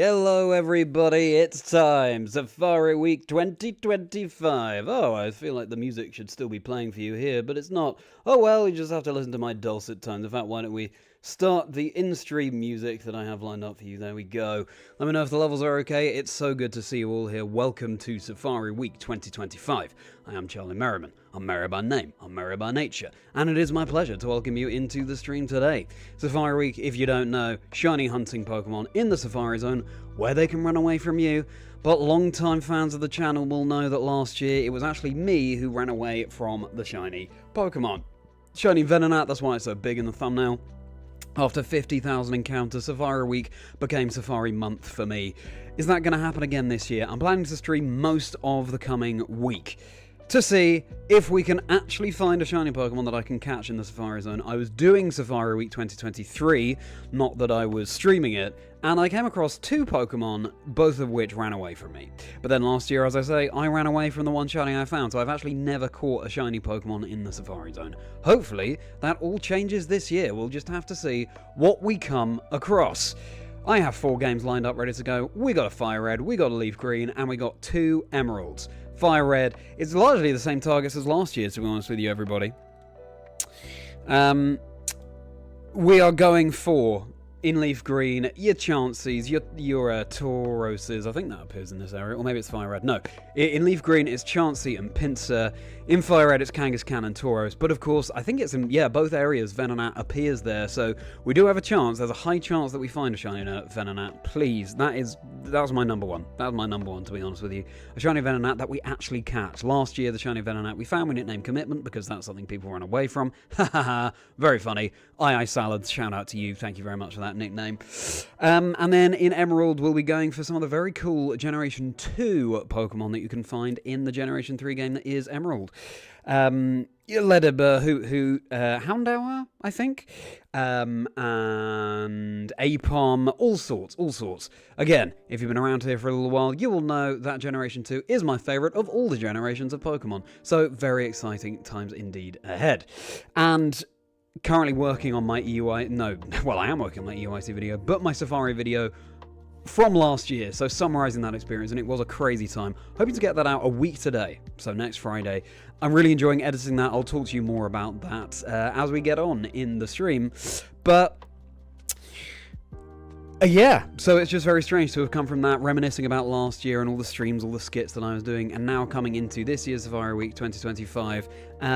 Hello everybody, it's time, Safari Week 2025. Oh, I feel like the music should still be playing for you here, but it's not. Oh well, you just have to listen to my dulcet tones. In fact, why don't we start the in-stream music that I have lined up for you. There we go. Let me know if the levels are okay. It's so good to see you all here. Welcome to Safari Week 2025. I am Charlie Merriman. I'm Merri by name, I'm Merri by nature, and it is my pleasure to welcome you into the stream today. Safari Week, if you don't know, shiny hunting Pokemon in the Safari Zone, where they can run away from you, but long-time fans of the channel will know that last year it was actually me who ran away from the shiny Pokemon. Shiny Venonat, that's why it's so big in the thumbnail. After 50,000 encounters, Safari Week became Safari Month for me. Is that going to happen again this year? I'm planning to stream most of the coming week to see if we can actually find a shiny Pokemon that I can catch in the Safari Zone. I was doing Safari Week 2023, not that I was streaming it, and I came across two Pokemon, both of which ran away from me. But then last year, as I say, I ran away from the one shiny I found, so I've actually never caught a shiny Pokemon in the Safari Zone. Hopefully, that all changes this year. We'll just have to see what we come across. I have 4 games lined up ready to go. We got a Fire Red, we got a Leaf Green, and we got 2 Emeralds. Fire Red is largely the same targets as last year, to be honest with you, everybody. We are going for, in Leaf Green, your Chanseys, your Tauroses. I think that appears in this area, or maybe it's Fire Red. No, in Leaf Green it's Chansey and Pinsir. In Fire Red it's Kangaskhan and Tauros. But of course, I think it's in, both areas Venonat appears there, so we do have a chance. There's a high chance that we find a shiny Venonat. Please, that was my number one. That was my number one, to be honest with you. A shiny Venonat that we actually catch. Last year, the shiny Venonat we found, we nicknamed Commitment because that's something people run away from. Ha ha ha, very funny. Aye Salads, shout out to you. Thank you very much for that nickname. And then in Emerald, we'll be going for some of the very cool Generation 2 Pokemon that you can find in the Generation 3 game that is Emerald. Ledabur, Houndour, I think, and Apom, all sorts. Again, if you've been around here for a little while, you will know that Generation 2 is my favourite of all the generations of Pokemon. So, very exciting times indeed ahead. And currently working on my I am working on my EUIC video, but my Safari video from last year, so summarising that experience, and it was a crazy time. Hoping to get that out a week today, so next Friday. I'm really enjoying editing that. I'll talk to you more about that as we get on in the stream. But yeah, so it's just very strange to have come from that, reminiscing about last year and all the streams, all the skits that I was doing, and now coming into this year's Safari Week 2025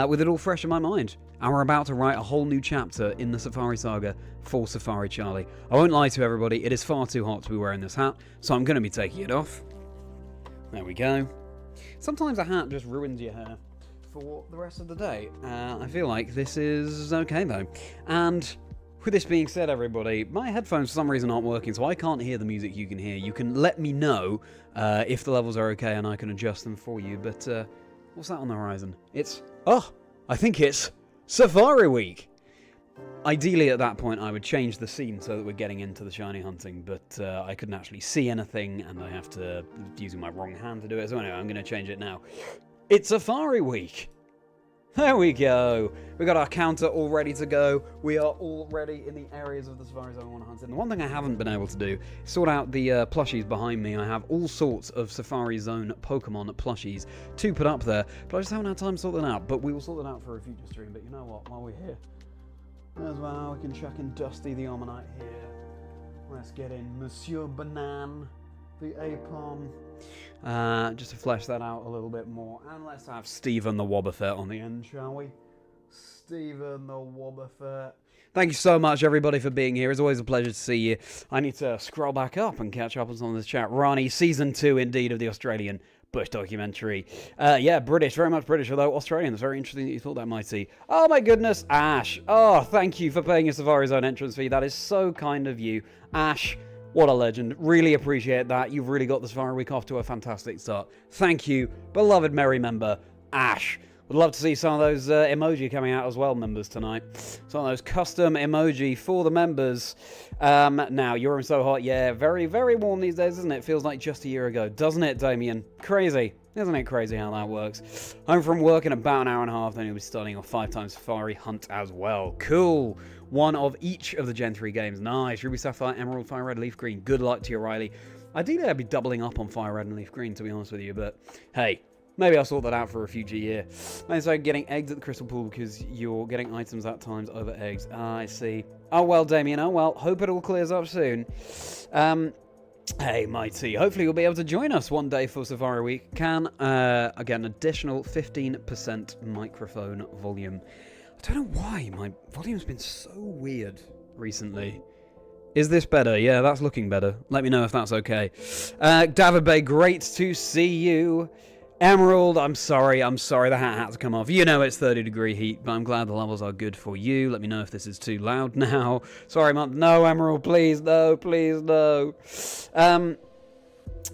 with it all fresh in my mind. And we're about to write a whole new chapter in the Safari Saga for Safari Charlie. I won't lie to everybody, it is far too hot to be wearing this hat, so I'm going to be taking it off. There we go. Sometimes a hat just ruins your hair for the rest of the day. I feel like this is okay though. And with this being said, everybody, my headphones for some reason aren't working, so I can't hear the music you can hear. You can let me know if the levels are okay and I can adjust them for you, but what's that on the horizon? I think it's Safari Week! Ideally at that point I would change the scene so that we're getting into the shiny hunting, but I couldn't actually see anything and I have to, using my wrong hand to do it, so anyway, I'm going to change it now. It's Safari Week! There we go! We got our counter all ready to go. We are already in the areas of the Safari Zone I want to hunt in. The one thing I haven't been able to do is sort out the plushies behind me. I have all sorts of Safari Zone Pokemon plushies to put up there, but I just haven't had time to sort them out. But we will sort them out for a future stream. But you know what? While we're here, as well, we can chuck in Dusty the Ammonite here. Let's get in Monsieur Banan, the Apom. Just to flesh that out a little bit more. And let's have Stephen the Wobbuffet on the end, shall we? Stephen the Wobbuffet. Thank you so much, everybody, for being here. It's always a pleasure to see you. I need to scroll back up and catch up on some of this chat. Rani, Season 2, indeed, of the Australian Bush documentary. Yeah, British, very much British, although Australian. It's very interesting that you thought that, Mighty. Oh, my goodness, Ash. Oh, thank you for paying your Safari Zone entrance fee. That is so kind of you. Ash, what a legend. Really appreciate that. You've really got the Safari Week off to a fantastic start. Thank you, beloved Merri member, Ash. Would love to see some of those emoji coming out as well, members, tonight. Some of those custom emoji for the members. Now, you're so hot. Yeah, very, very warm these days, isn't it? Feels like just a year ago. Doesn't it, Damien? Crazy. Isn't it crazy how that works? Home from work in about an hour and a half, then you'll be starting a 5x Safari hunt as well. Cool. One of each of the Gen 3 games. Nice. Ruby Sapphire, Emerald, Fire Red, Leaf Green. Good luck to you, Riley. Ideally, I'd be doubling up on fire red and leaf green, to be honest with you, but hey, maybe I'll sort that out for a future year. Maybe so getting eggs at the crystal pool because you're getting items at times over eggs. Ah, I see. Oh, well, Damien, oh, well, hope it all clears up soon. Hey, Mighty, hopefully you'll be able to join us one day for Safari Week. Can get an additional 15% microphone volume. I don't know why my volume's been so weird recently. Is this better? Yeah, that's looking better. Let me know if that's okay. David Bay, great to see you. Emerald, I'm sorry the hat had to come off. You know it's 30-degree heat, but I'm glad the levels are good for you. Let me know if this is too loud now. Sorry, Mum. No, Emerald, please, no, please, no.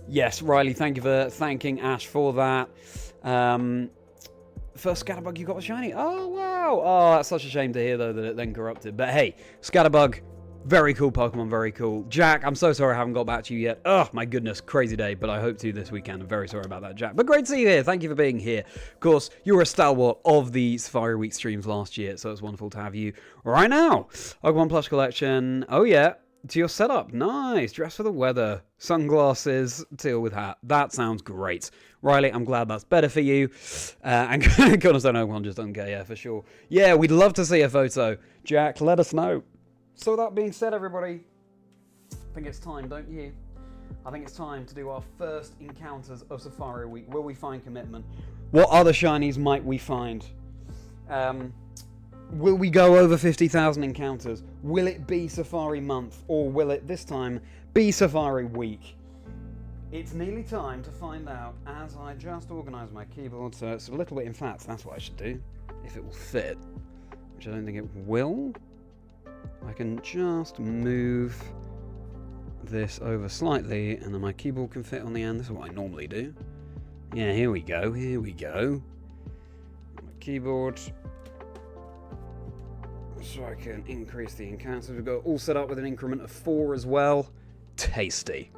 Yes, Riley, thank you for thanking Ash for that. First Scatterbug you got was shiny. Oh, wow. Oh, that's such a shame to hear, though, that it then corrupted. But hey, Scatterbug, very cool Pokemon, very cool. Jack, I'm so sorry I haven't got back to you yet. Oh, my goodness, crazy day, but I hope to this weekend. I'm very sorry about that, Jack. But great to see you here. Thank you for being here. Of course, you were a stalwart of the Safari Week streams last year, so it's wonderful to have you right now. Pokemon Plush Collection. Oh, yeah. To your setup. Nice. Dress for the weather. Sunglasses. Teal with hat. That sounds great. Riley, I'm glad that's better for you. And Cornerstone Pokemon just don't care, yeah, for sure. Yeah, we'd love to see a photo. Jack, let us know. So that being said, everybody, I think it's time, don't you? I think it's time to do our first encounters of Safari Week. Will we find commitment? What other shinies might we find? Will we go over 50,000 encounters? Will it be Safari Month? Or will it, this time, be Safari Week? It's nearly time to find out as I just organise my keyboard. So it's a little bit, in fact, that's what I should do. If it will fit, which I don't think it will. I can just move this over slightly and then my keyboard can fit on the end. This is what I normally do. Yeah, here we go, here we go. My keyboard. So I can increase the encounters. We've got all set up with an increment of 4 as well. Tasty.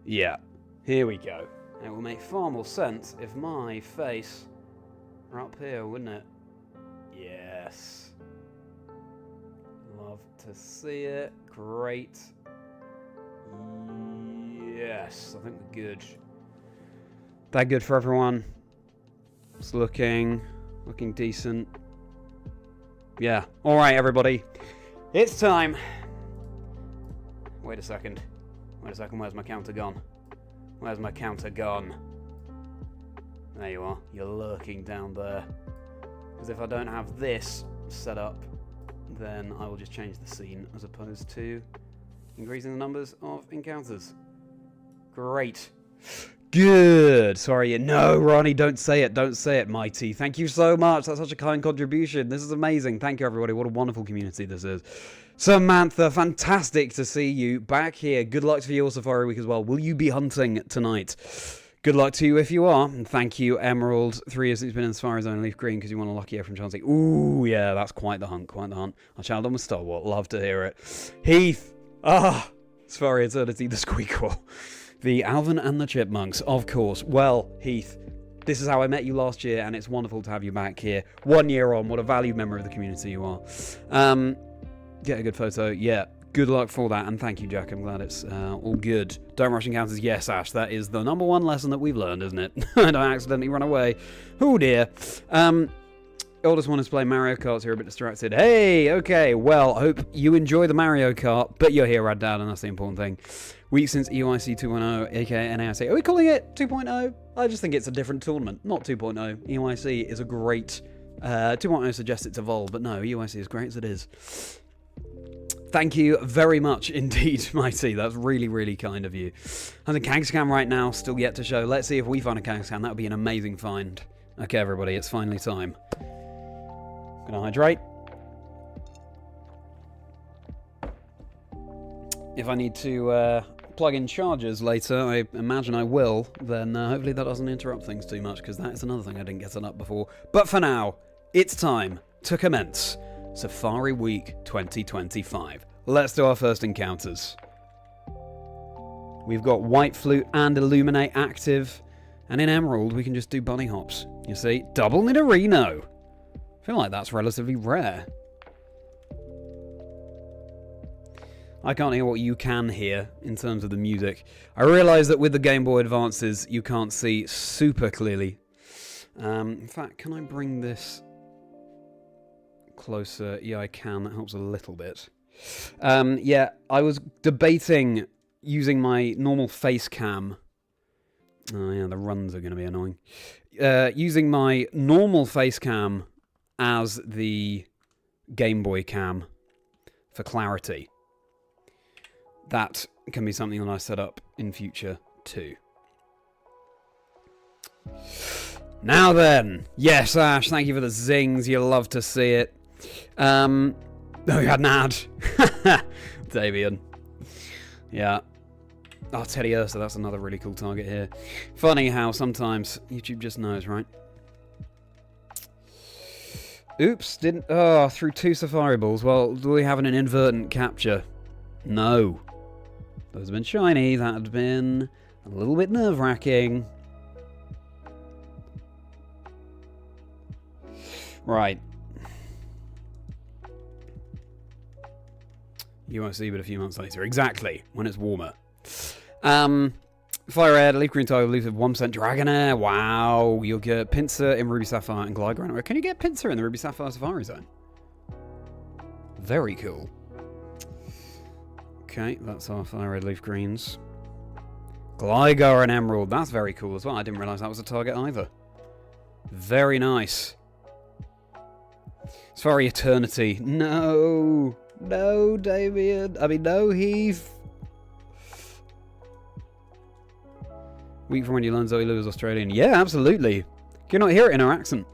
Yeah, here we go. It will make far more sense if my face were up here, wouldn't it? Yes. Love to see it. Great. Yes, I think we're good. That good for everyone? It's looking decent. Yeah. All right, everybody. It's time. Wait a second. Where's my counter gone? Where's my counter gone? There you are. You're lurking down there. Because if I don't have this set up, then I will just change the scene as opposed to increasing the numbers of encounters. Great. Good. Sorry. No, Ronnie, don't say it. Don't say it, Mighty. Thank you so much. That's such a kind contribution. This is amazing. Thank you, everybody. What a wonderful community this is. Samantha, fantastic to see you back here. Good luck for your Safari Week as well. Will you be hunting tonight? Good luck to you if you are. And thank you, Emerald. 3 years since you've been in Safari Zone Leaf Green because you won a lucky air from Chancey. Ooh, yeah, that's quite the hunt, quite the hunt. Our child on with Stalwart. Love to hear it. Heath. Safari Eternity, the Squeakquel. The Alvin and the Chipmunks, of course. Well, Heath, this is how I met you last year, and it's wonderful to have you back here. 1 year on, what a valued member of the community you are. Get a good photo. Yeah, good luck for that, and thank you, Jack. I'm glad it's all good. Don't rush encounters. Yes, Ash, that is the #1 lesson that we've learned, isn't it? Don't accidentally run away. Oh, dear. Oldest one is playing Mario Kart, so you're a bit distracted. Hey, okay, well, I hope you enjoy the Mario Kart, but you're here, Rad Dad, and that's the important thing. Week since EUIC 2.0, aka NAIC. Are we calling it 2.0? I just think it's a different tournament, not 2.0. EUIC is a great... 2.0 suggests it's evolved, but no, EUIC is great as it is. Thank you very much indeed, Mighty. That's really, really kind of you. And the Kangaskhan right now, still yet to show. Let's see if we find a Kangaskhan. That would be an amazing find. Okay, everybody, it's finally time. Gonna hydrate. If I need to plug in chargers later, I imagine I will, then hopefully that doesn't interrupt things too much, because that is another thing I didn't get set up before. But for now, it's time to commence Safari Week 2025. Let's do our first encounters. We've got White Flute and Illuminate active, and in Emerald we can just do bunny hops. You see, double Nidorino. I feel like that's relatively rare. I can't hear what you can hear in terms of the music. I realise that with the Game Boy Advances, you can't see super clearly. In fact, can I bring this closer? Yeah, I can. That helps a little bit. Yeah, I was debating using my normal face cam. Oh yeah, the runs are going to be annoying. Using my normal face cam as the Game Boy cam for clarity. That can be something that I set up in future too. Now then, yes, Ash, thank you for the zings. You love to see it. Oh, you had an ad. Davian. Yeah. Oh, Teddy Ursa, that's another really cool target here. Funny how sometimes YouTube just knows, right? Oops, didn't... Oh, threw 2 Safari Balls. Well, do we have an inadvertent capture? No. Those have been shiny. That had been a little bit nerve-wracking. Right. You won't see but a few months later. Exactly. When it's warmer. Fire Red, Leaf Green Tiger, Leaf of 1% Dragonair. Wow. You'll get Pinsir in Ruby Sapphire and Gligar. Can you get Pinsir in the Ruby Sapphire Safari Zone? Very cool. Okay, that's our Fire Red Leaf Greens. Gligar and Emerald. That's very cool as well. I didn't realise that was a target either. Very nice. Safari Eternity. No. No, Damien. I mean, no, Heath. Week from when you learn Zoe Lou is Australian. Yeah, absolutely. Can you not hear it in her accent?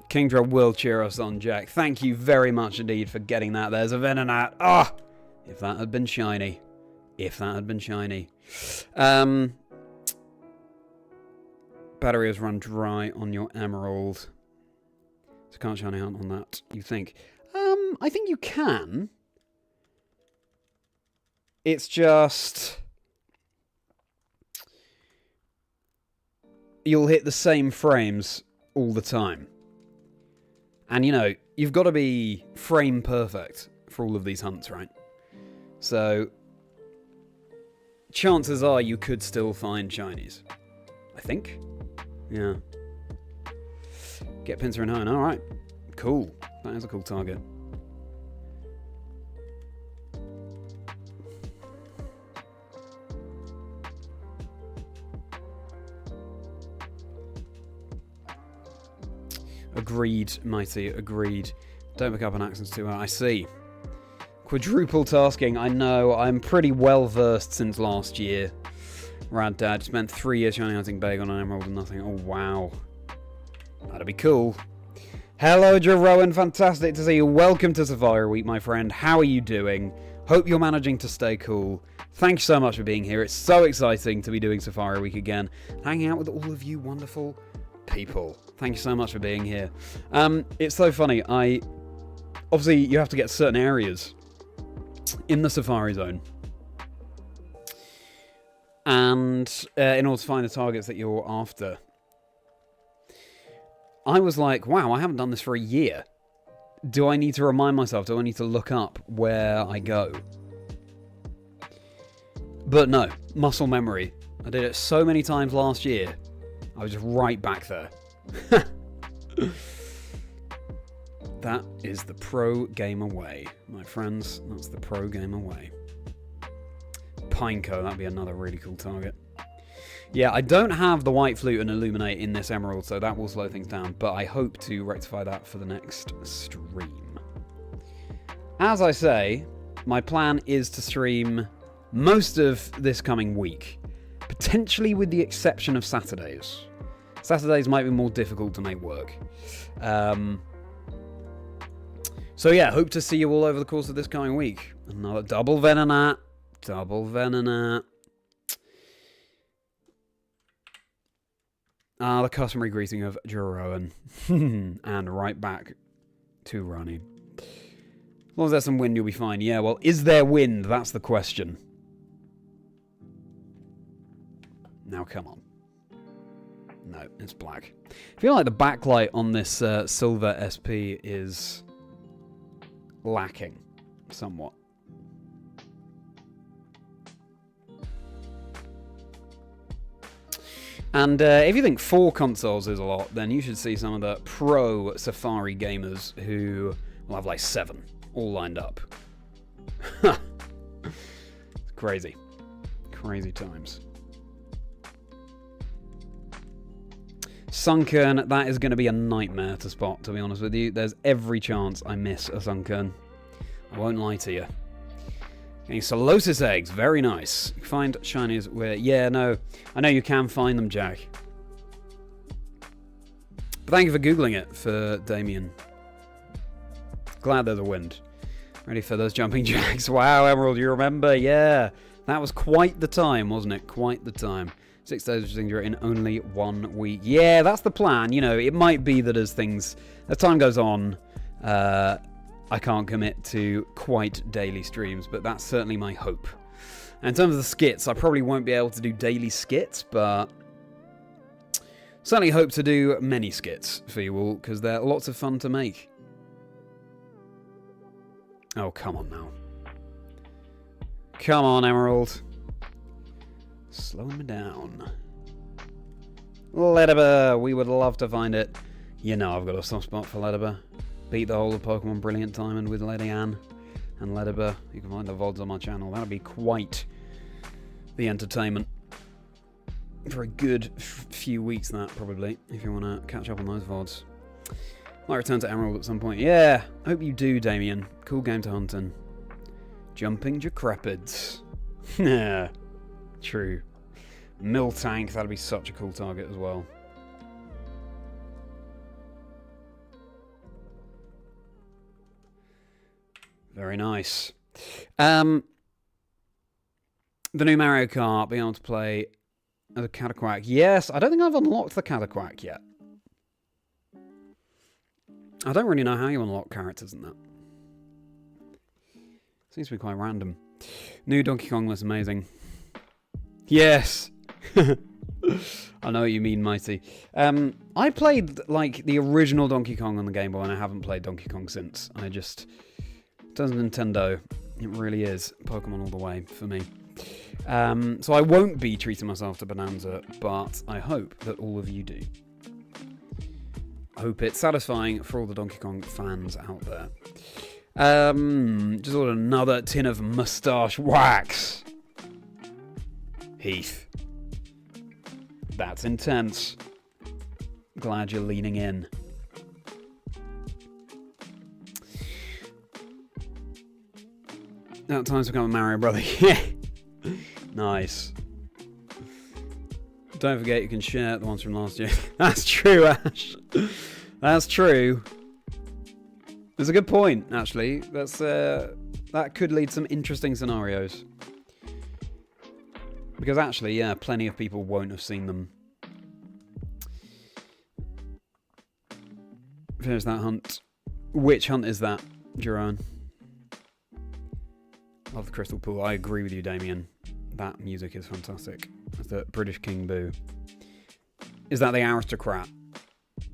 Kingdra will cheer us on, Jack. Thank you very much indeed for getting that. There's a Venonat. Ah! If that had been shiny. If that had been shiny. Battery has run dry on your Emerald. So can't shiny hunt on that, you think? I think you can. It's just... you'll hit the same frames all the time. And, you know, you've got to be frame perfect for all of these hunts, right? So, chances are you could still find shinies. I think. Yeah. Get Pinsir and Hone. Alright. Cool. That is a cool target. Agreed, Mighty. Agreed. Don't pick up an accent too hard. I see. Quadruple tasking. I know. I'm pretty well versed since last year. Rad Dad. Spent 3 years shiny hunting Bag on an Emerald and nothing. Oh, wow. That'd be cool. Hello, Jeroen. Fantastic to see you. Welcome to Safari Week, my friend. How are you doing? Hope you're managing to stay cool. Thank you so much for being here. It's so exciting to be doing Safari Week again. Hanging out with all of you wonderful people. Thank you so much for being here. It's so funny. Obviously, you have to get certain areas in the Safari Zone. And in order to find the targets that you're after. I was like, wow, I haven't done this for a year. Do I need to remind myself? Do I need to look up where I go? But no, muscle memory. I did it so many times last year. I was just right back there. That is the pro gamer way, my friends. That's the pro gamer way. Pineco, that'd be another really cool target. Yeah, I don't have the White Flute and Illuminate in this Emerald, so that will slow things down, but I hope to rectify that for the next stream. As I say, my plan is to stream most of this coming week, potentially with the exception of Saturdays. Saturdays might be more difficult to make work. So yeah, hope to see you all over the course of this coming week. Another double Venonat. Double Venonat. The customary greeting of Jeroen. And right back to running. As long as there's some wind, you'll be fine. Yeah, well, is there wind? That's the question. Now, come on. No, it's black. I feel like the backlight on this silver SP is lacking somewhat. And if you think 4 consoles is a lot, then you should see some of the pro Safari gamers who will have like 7 all lined up. It's crazy. Crazy times. Sunken, that is going to be a nightmare to spot, to be honest with you. There's every chance I miss a Sunken. I won't lie to you. Getting Solosis eggs, very nice. Find shinies where... Yeah, no, I know you can find them, Jack. But thank you for Googling it for Damien. Glad there's a wind. Ready for those jumping jacks. Wow, Emerald, you remember? Yeah. That was quite the time, wasn't it? Quite the time. 6 days of Chazingdra in only 1 week. Yeah, that's the plan. You know, it might be that as time goes on, I can't commit to quite daily streams, but that's certainly my hope. And in terms of the skits, I probably won't be able to do daily skits, but certainly hope to do many skits for you all, because they're lots of fun to make. Oh, come on now. Come on, Emerald. Slowing me down. Ledibur, we would love to find it. You know I've got a soft spot for Ledibur. Beat the whole of Pokemon Brilliant Diamond with Lady Anne and Ledibur. You can find the VODs on my channel. That'll be quite the entertainment. For a good few weeks, that, probably, if you want to catch up on those VODs. Might return to Emerald at some point. Yeah, hope you do, Damien. Cool game to hunt in. Jumping Decrepids. Yeah. True. Miltank, that'd be such a cool target as well. Very nice. The new Mario Kart, being able to play as a Cataquack. Yes, I don't think I've unlocked the Cataquack yet. I don't really know how you unlock characters in that. Seems to be quite random. New Donkey Kong looks amazing. Yes! I know what you mean, Mighty. I played, like, the original Donkey Kong on the Game Boy, and I haven't played Donkey Kong since. I just... In terms of Nintendo, it really is Pokemon all the way for me. So I won't be treating myself to Bonanza, but I hope that all of you do. I hope it's satisfying for all the Donkey Kong fans out there. Just ordered another tin of moustache wax. Heath. That's intense. Glad you're leaning in. Now time's become a Mario brother. Yeah. Nice. Don't forget you can share the ones from last year. That's true, Ash. That's true. That's a good point, actually. That's that could lead to some interesting scenarios. Because actually, yeah, plenty of people won't have seen them. There's that hunt. Which hunt is that, Jerome? Love the Crystal Pool. I agree with you, Damien. That music is fantastic. That's the British King Boo. Is that the Aristocrat,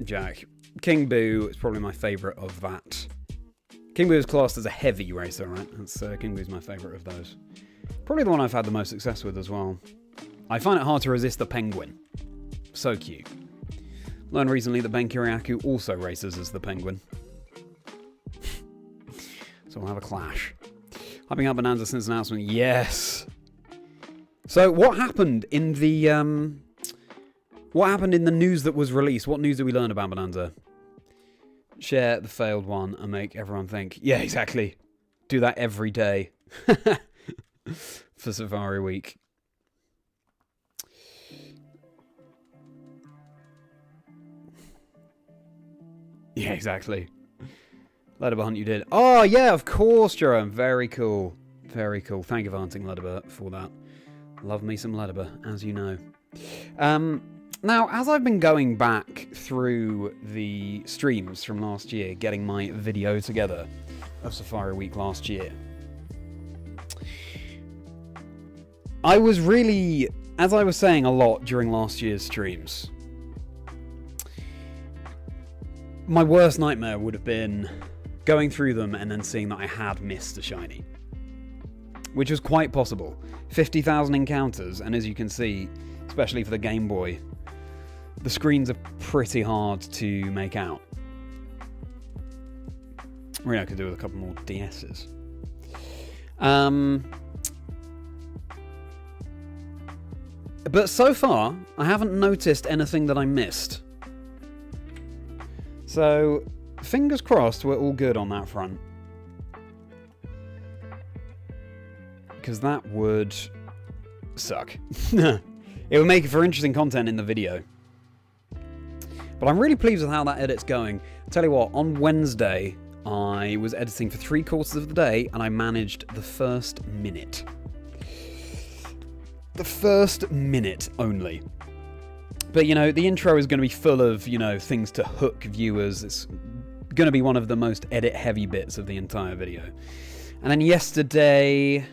Jack? King Boo is probably my favourite of that. King Boo is classed as a heavy racer, right? That's King Boo's my favourite of those. Probably the one I've had the most success with as well. I find it hard to resist the penguin. So cute. Learned recently that Ben Kiriakou also races as the penguin. So we'll have a clash. Hyping up Bonanza since announcement. Yes. So what happened in the news that was released? What news did we learn about Bonanza? Share the failed one and make everyone think. Yeah, exactly. Do that every day. For Safari Week. Yeah, exactly. Ledibur hunt you did. Oh, yeah, of course, Jerome. Very cool. Very cool. Thank you for hunting Ledibur for that. Love me some Ledibur, as you know. Now, as I've been going back through the streams from last year, getting my video together of Safari Week last year, I was really, as I was saying a lot during last year's streams, my worst nightmare would have been going through them and then seeing that I had missed a shiny. Which was quite possible. 50,000 encounters, and as you can see, especially for the Game Boy, the screens are pretty hard to make out. Really, I could do with a couple more DSs. But so far, I haven't noticed anything that I missed. So, fingers crossed we're all good on that front. Because that would suck. It would make it for interesting content in the video. But I'm really pleased with how that edit's going. I'll tell you what, on Wednesday, I was editing for 3/4 of the day, and I managed the first minute. The first minute only. But, you know, the intro is going to be full of, you know, things to hook viewers. It's going to be one of the most edit-heavy bits of the entire video. And then yesterday...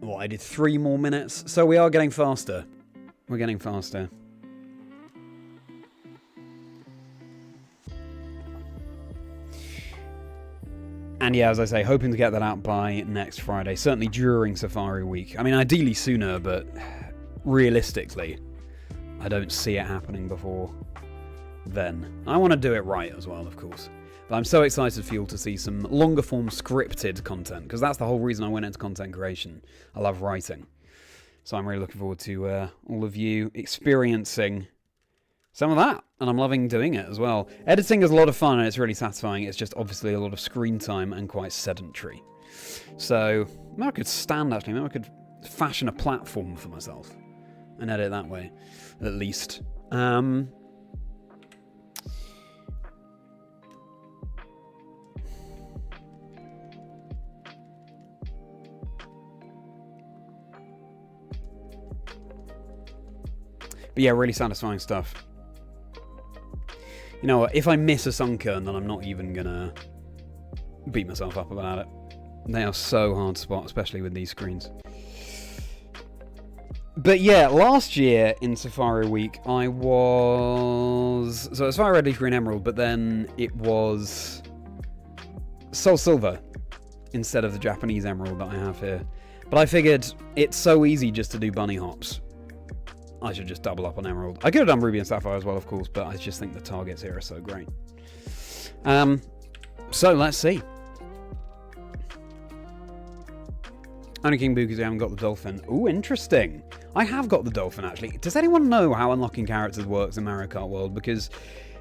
well, I did 3 more minutes. So we are getting faster. We're getting faster. And yeah, as I say, hoping to get that out by next Friday. Certainly during Safari Week. I mean, ideally sooner, but realistically, I don't see it happening before then. I want to do it right as well, of course. But I'm so excited for you all to see some longer form scripted content, because that's the whole reason I went into content creation. I love writing. So I'm really looking forward to all of you experiencing some of that, and I'm loving doing it as well. Editing is a lot of fun, and it's really satisfying. It's just obviously a lot of screen time and quite sedentary. So maybe I could stand, actually. Maybe I could fashion a platform for myself and edit that way, at least. But yeah, really satisfying stuff. You know what, if I miss a Sunkern, then I'm not even gonna beat myself up about it. They are so hard to spot, especially with these screens. But yeah, last year in Safari Week, I was... so it was Fire Red, Leaf Green, Emerald, but then it was Soul Silver instead of the Japanese Emerald that I have here. But I figured it's so easy just to do bunny hops. I should just double up on Emerald. I could have done Ruby and Sapphire as well, of course, but I just think the targets here are so great. So, let's see. Only King Boo because I haven't got the Dolphin. Ooh, interesting. I have got the Dolphin, actually. Does anyone know how unlocking characters works in Mario Kart World? Because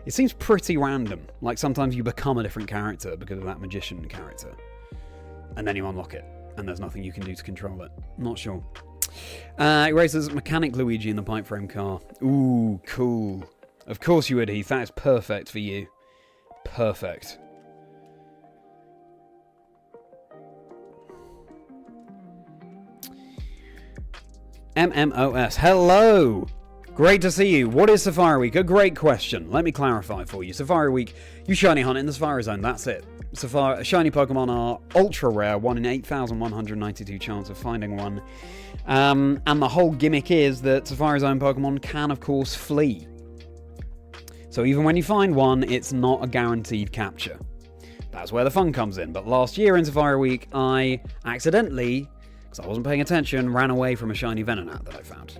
it seems pretty random. Like, sometimes you become a different character because of that magician character. And then you unlock it. And there's nothing you can do to control it. Not sure. It races Mechanic Luigi in the pipe frame car. Ooh, cool. Of course you would, Heath. That is perfect for you. Perfect. MMOS. Hello! Great to see you. What is Safari Week? A great question. Let me clarify for you. Safari Week, you shiny hunt in the Safari Zone. That's it. Shiny Pokemon are ultra rare. 1 in 8,192 chance of finding one. And the whole gimmick is that Safari Zone Pokemon can, of course, flee. So even when you find one, it's not a guaranteed capture. That's where the fun comes in. But last year in Safari Week, I accidentally, because I wasn't paying attention, ran away from a shiny Venonat that I found.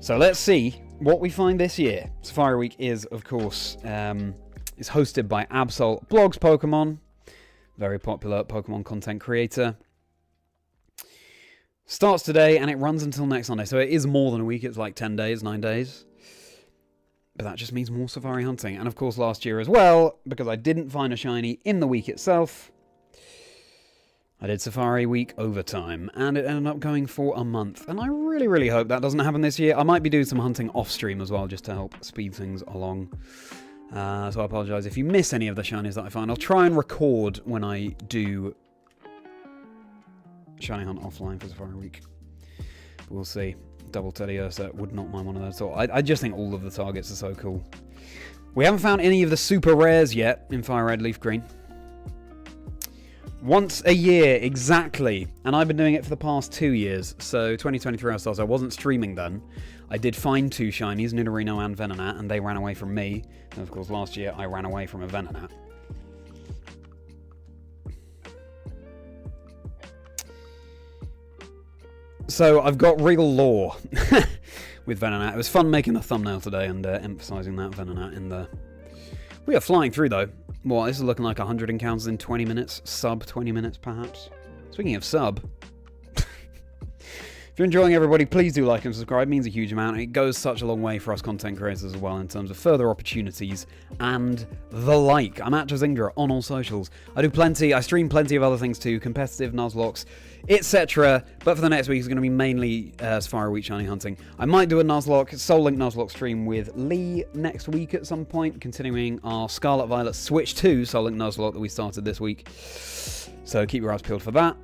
So let's see what we find this year. Safari Week is, of course, is hosted by Absol Blogs Pokemon, very popular Pokemon content creator. Starts today and it runs until next Sunday, so it is more than a week. It's like 10 days, 9 days. But that just means more Safari hunting. And of course last year as well, because I didn't find a shiny in the week itself, I did Safari Week overtime, and it ended up going for a month. And I really, really hope that doesn't happen this year. I might be doing some hunting off-stream as well, just to help speed things along. So I apologise if you miss any of the shinies that I find. I'll try and record when I do shiny hunt offline for Safari Week. We'll see. Double Teddy Ursa would not mind one of those at all. I just think all of the targets are so cool. We haven't found any of the super rares yet in Fire Red, Leaf Green. Once a year, exactly. And I've been doing it for the past 2 years. So 2023 I started. I wasn't streaming then. I did find 2 shinies, Nidorino and Venonat, and they ran away from me. And of course, last year I ran away from a Venonat. So I've got real lore with Venonat. It was fun making the thumbnail today and emphasising that Venonat in there. We are flying through though. What, this is looking like 100 encounters in 20 minutes? Sub 20 minutes perhaps? Speaking of sub... If you're enjoying everybody, please do like and subscribe. It means a huge amount. It goes such a long way for us content creators as well in terms of further opportunities and the like. I'm at Chazingdra on all socials. I stream plenty of other things too, competitive, Nuzlockes, etc. But for the next week, it's going to be mainly Safari Week shiny hunting. I might do a Nuzlocke, Soul Link Nuzlocke stream with Lee next week at some point, continuing our Scarlet Violet Switch 2 Soul Link Nuzlocke that we started this week. So keep your eyes peeled for that.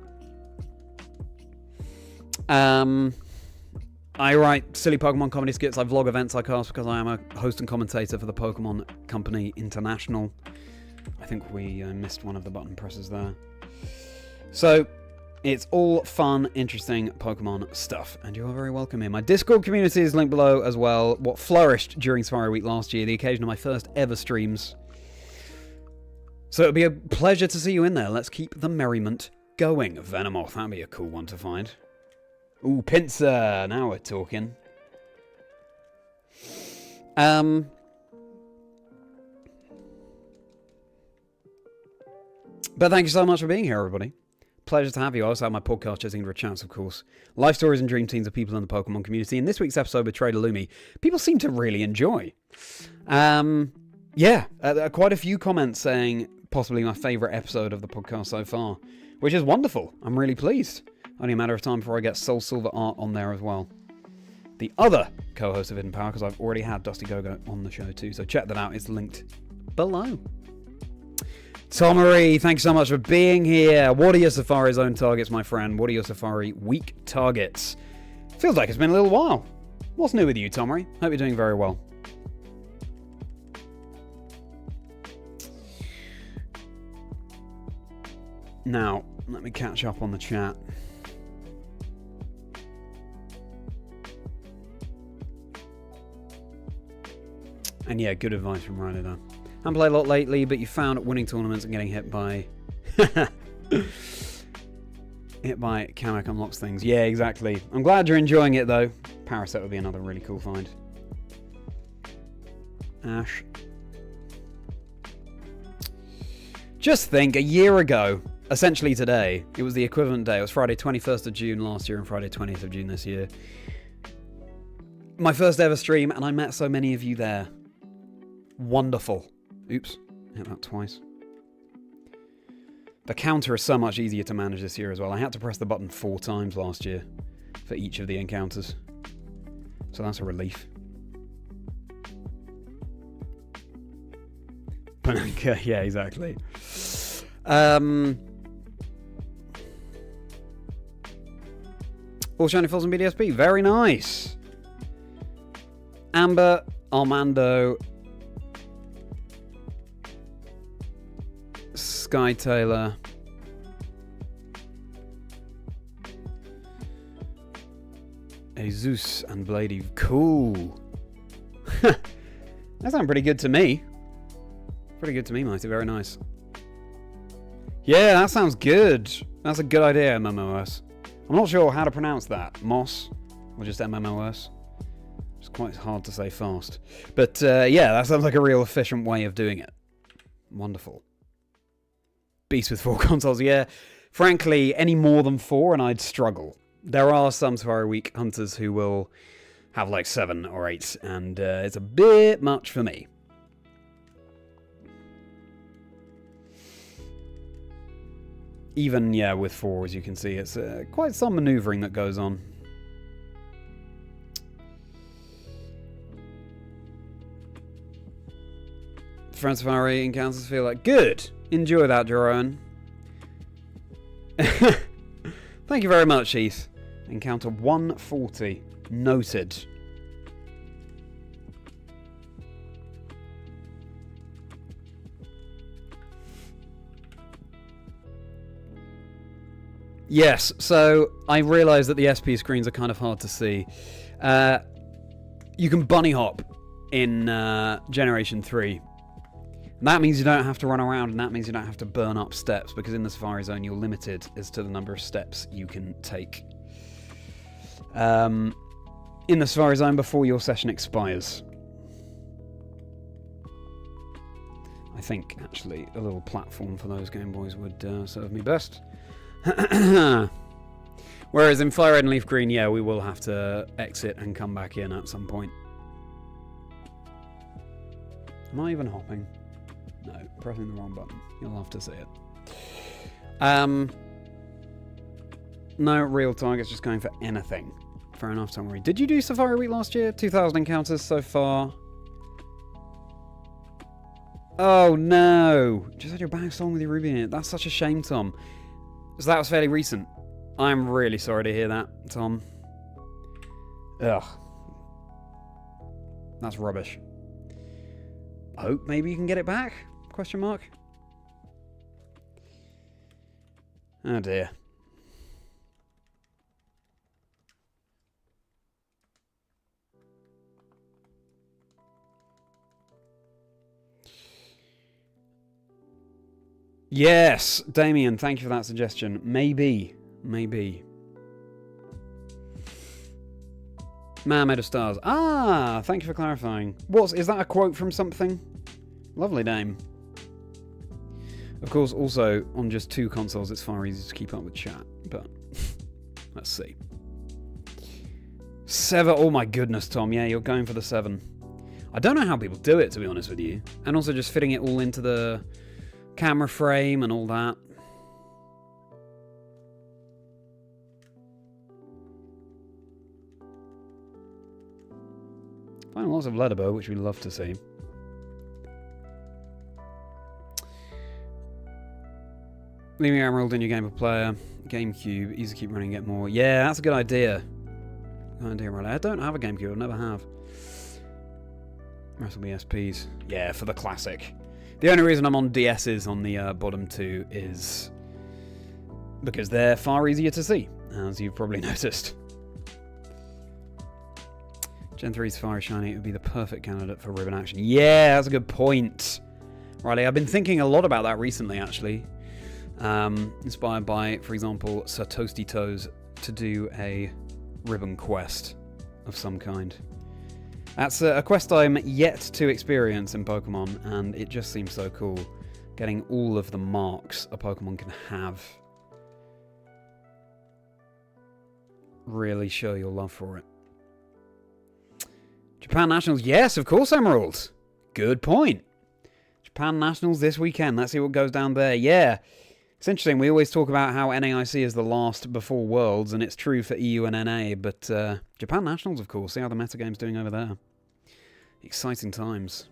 I write silly Pokemon comedy skits, I vlog events I cast because I am a host and commentator for the Pokémon Company International. I think we missed one of the button presses there. So, it's all fun, interesting Pokemon stuff, and you are very welcome here. My Discord community is linked below as well. What flourished during Safari Week last year, the occasion of my first ever streams. So it'll be a pleasure to see you in there. Let's keep the merriment going. Venomoth, that'd be a cool one to find. Ooh, Pinsir! Now we're talking. But thank you so much for being here, everybody. Pleasure to have you. I also have my podcast, Chazingdra Chats, of course. Life stories and dream teams of people in the Pokemon community. In this week's episode with Trader Lumi, people seem to really enjoy. Yeah, quite a few comments saying possibly my favourite episode of the podcast so far, which is wonderful. I'm really pleased. Only a matter of time before I get Soul Silver Art on there as well. The other co-host of Hidden Power, because I've already had Dusty Gogo on the show too, so check that out. It's linked below. Tomery, thanks so much for being here. What are your Safari Zone targets, my friend? What are your Safari Week targets? Feels like it's been a little while. What's new with you, Tomery? Hope you're doing very well. Now, let me catch up on the chat. And yeah, good advice from Ryder there. Haven't played a lot lately, but you found winning tournaments and getting hit by... hit by Kamek unlocks things. Yeah, exactly. I'm glad you're enjoying it, though. Parasect would be another really cool find. Ash. Just think, a year ago, essentially today, it was the equivalent day. It was Friday 21st of June last year and Friday 20th of June this year. My first ever stream, and I met so many of you there. Wonderful. Oops, hit that twice. The counter is so much easier to manage this year as well. I had to press the button 4 times last year for each of the encounters. So that's a relief. Yeah, exactly. All shiny falls in BDSP. Very nice. Amber, Armando, Sky Taylor, Jesus and Blady. Cool. That sounds pretty good to me. Pretty good to me, Mighty. Very nice. Yeah, that sounds good. That's a good idea, MMOS. I'm not sure how to pronounce that. Moss or just MMOS. It's quite hard to say fast. But yeah, that sounds like a real efficient way of doing it. Wonderful. Beast with 4 consoles, yeah. Frankly, any more than 4 and I'd struggle. There are some Safari Week hunters who will have like 7 or 8, and it's a bit much for me. Even, yeah, with 4, as you can see, it's quite some manoeuvring that goes on. Friend Safari encounters feel like good. Enjoy that, Jerome. Thank you very much, Heath. Encounter 140. Noted. Yes, so I realised that the SP screens are kind of hard to see. You can bunny hop in Generation 3. And that means you don't have to run around, and that means you don't have to burn up steps, because in the Safari Zone you're limited as to the number of steps you can take. In the Safari Zone before your session expires. I think, actually, a little platform for those Game Boys would serve me best. Whereas in Fire Red and Leaf Green, yeah, we will have to exit and come back in at some point. Am I even hopping? No, pressing the wrong button. You'll have to see it. No real targets, just going for anything. Fair enough, don't worry. Did you do Safari Week last year? 2,000 encounters so far. Oh no! Just had your bag stolen with your ruby in it. That's such a shame, Tom. So that was fairly recent. I'm really sorry to hear that, Tom. Ugh. That's rubbish. Hope maybe you can get it back? Question mark. Oh dear. Yes, Damien, thank you for that suggestion. Maybe. Maybe. Man made of stars. Ah, thank you for clarifying. Is that a quote from something? Lovely name. Of course, also, on just 2 consoles, it's far easier to keep up with chat. But, let's see. 7. Oh my goodness, Tom. Yeah, you're going for the 7. I don't know how people do it, to be honest with you. And also just fitting it all into the camera frame and all that. Finding lots of Leatherbow, which we'd love to see. Leaving Emerald in your Game Boy player. GameCube, easy to keep running, get more. Yeah, that's a good idea. Good idea, right? I don't have a GameCube, I never have. Rest will be SPs. Yeah, for the classic. The only reason I'm on DSs on the bottom 2 is because they're far easier to see, as you've probably noticed. Gen 3's Safari Shiny, it would be the perfect candidate for ribbon action. Yeah, that's a good point. Riley, I've been thinking a lot about that recently, actually. Inspired by, for example, Sir Toasty Toes to do a ribbon quest of some kind. That's a quest I'm yet to experience in Pokemon, and it just seems so cool. Getting all of the marks a Pokemon can have. Really show your love for it. Japan Nationals, yes, of course, Emerald. Good point. Japan Nationals this weekend. Let's see what goes down there. Yeah. It's interesting, we always talk about how NAIC is the last before Worlds, and it's true for EU and NA, but Japan Nationals, of course. See how the metagame's doing over there. Exciting times.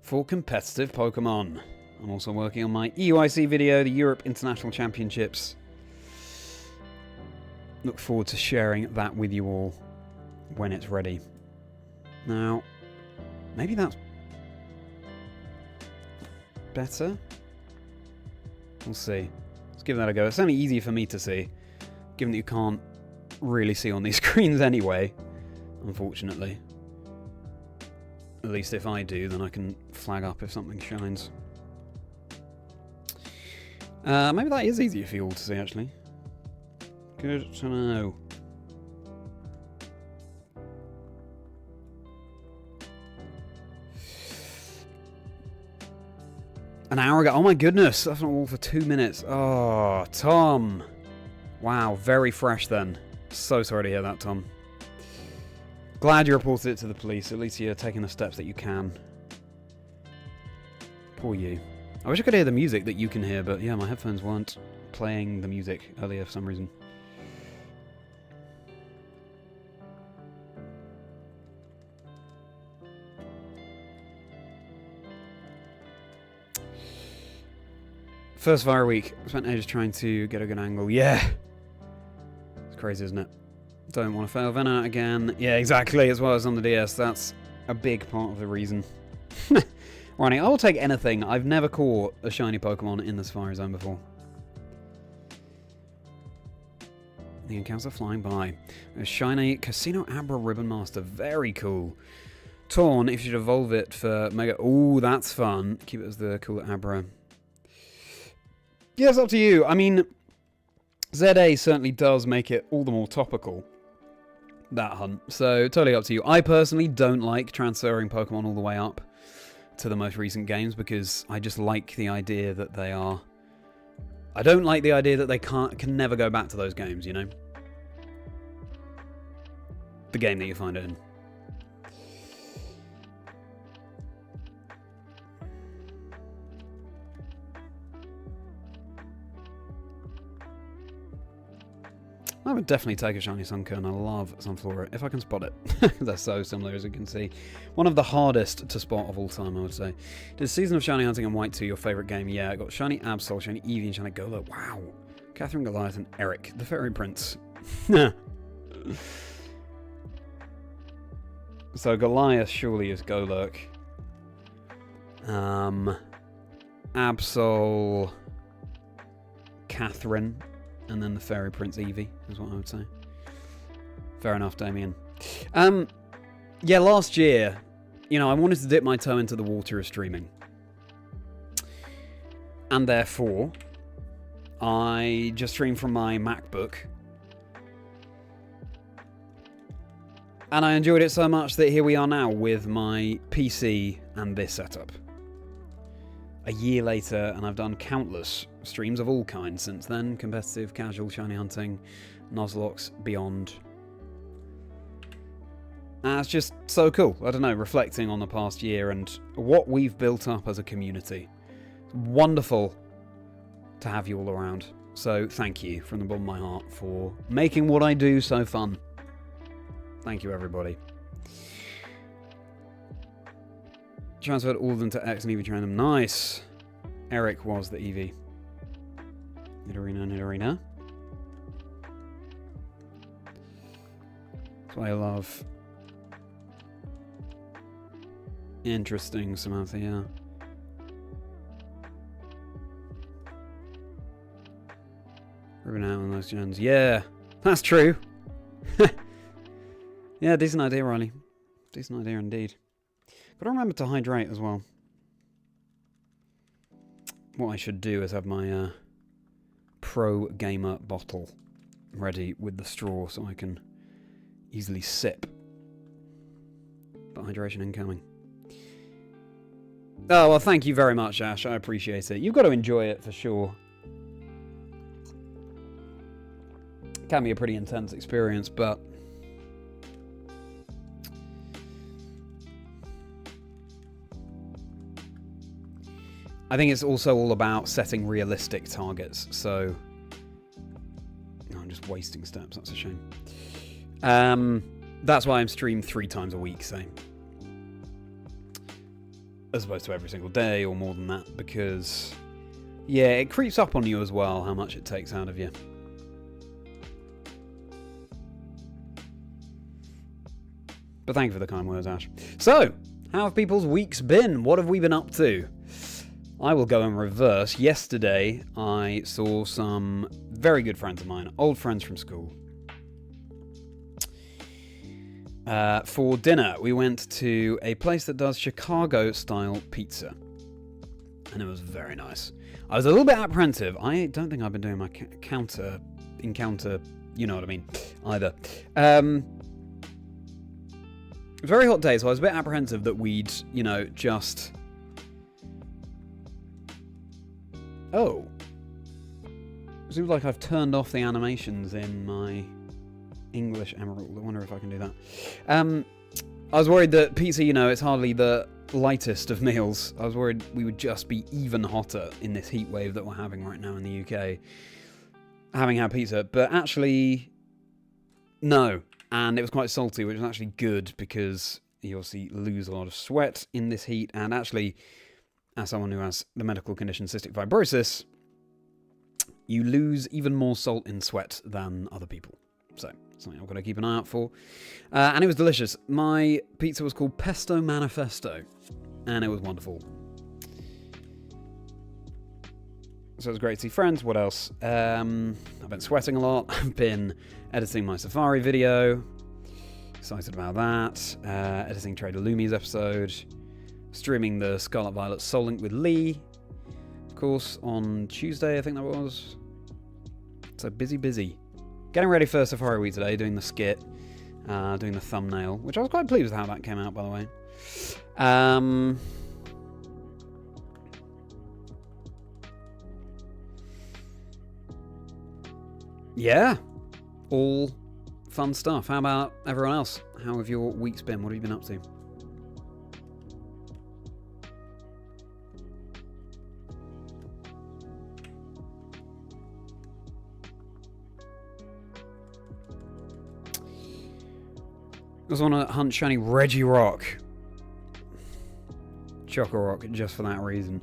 For competitive Pokemon. I'm also working on my EUIC video, the Europe International Championships. Look forward to sharing that with you all when it's ready. Now, maybe that's better? We'll see. Let's give that a go. It's only easier for me to see, given that you can't really see on these screens anyway, unfortunately. At least if I do, then I can flag up if something shines. Maybe that is easier for you all to see, actually. Good to know. An hour ago. Oh my goodness, that's not all for 2 minutes. Oh, Tom. Wow, very fresh then. So sorry to hear that, Tom. Glad you reported it to the police. At least you're taking the steps that you can. Poor you. I wish I could hear the music that you can hear, but yeah, my headphones weren't playing the music earlier for some reason. First fire week. Spent ages trying to get a good angle. Yeah. It's crazy, isn't it? Don't want to fail Venonat again. Yeah, exactly. As well as on the DS. That's a big part of the reason. Ronnie, I will take anything. I've never caught a shiny Pokemon in the Safari Zone before. The encounter flying by. A shiny Casino Abra Ribbon Master. Very cool. Torn, if you should evolve it for Mega... Ooh, that's fun. Keep it as the cool Abra. Yeah, it's up to you. I mean, ZA certainly does make it all the more topical, that hunt. So, totally up to you. I personally don't like transferring Pokemon all the way up to the most recent games because I just like the idea that they are... I don't like the idea that they can never go back to those games, you know? The game that you find it in. I would definitely take a shiny Sunkern. I love Sunflora, if I can spot it. They're so similar, as you can see. One of the hardest to spot of all time, I would say. Did Season of Shiny Hunting and White 2 your favourite game? Yeah, I got Shiny Absol, Shiny Eevee, and Shiny Golurk. Wow. Catherine Goliath and Eric, the Fairy Prince. So Goliath surely is Golurk. Absol... Catherine... And then the Fairy Prince Eevee, is what I would say. Fair enough, Damien. Yeah, last year, you know, I wanted to dip my toe into the water of streaming. And therefore, I just streamed from my MacBook. And I enjoyed it so much that here we are now with my PC and this setup. A year later, and I've done countless streams of all kinds since then. Competitive, casual, shiny hunting, Nuzlockes, beyond. And it's just so cool. I don't know, reflecting on the past year and what we've built up as a community. It's wonderful to have you all around. So thank you from the bottom of my heart for making what I do so fun. Thank you, everybody. Transferred all of them to X and Eevee trained them. Nice. Eric was the Eevee. Nidorina. That's what I love. Interesting, Samantha, yeah. Ribbon out on those gens. Yeah, that's true. Yeah, decent idea, Riley. Decent idea indeed. Gotta remember to hydrate as well. What I should do is have my Pro Gamer bottle ready with the straw so I can easily sip. But hydration incoming. Oh, well, thank you very much, Ash. I appreciate it. You've got to enjoy it for sure. Can be a pretty intense experience, but... I think it's also all about setting realistic targets, so... Oh, I'm just wasting steps, that's a shame. That's why I'm streamed 3 times a week, say. As opposed to every single day, or more than that, because... Yeah, it creeps up on you as well, how much it takes out of you. But thank you for the kind words, Ash. So, how have people's weeks been? What have we been up to? I will go in reverse. Yesterday, I saw some very good friends of mine, old friends from school. For dinner, we went to a place that does Chicago-style pizza. And it was very nice. I was a little bit apprehensive. I don't think I've been doing my encounter, you know what I mean, either. Very hot day, so I was a bit apprehensive that we'd, you know, just... Oh. It seems like I've turned off the animations in my English Emerald. I wonder if I can do that. I was worried that pizza, you know, it's hardly the lightest of meals. I was worried we would just be even hotter in this heat wave that we're having right now in the UK. Having had pizza. But actually, no. And it was quite salty, which was actually good because you obviously lose a lot of sweat in this heat. And actually... As someone who has the medical condition cystic fibrosis, you lose even more salt in sweat than other people. So, something I've got to keep an eye out for. And it was delicious. My pizza was called Pesto Manifesto, and it was wonderful. So it was great to see friends. What else? I've been sweating a lot. I've been editing my Safari video. Excited about that. Editing Trader Lumi's episode. Streaming the Scarlet Violet Soul Link with Lee. Of course, on Tuesday, I think that was. So busy. Getting ready for Safari Week today, doing the skit. Doing the thumbnail, which I was quite pleased with how that came out, by the way. Yeah, all fun stuff. How about everyone else? How have your weeks been? What have you been up to? I just want to hunt shiny Regirock. Choco-Rock, just for that reason.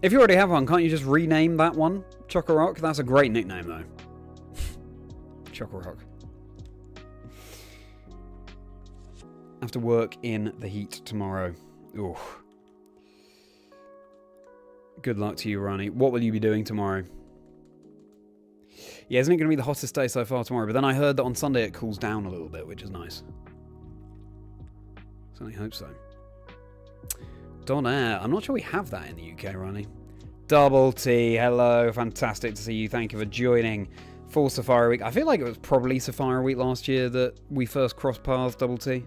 If you already have one, can't you just rename that one Choco-Rock? That's a great nickname, though. Choco-Rock. Have to work in the heat tomorrow. Ooh. Good luck to you, Ronnie. What will you be doing tomorrow? Yeah, isn't it going to be the hottest day so far tomorrow? But then I heard that on Sunday it cools down a little bit, which is nice. Certainly hope so. Donair. I'm not sure we have that in the UK, Ronnie. Double T. Hello. Fantastic to see you. Thank you for joining for Safari Week. I feel like it was probably Safari Week last year that we first crossed paths, Double T.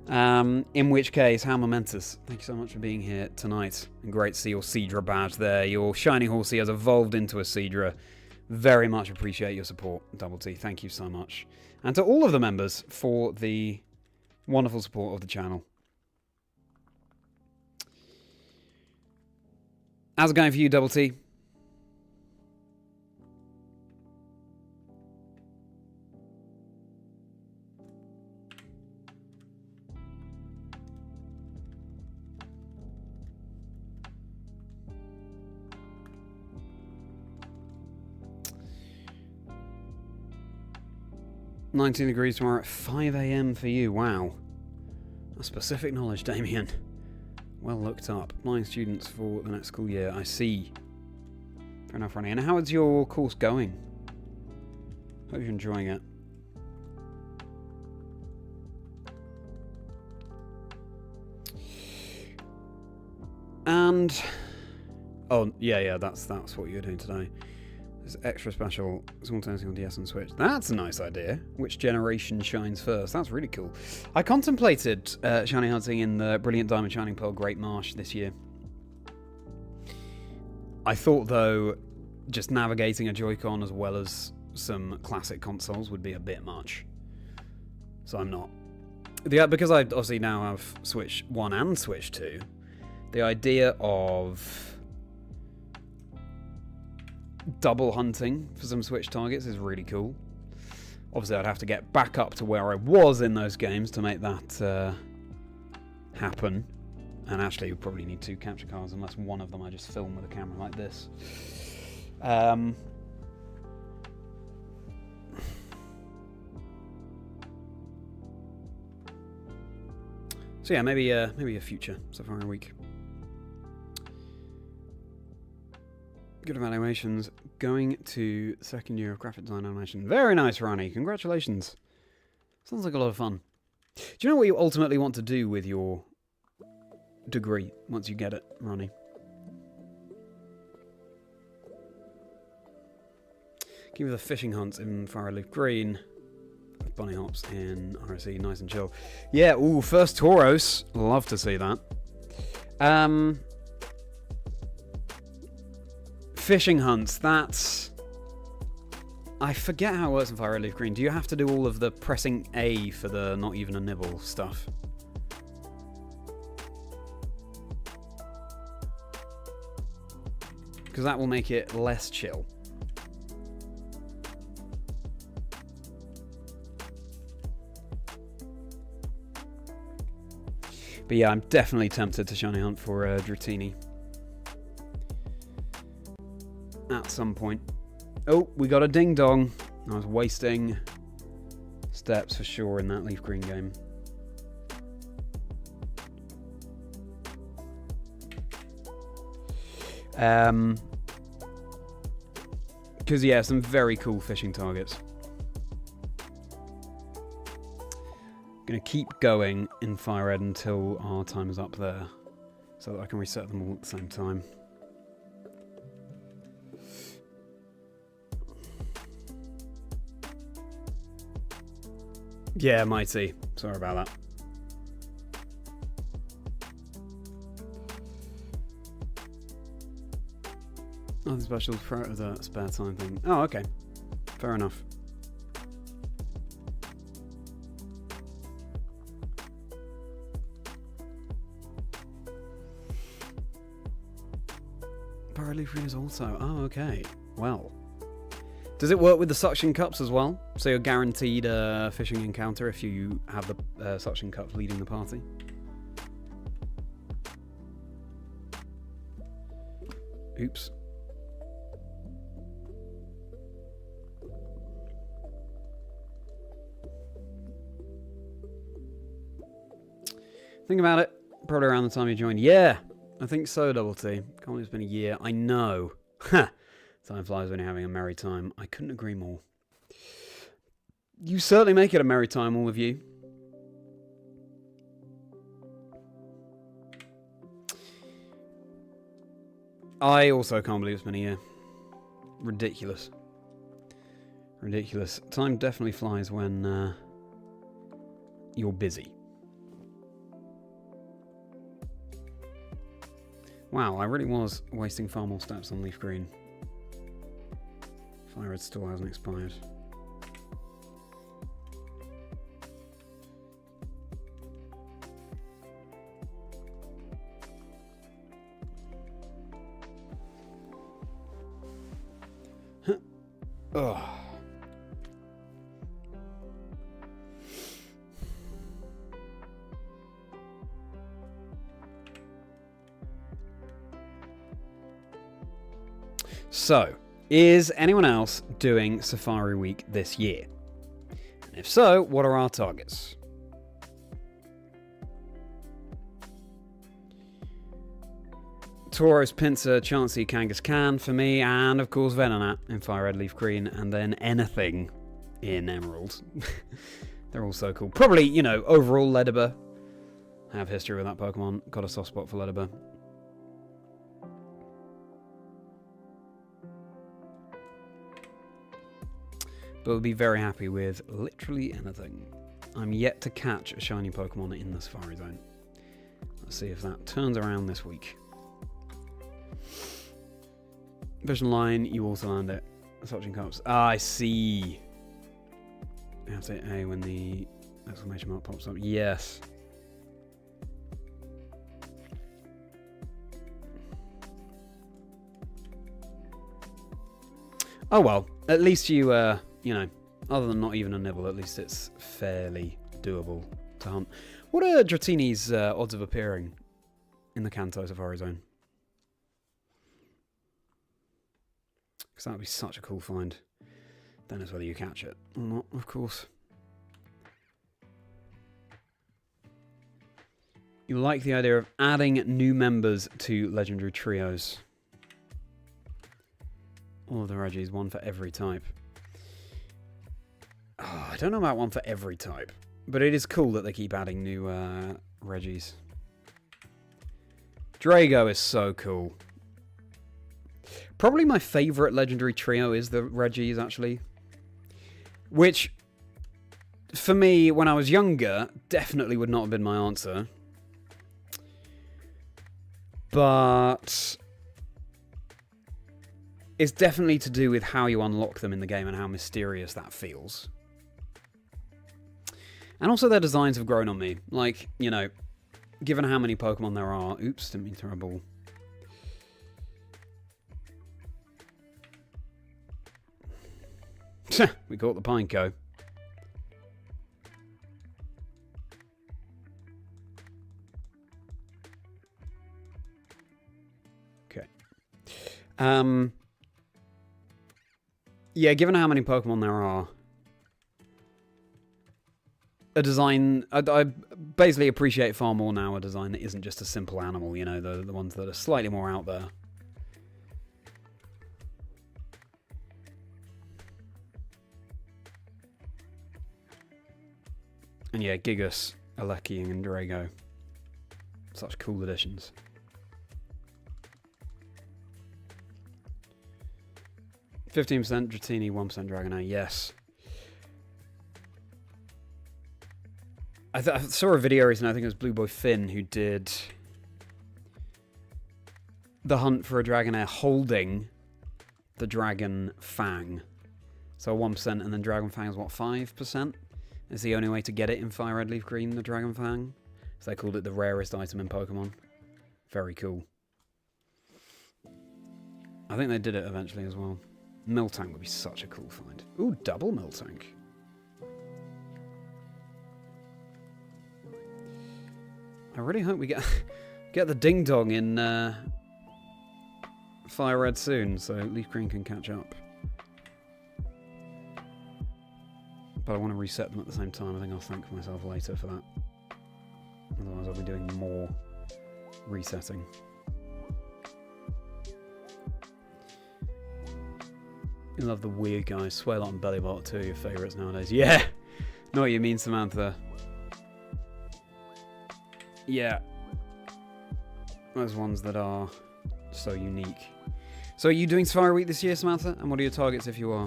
In which case, how momentous. Thank you so much for being here tonight. And great to see your Seadra badge there. Your shiny horsey has evolved into a Seadra. Very much appreciate your support, Double T. Thank you so much. And to all of the members for the wonderful support of the channel. How's it going for you, Double T? $19 degrees tomorrow at 5 AM for you. Wow. That's specific knowledge, Damien. Well looked up. Applying students for the next school year. I see. Fair enough, Ronnie. And how is your course going? Hope you're enjoying it. And... oh, yeah, that's what you're doing today. There's extra special simultaneously on DS and Switch. That's a nice idea. Which generation shines first? That's really cool. I contemplated shiny hunting in the Brilliant Diamond Shining Pearl Great Marsh this year. I thought, though, just navigating a Joy-Con as well as some classic consoles would be a bit much. So I'm not. Because I obviously now have Switch 1 and Switch 2, the idea of double hunting for some Switch targets is really cool. Obviously, I'd have to get back up to where I was in those games to make that happen. And actually, you probably need 2 capture cards, unless one of them I just film with a camera like this. So yeah, maybe a future Safari Week. Good evaluations. Going to second year of graphic design animation. Very nice, Ronnie. Congratulations. Sounds like a lot of fun. Do you know what you ultimately want to do with your degree once you get it, Ronnie? Give me the fishing hunts in Fire Leaf Green. Bunny hops in RSE, nice and chill. Yeah, ooh, first Tauros. Love to see that. Fishing hunts, that's... I forget how it works in Fire Leaf Green. Do you have to do all of the pressing A for the not even a nibble stuff? Because that will make it less chill. But yeah, I'm definitely tempted to shiny hunt for Dratini. At some point. Oh, we got a ding dong. I was wasting steps for sure in that Leaf Green game. Because, yeah, some very cool fishing targets. Going to keep going in Fire Red until our time is up there, so that I can reset them all at the same time. Yeah, mighty. Sorry about that. Nothing special for the spare time thing. Oh, okay. Fair enough. Leaf Green is also... Oh, okay. Well. Does it work with the suction cups as well? So you're guaranteed a fishing encounter if you have the suction cups leading the party? Oops. Think about it. Probably around the time you joined. Yeah! I think so, Double T. Can't believe it's been a year. I know. Ha! Time flies when you're having a merry time. I couldn't agree more. You certainly make it a merry time, all of you. I also can't believe it's been a year. Ridiculous. Ridiculous. Time definitely flies when you're busy. Wow, I really was wasting far more steps on Leaf Green. Fire Red still hasn't expired. Huh. Ugh. So, is anyone else doing Safari Week this year? And if so, what are our targets? Tauros, Pinsir, Chansey, Kangaskhan for me, and of course Venonat in Fire Red, Leaf Green, and then anything in Emerald. They're all so cool. Probably, you know, overall Ledibur. I have history with that Pokemon. Got a soft spot for Ledibur. But we'll be very happy with literally anything. I'm yet to catch a shiny Pokemon in the Safari Zone. Let's see if that turns around this week. Vision Line, you also land it. Suction Cups. Ah, I see. You have to hit A when the exclamation mark pops up. Yes. Oh well, at least you, you know, other than not even a nibble, at least it's fairly doable to hunt. What are Dratini's odds of appearing in the Kanto Safari Zone? Because that would be such a cool find. Then it's whether you catch it or not, of course. You like the idea of adding new members to Legendary Trios. All of the Reggies, one for every type. Oh, I don't know about one for every type, but it is cool that they keep adding new Reggies. Drago is so cool. Probably my favourite Legendary Trio is the Reggies, actually. Which, for me, when I was younger, definitely would not have been my answer. But it's definitely to do with how you unlock them in the game and how mysterious that feels. And also their designs have grown on me. Like, you know, given how many Pokemon there are... Oops, didn't mean to throw a ball. We caught the Pineco. Okay. Yeah, given how many Pokemon there are, a design... I basically appreciate far more now a design that isn't just a simple animal, you know, the ones that are slightly more out there. And yeah, Gigas, Aleki, and Drago. Such cool additions. %, Dratini, 1% Dragonair, yes. I saw a video recently, I think it was Blue Boy Finn, who did the hunt for a Dragonair holding the Dragon Fang. So 1%, and then Dragon Fang is what, 5%? It's the only way to get it in Fire Red Leaf Green, the Dragon Fang. So they called it the rarest item in Pokemon. Very cool. I think they did it eventually as well. Miltank would be such a cool find. Ooh, double Miltank. I really hope we get the Ding Dong in Fire Red soon, so Leaf Green can catch up. But I want to reset them at the same time. I think I'll thank myself later for that. Otherwise I'll be doing more resetting. You love the weird guys. Swalot and Bellybot, two of your favourites nowadays. Yeah! Know what you mean, Samantha. Yeah. Those ones that are so unique. So are you doing Safari Week this year, Samantha? And what are your targets if you are?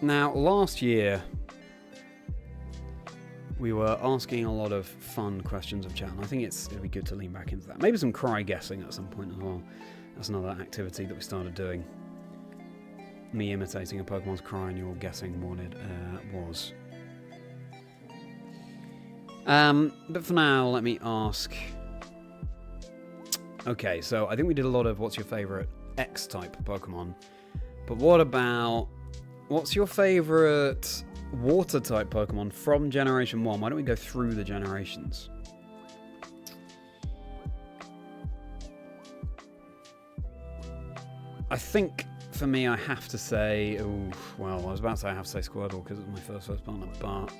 Now, last year, we were asking a lot of fun questions of chat, and I think it'll be good to lean back into that. Maybe some cry guessing at some point as well. That's another activity that we started doing. Me imitating a Pokemon's cry and you're guessing what it was. But for now, let me ask... Okay, so I think we did a lot of what's your favourite X-type Pokemon. But what about... What's your favourite Water-type Pokemon from Generation 1? Why don't we go through the generations? I think, for me, I have to say... Ooh, well, I was about to say I have to say Squirtle because it was my first partner, but...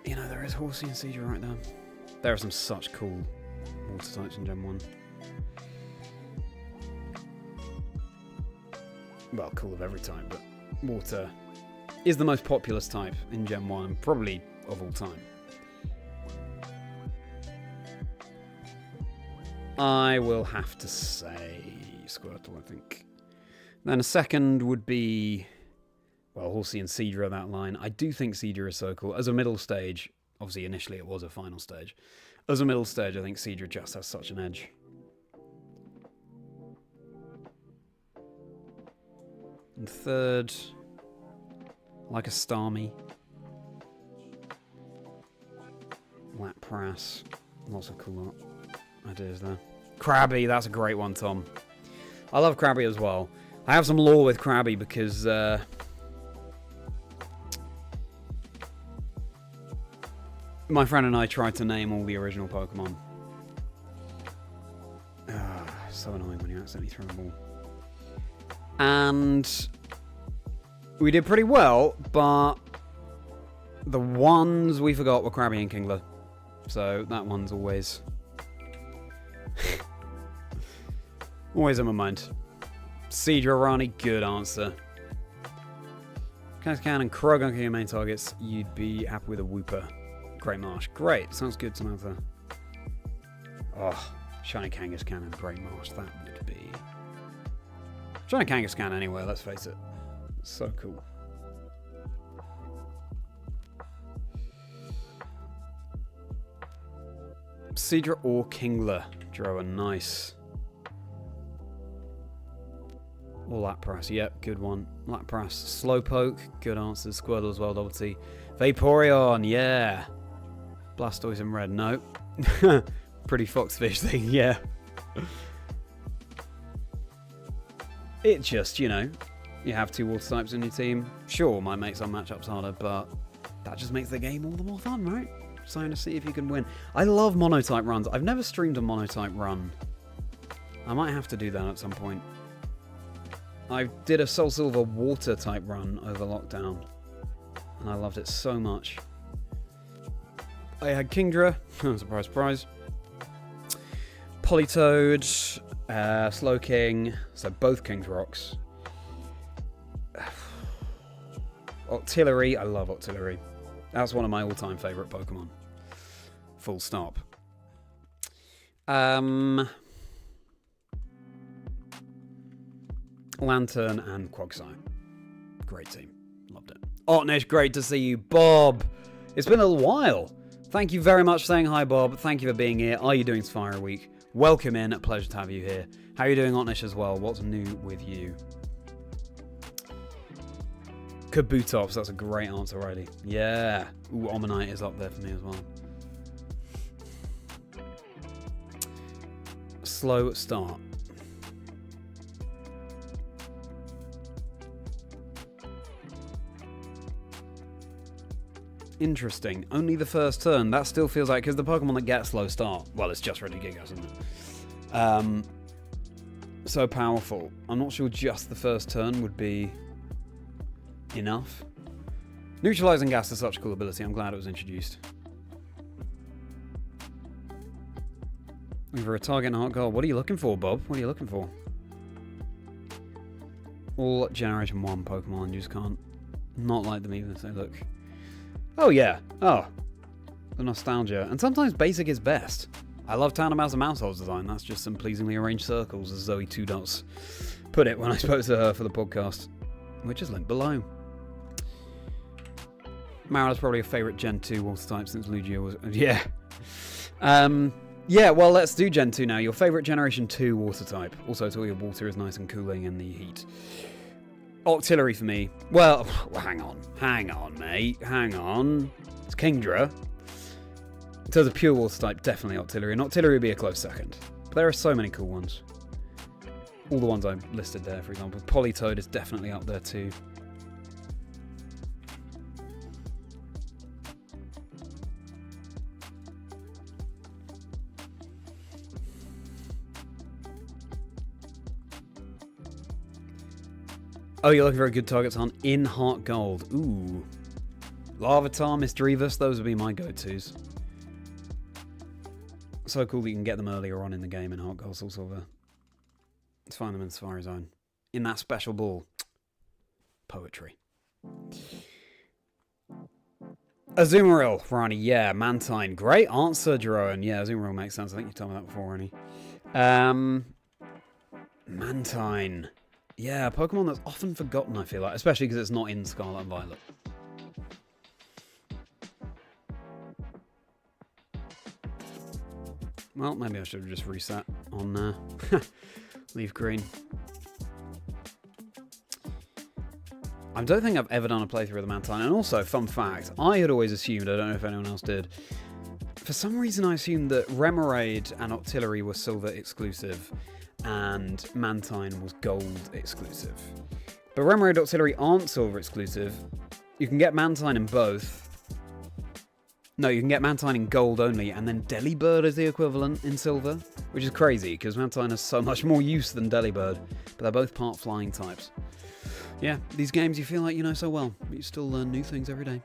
You know, there is Horsey and Seadra right there. There are some such cool Water types in Gen 1. Well, cool of every type, but Water is the most populous type in Gen 1, and probably of all time. I will have to say Squirtle, I think. Then a second would be, well, Horsey and Seadra, that line. I do think Seadra is so cool. As a middle stage, obviously initially it was a final stage. As a middle stage, I think Seadra just has such an edge. And third, like a Starmie. Lapras. Lots of cool ideas there. Krabby, that's a great one, Tom. I love Krabby as well. I have some lore with Krabby because... my friend and I tried to name all the original Pokemon. So annoying when you accidentally throw a ball. And we did pretty well, but the ones we forgot were Krabby and Kingler. So that one's always... always in my mind. Seadra, Rani, good answer. Kangaskhan and Krogan are your main targets. You'd be happy with a Wooper. Great Marsh. Great. Sounds good, Samantha. Oh, Shiny Kangaskhan and Great Marsh. That would be... Shiny Kangaskhan anyway, let's face it. It's so cool. Seadra or Kingler. Drowa, nice. Or Lapras, yep, good one. Lapras, Slowpoke, good answers. Squirtle as well, Double T. Vaporeon, yeah. Blastoise in red, no. Pretty Foxfish thing, yeah. It just, you know, you have two water types in your team. Sure, might make some matchups harder, but that just makes the game all the more fun, right? So to see if you can win. I love monotype runs. I've never streamed a monotype run. I might have to do that at some point. I did a Soul Silver water type run over lockdown, and I loved it so much. I had Kingdra, surprise, surprise. Politoed, Slowking, so both King's Rocks. Octillery, I love Octillery. That's one of my all-time favourite Pokemon. Full stop. Lantern and Quagsire. Great team. Loved it. Otnish, great to see you. Bob, it's been a little while. Thank you very much for saying hi, Bob. Thank you for being here. Are you doing Sapphire Week? Welcome in. A pleasure to have you here. How are you doing, Otnish, as well? What's new with you? Kabutops, that's a great answer, Riley. Yeah. Ooh, Omanite is up there for me as well. Slow start. Interesting. Only the first turn. That still feels like, because the Pokemon that get slow start, well, it's just Regigigas, isn't it? So powerful. I'm not sure just the first turn would be enough. Neutralizing Gas is such a cool ability. I'm glad it was introduced. Over a target and a heart goal. What are you looking for, Bob? What are you looking for? All Generation 1 Pokemon. You just can't not like them even if they look... Oh, yeah. Oh. The nostalgia. And sometimes basic is best. I love Tandemaus and Mousehole's design. That's just some pleasingly arranged circles, as Zoe 2 Dots put it when I spoke to her for the podcast, which is linked below. Marilla's probably a favourite Gen 2 water type since Lugia was... Yeah. Yeah, well, let's do Gen 2 now. Your favourite Generation 2 water type. Also, it's all your water is nice and cooling in the heat. Octillery for me. Well, hang on, mate. Hang on. It's Kingdra. In terms of pure water type, definitely Octillery. And Octillery would be a close second. But there are so many cool ones. All the ones I listed there, for example. Politoed is definitely up there too. Oh, you're looking for a good targets on in Heart Gold. Ooh. Larvitar, Misdreavus, those would be my go-tos. So cool that you can get them earlier on in the game in Heart Gold, Soul Silver. Let's find them in Safari Zone. In that special ball. Poetry. Azumarill, Rani, yeah. Mantine, great answer, Jeroen. Yeah, Azumarill makes sense. I think you told me that before, Rani. Mantine. Yeah, Pokemon that's often forgotten, I feel like. Especially because it's not in Scarlet and Violet. Well, maybe I should have just reset on Leaf Green. I don't think I've ever done a playthrough of the Mantine. And also, fun fact, I had always assumed, I don't know if anyone else did, for some reason I assumed that Remoraid and Octillery were Silver exclusive and Mantine was Gold exclusive. But Remoraid and Octillery aren't Silver exclusive. You can get Mantine in both. No, you can get Mantine in Gold only, and then Delibird is the equivalent in Silver, which is crazy, because Mantine has so much more use than Delibird, but they're both part flying types. Yeah, these games you feel like you know so well, but you still learn new things every day.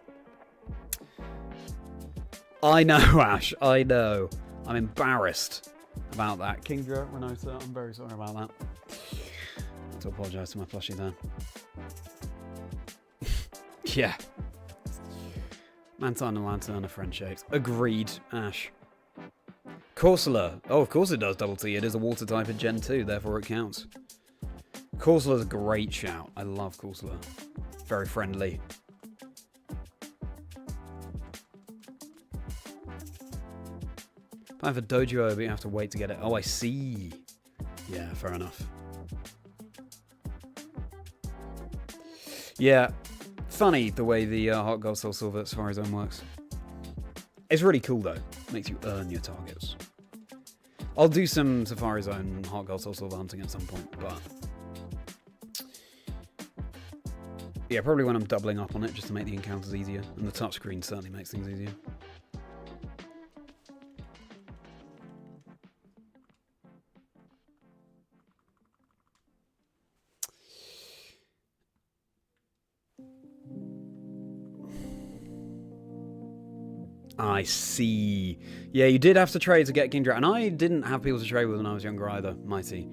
I know, Ash, I know. I'm embarrassed about that. Kingdra, Renata, I'm very sorry about that. I have to apologise to my plushie there. Yeah. Mantine and Lantern are friend shapes. Agreed, Ash. Corsola. Oh, of course it does, Double T. It is a water type in Gen 2, therefore it counts. Corsola's a great shout. I love Corsola. Very friendly. I have a Dojo, but you have to wait to get it. Oh, I see. Yeah, fair enough. Yeah. Funny the way the Heart Gold Soul Silver Safari Zone works. It's really cool though. Makes you earn your targets. I'll do some Safari Zone Heart Gold Soul Silver hunting at some point, but yeah, probably when I'm doubling up on it just to make the encounters easier. And the touchscreen certainly makes things easier. I see. Yeah, you did have to trade to get Kingdra, and I didn't have people to trade with when I was younger either, Mighty.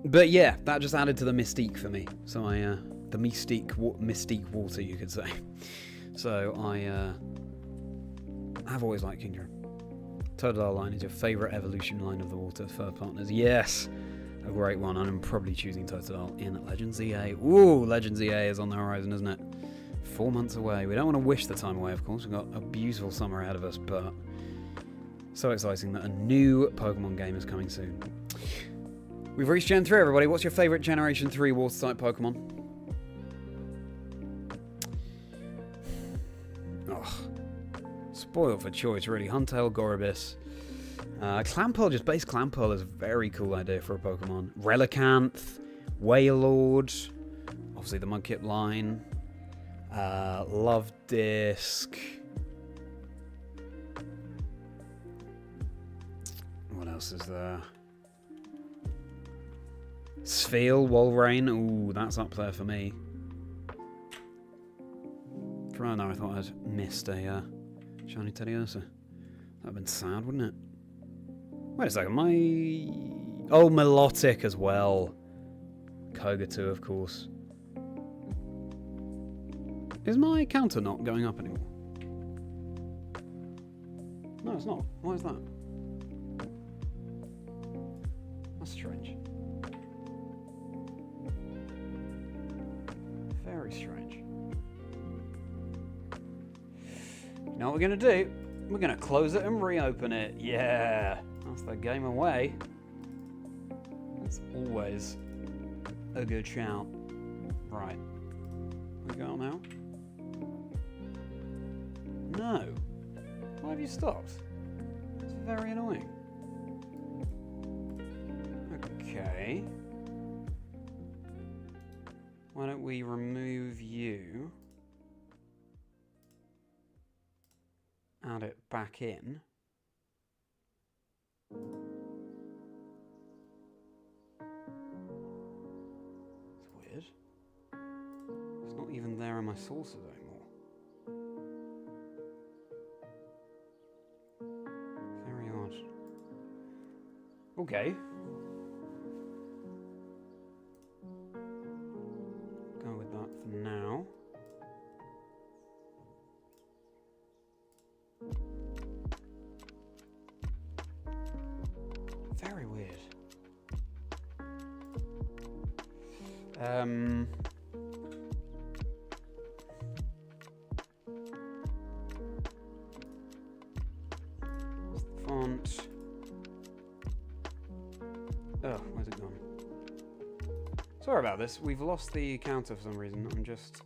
But yeah, that just added to the mystique for me. So the mystique water, you could say. So I've always liked Kingdra. Totodile line is your favourite evolution line of the water for partners. Yes, a great one. And I'm probably choosing Totodile in Legends EA. Ooh, Legends EA is on the horizon, isn't it? 4 months away. We don't want to wish the time away, of course. We've got a beautiful summer ahead of us, but so exciting that a new Pokemon game is coming soon. We've reached Gen 3, everybody. What's your favourite Generation 3 Water-type Pokemon? Oh, spoiled for choice, really. Huntail, Gorobis. Clamperl, just base Clamperl is a very cool idea for a Pokemon. Relicanth, Wailord, obviously the Mudkip line. Love Disc. What else is there? Spheal, Walrein. Ooh, that's up there for me. For right now, I thought I'd missed a shiny Teddiursa. That'd have been sad, wouldn't it? Wait a second, Oh, Milotic as well. Koga2, of course. Is my counter not going up anymore? No, it's not. Why is that? That's strange. Very strange. You know what we're going to do? We're going to close it and reopen it. Yeah, that's the game away. That's always a good shout. Right. We go now? No. Why have you stopped? It's very annoying. Okay. Why don't we remove you? Add it back in. It's weird. It's not even there in my sources anymore. Very odd. Okay. Go with that for now. Very weird. Font. Oh, where's it gone? Sorry about this. We've lost the counter for some reason. I'm just...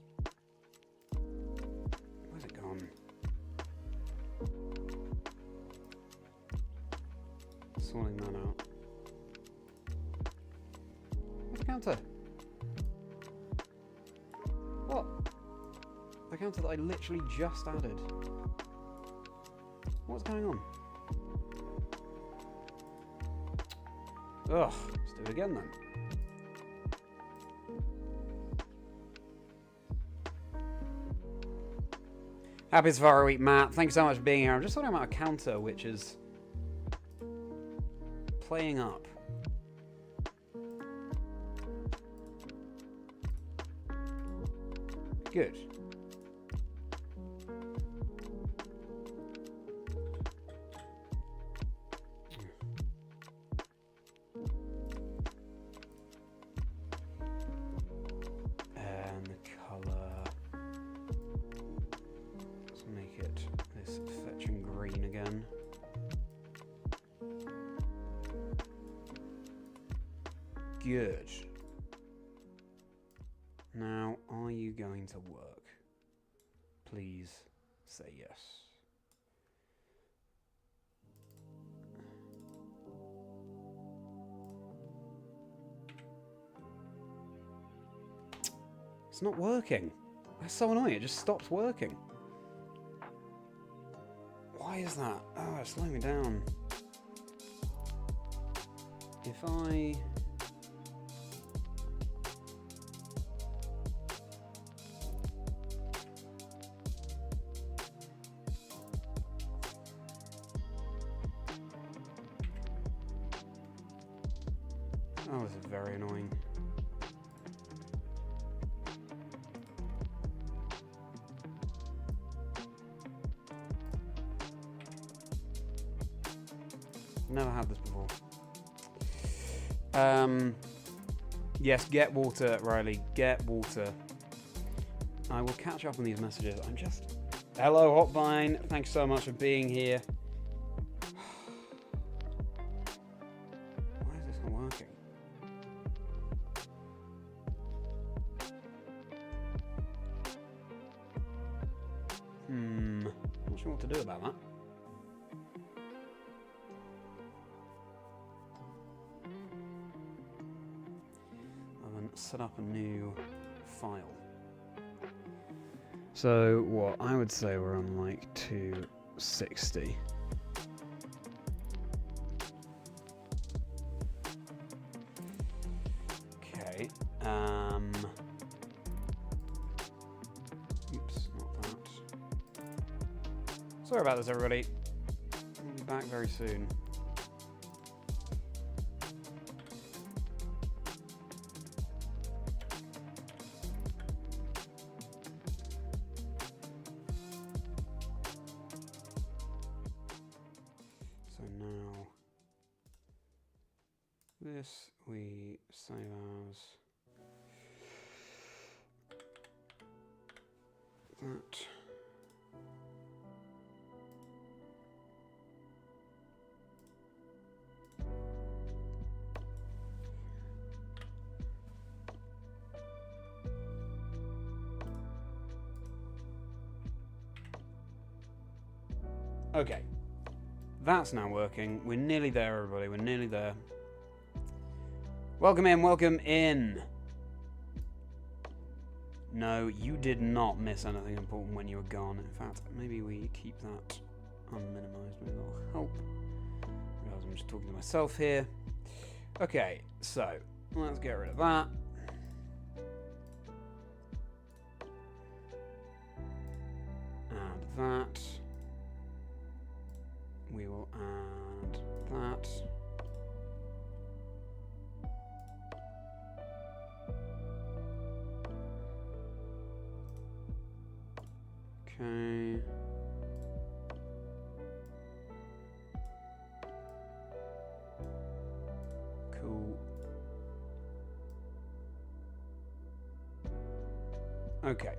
Where's it gone? Sorting that out. Where's the counter? What? The counter that I literally just added. What's going on? Ugh, let's do it again then. Happy Safari Week, Matt. Thanks so much for being here. I'm just talking about a counter which is playing up. Good. And the colour. Let's make it this fetching green again. Good. Now, are you going to work? Please say yes. It's not working. That's so annoying. It just stops working. Why is that? Oh, it's slowing me down. If I... Oh, this is very annoying. Never had this before. Yes, get water, Riley. Get water. I will catch up on these messages. I'm just... Hello, Hotline. Thanks so much for being here. Why is this not working? Not sure what to do about that. Set up a new file. So what I would say we're on like 260. Okay. Oops, not that. Sorry about this, everybody. We'll be back very soon. This we save as that. Okay, that's now working. We're nearly there, everybody. We're nearly there. Welcome in, welcome in. No, you did not miss anything important when you were gone. In fact, maybe we keep that unminimized. Maybe that'll help. Realize I'm just talking to myself here. Okay, so let's get rid of that. Add that. We will add that. Okay. Cool. Okay.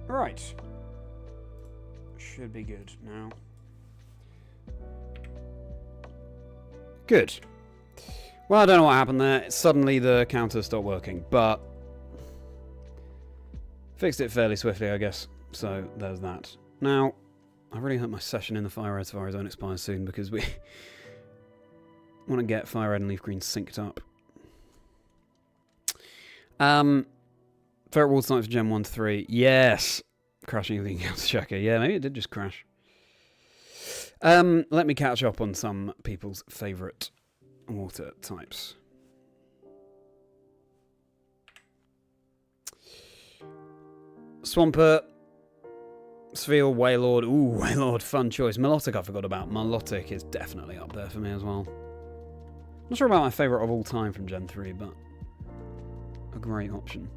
Right. Should be good now. Good. Well, I don't know what happened there. Suddenly the counter stopped working, but fixed it fairly swiftly, I guess. So there's that. Now, I really hope my session in the Fire Red Safari Zone expires soon because we want to get Fire Red and Leaf Green synced up. Ferret Wall Snipe for Gen 1 to 3. Yes! Crashing of the Encounter Checker. Yeah, maybe it did just crash. Let me catch up on some people's favourite water types. Swampert, Sphere, Wailord. Ooh, Wailord, fun choice. Melodic I forgot about. Melodic is definitely up there for me as well. Not sure about my favourite of all time from Gen 3, but a great option.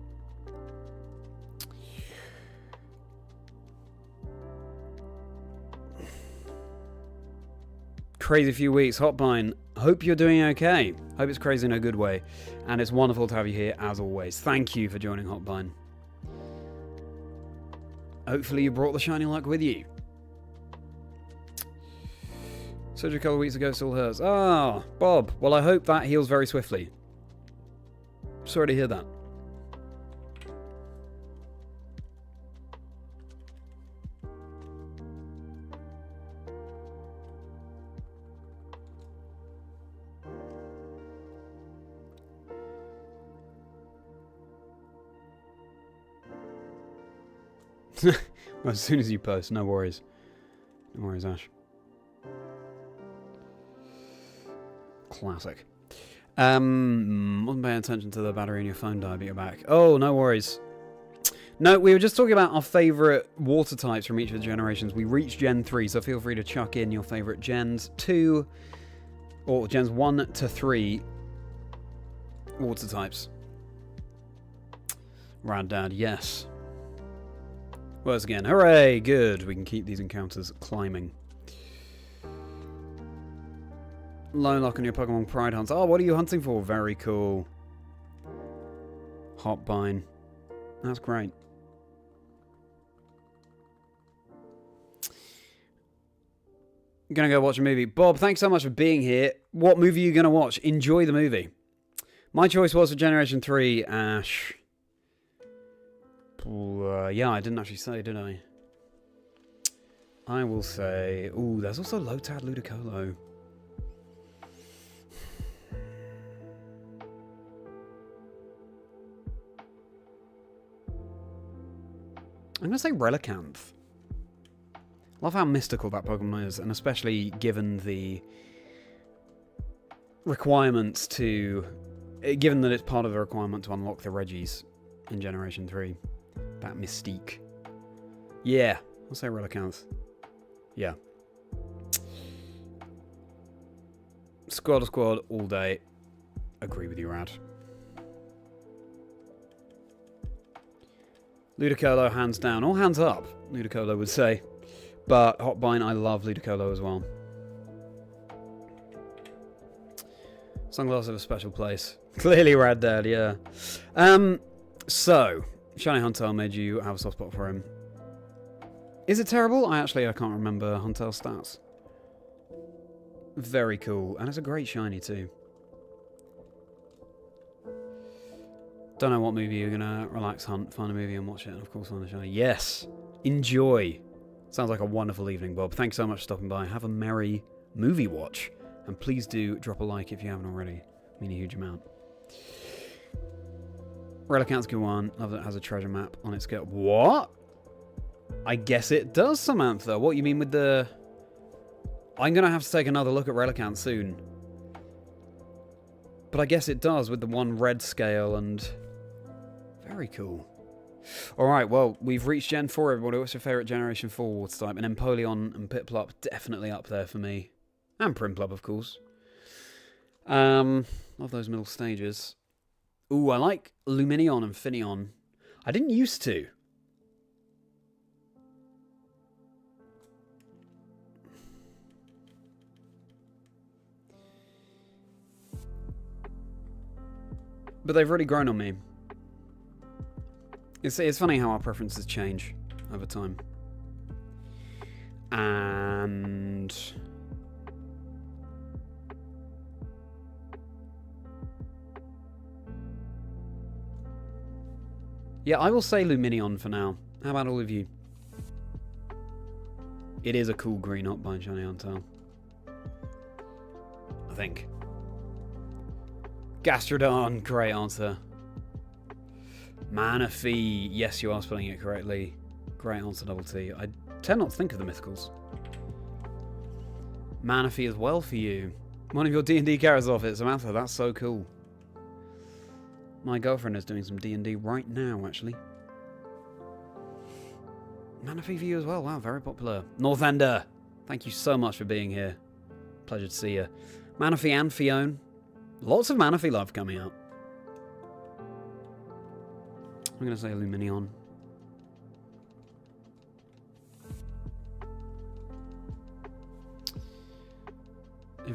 Crazy few weeks, Hotbine. Hope you're doing okay. Hope it's crazy in a good way. And it's wonderful to have you here as always. Thank you for joining Hotbine. Hopefully you brought the shiny luck with you. Surgery a couple of weeks ago still hurts. Ah, Bob. Well, I hope that heals very swiftly. Sorry to hear that. As soon as you post, no worries. No worries, Ash. Classic. Wasn't paying attention to the battery in your phone died, but you're back. Oh, no worries. No, we were just talking about our favourite water types from each of the generations. We reached Gen 3, so feel free to chuck in your favourite Gens 2, or Gens 1 to 3 water types. Rad Dad, yes. Words again. Hooray! Good. We can keep these encounters climbing. Lone lock on your Pokemon Pride hunts. Oh, what are you hunting for? Very cool. Hotbine. That's great. I'm gonna go watch a movie. Bob, thanks so much for being here. What movie are you gonna watch? Enjoy the movie. My choice was for Generation 3, Ash. Yeah, I didn't actually say, did I? I will say... Ooh, there's also Lotad Ludicolo. I'm going to say Relicanth. Love how mystical that Pokemon is, and especially given the requirements to... Given that it's part of the requirement to unlock the Regis in Generation 3. That mystique. Yeah, I'll say Relicanth. Yeah. Squad all day. Agree with you, Rad. Ludicolo, hands down. Or hands up, Ludicolo would say. But Hotbine, I love Ludicolo as well. Sunglasses have a special place. Clearly Rad Dad, yeah. So, Shiny Huntail made you have a soft spot for him. Is it terrible? I can't remember Huntail's stats. Very cool. And it's a great shiny too. Don't know what movie you're going to relax hunt, find a movie and watch it, and of course find a shiny. Yes! Enjoy! Sounds like a wonderful evening, Bob. Thanks so much for stopping by. Have a merry movie watch. And please do drop a like if you haven't already. I mean a huge amount. Relicanth's good one. Love that it has a treasure map on its scale. What? I guess it does, Samantha. What you mean with the... I'm going to have to take another look at Relicanth soon. But I guess it does with the one red scale and... Very cool. Alright, well, we've reached Gen 4, everybody. What's your favourite Generation 4 water type? And Empoleon and Piplup definitely up there for me. And Prinplup, of course. Love those middle stages. Ooh, I like Lumineon and Finneon. I didn't used to. But they've really grown on me. It's funny how our preferences change over time. And... yeah, I will say Lumineon for now. How about all of you? It is a cool green Hotbine Shiny Huntail. I think. Gastrodon, great answer. Manaphy, yes, you are spelling it correctly. Great answer, Double T. I tend not to think of the mythicals. Manaphy as well for you. One of your D&D characters off it, Samantha. That's so cool. My girlfriend is doing some D&D right now, actually. Manaphy for you as well. Wow, very popular. Northander, thank you so much for being here. Pleasure to see you. Manaphy and Fione. Lots of Manaphy love coming out. I'm going to say Lumineon.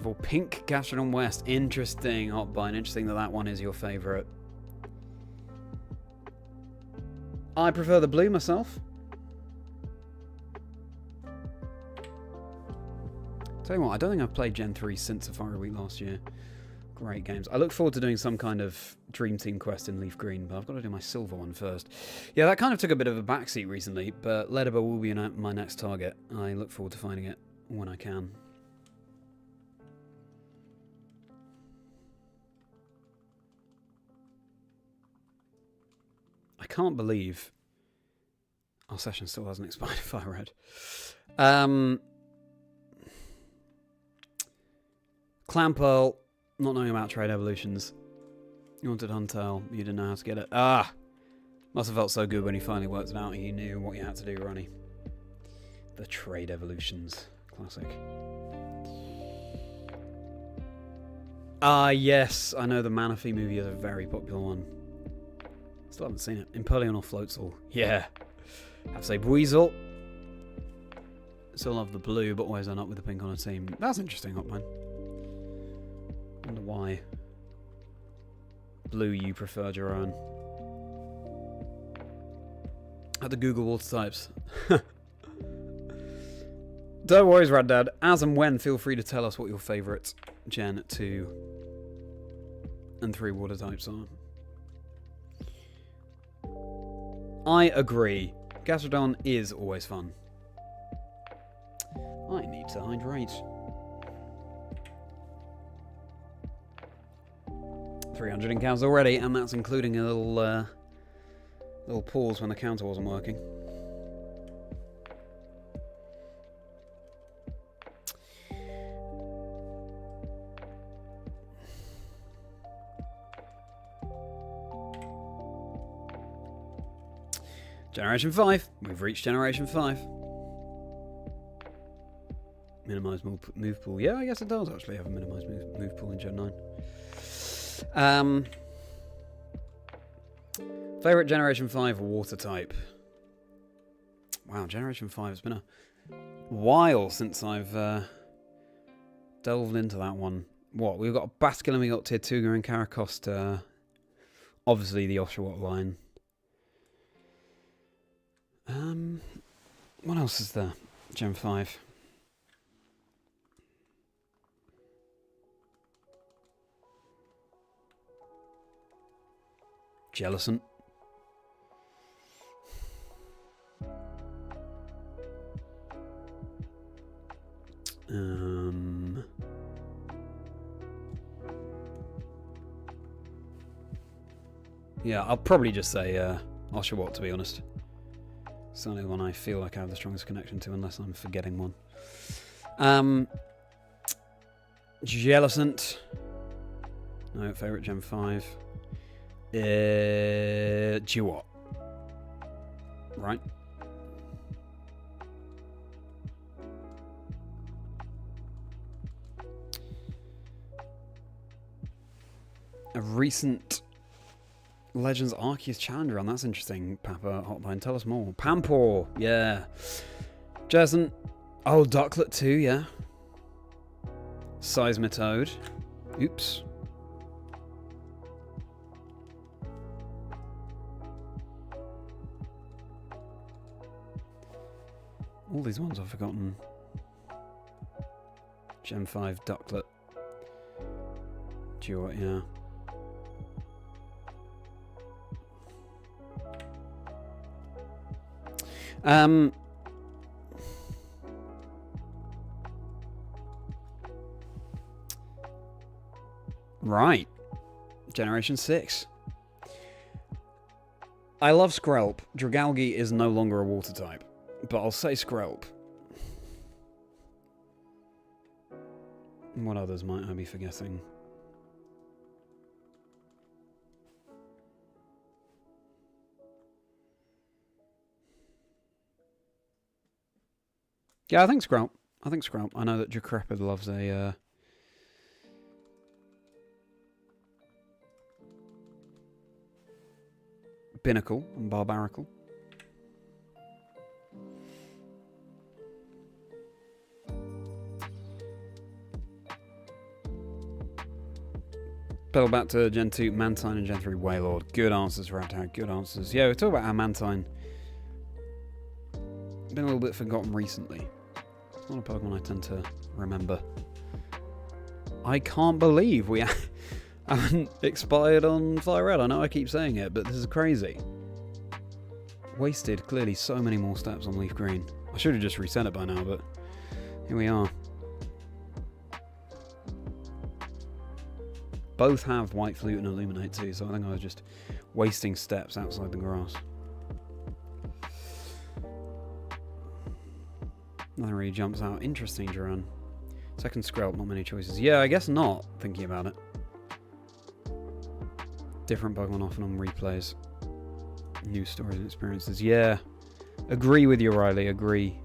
For Pink Gastrodon West. Interesting, Hotbine. Interesting that one is your favourite. I prefer the blue myself. Tell you what, I don't think I've played Gen 3 since Safari Week last year. Great games. I look forward to doing some kind of Dream Team quest in Leaf Green, but I've got to do my silver one first. Yeah, that kind of took a bit of a backseat recently, but Ledaba will be my next target. I look forward to finding it when I can. I can't believe our session still hasn't expired if I read. Clampearl, not knowing about trade evolutions. You wanted Huntail, you didn't know how to get it. Ah! Must have felt so good when you finally worked it out and you knew what you had to do, Ronnie. The trade evolutions. Classic. Ah, yes. I know the Manaphy movie is a very popular one. Still haven't seen it. Empoleon or Floatzel. Yeah. Have to say Buizel. Still love the blue, but always end up with the pink on a team. That's interesting, Hotman. Wonder why. Blue you preferred your own. Had to Google water types. Don't worry, Rad Dad. As and when, feel free to tell us what your favourite Gen 2 and 3 water types are. I agree. Gastrodon is always fun. I need to hydrate. 300 encounters already, and that's including a little pause when the counter wasn't working. Generation 5. We've reached Generation 5. Minimise move pool. Yeah, I guess it does actually have a minimised move pool in Gen 9. Favourite Generation 5 water type? Wow, Generation 5. It's been a while since I've delved into that one. What? We've got Basculin, we've got Tirtuga and Caracosta. Obviously the Oshawott line. What else is there? Gen 5. Jellicent. Yeah, I'll probably just say Oshawott, to be honest. It's the only one I feel like I have the strongest connection to, unless I'm forgetting one. Jellicent. No, favourite Gen 5. Duot. Right. A recent Legends Arceus Challenger on. That's interesting, Papa Hotline. Tell us more. Pampor, yeah. Jason. Oh, Ducklet too, yeah. Seismitoad. Oops. All these ones I've forgotten. Gen 5 Ducklet. Duot, yeah. Right. Generation 6. I love Skrelp. Dragalge is no longer a water type, but I'll say Skrelp. What others might I be forgetting? Yeah, I think Skrelp. I know that Decrepid loves a Binnacle and Barbaracle. Pedal back to Gen 2, Mantine, and Gen 3, Wailord. Good answers, Radtag. Good answers. Yeah, we talk about our Mantine. Been a little bit forgotten recently. It's not a Pokemon I tend to remember. I can't believe we haven't expired on Fire Red. I know I keep saying it, but this is crazy. Wasted, clearly, so many more steps on Leaf Green. I should have just reset it by now, but here we are. Both have White Flute and Illuminate too, so I think I was just wasting steps outside the grass. Nothing really jumps out. Interesting, Duran. Second Skrelp, not many choices. Yeah, I guess not, thinking about it. Different Pokemon often on replays. New stories and experiences. Yeah. Agree with you, Riley. Agree.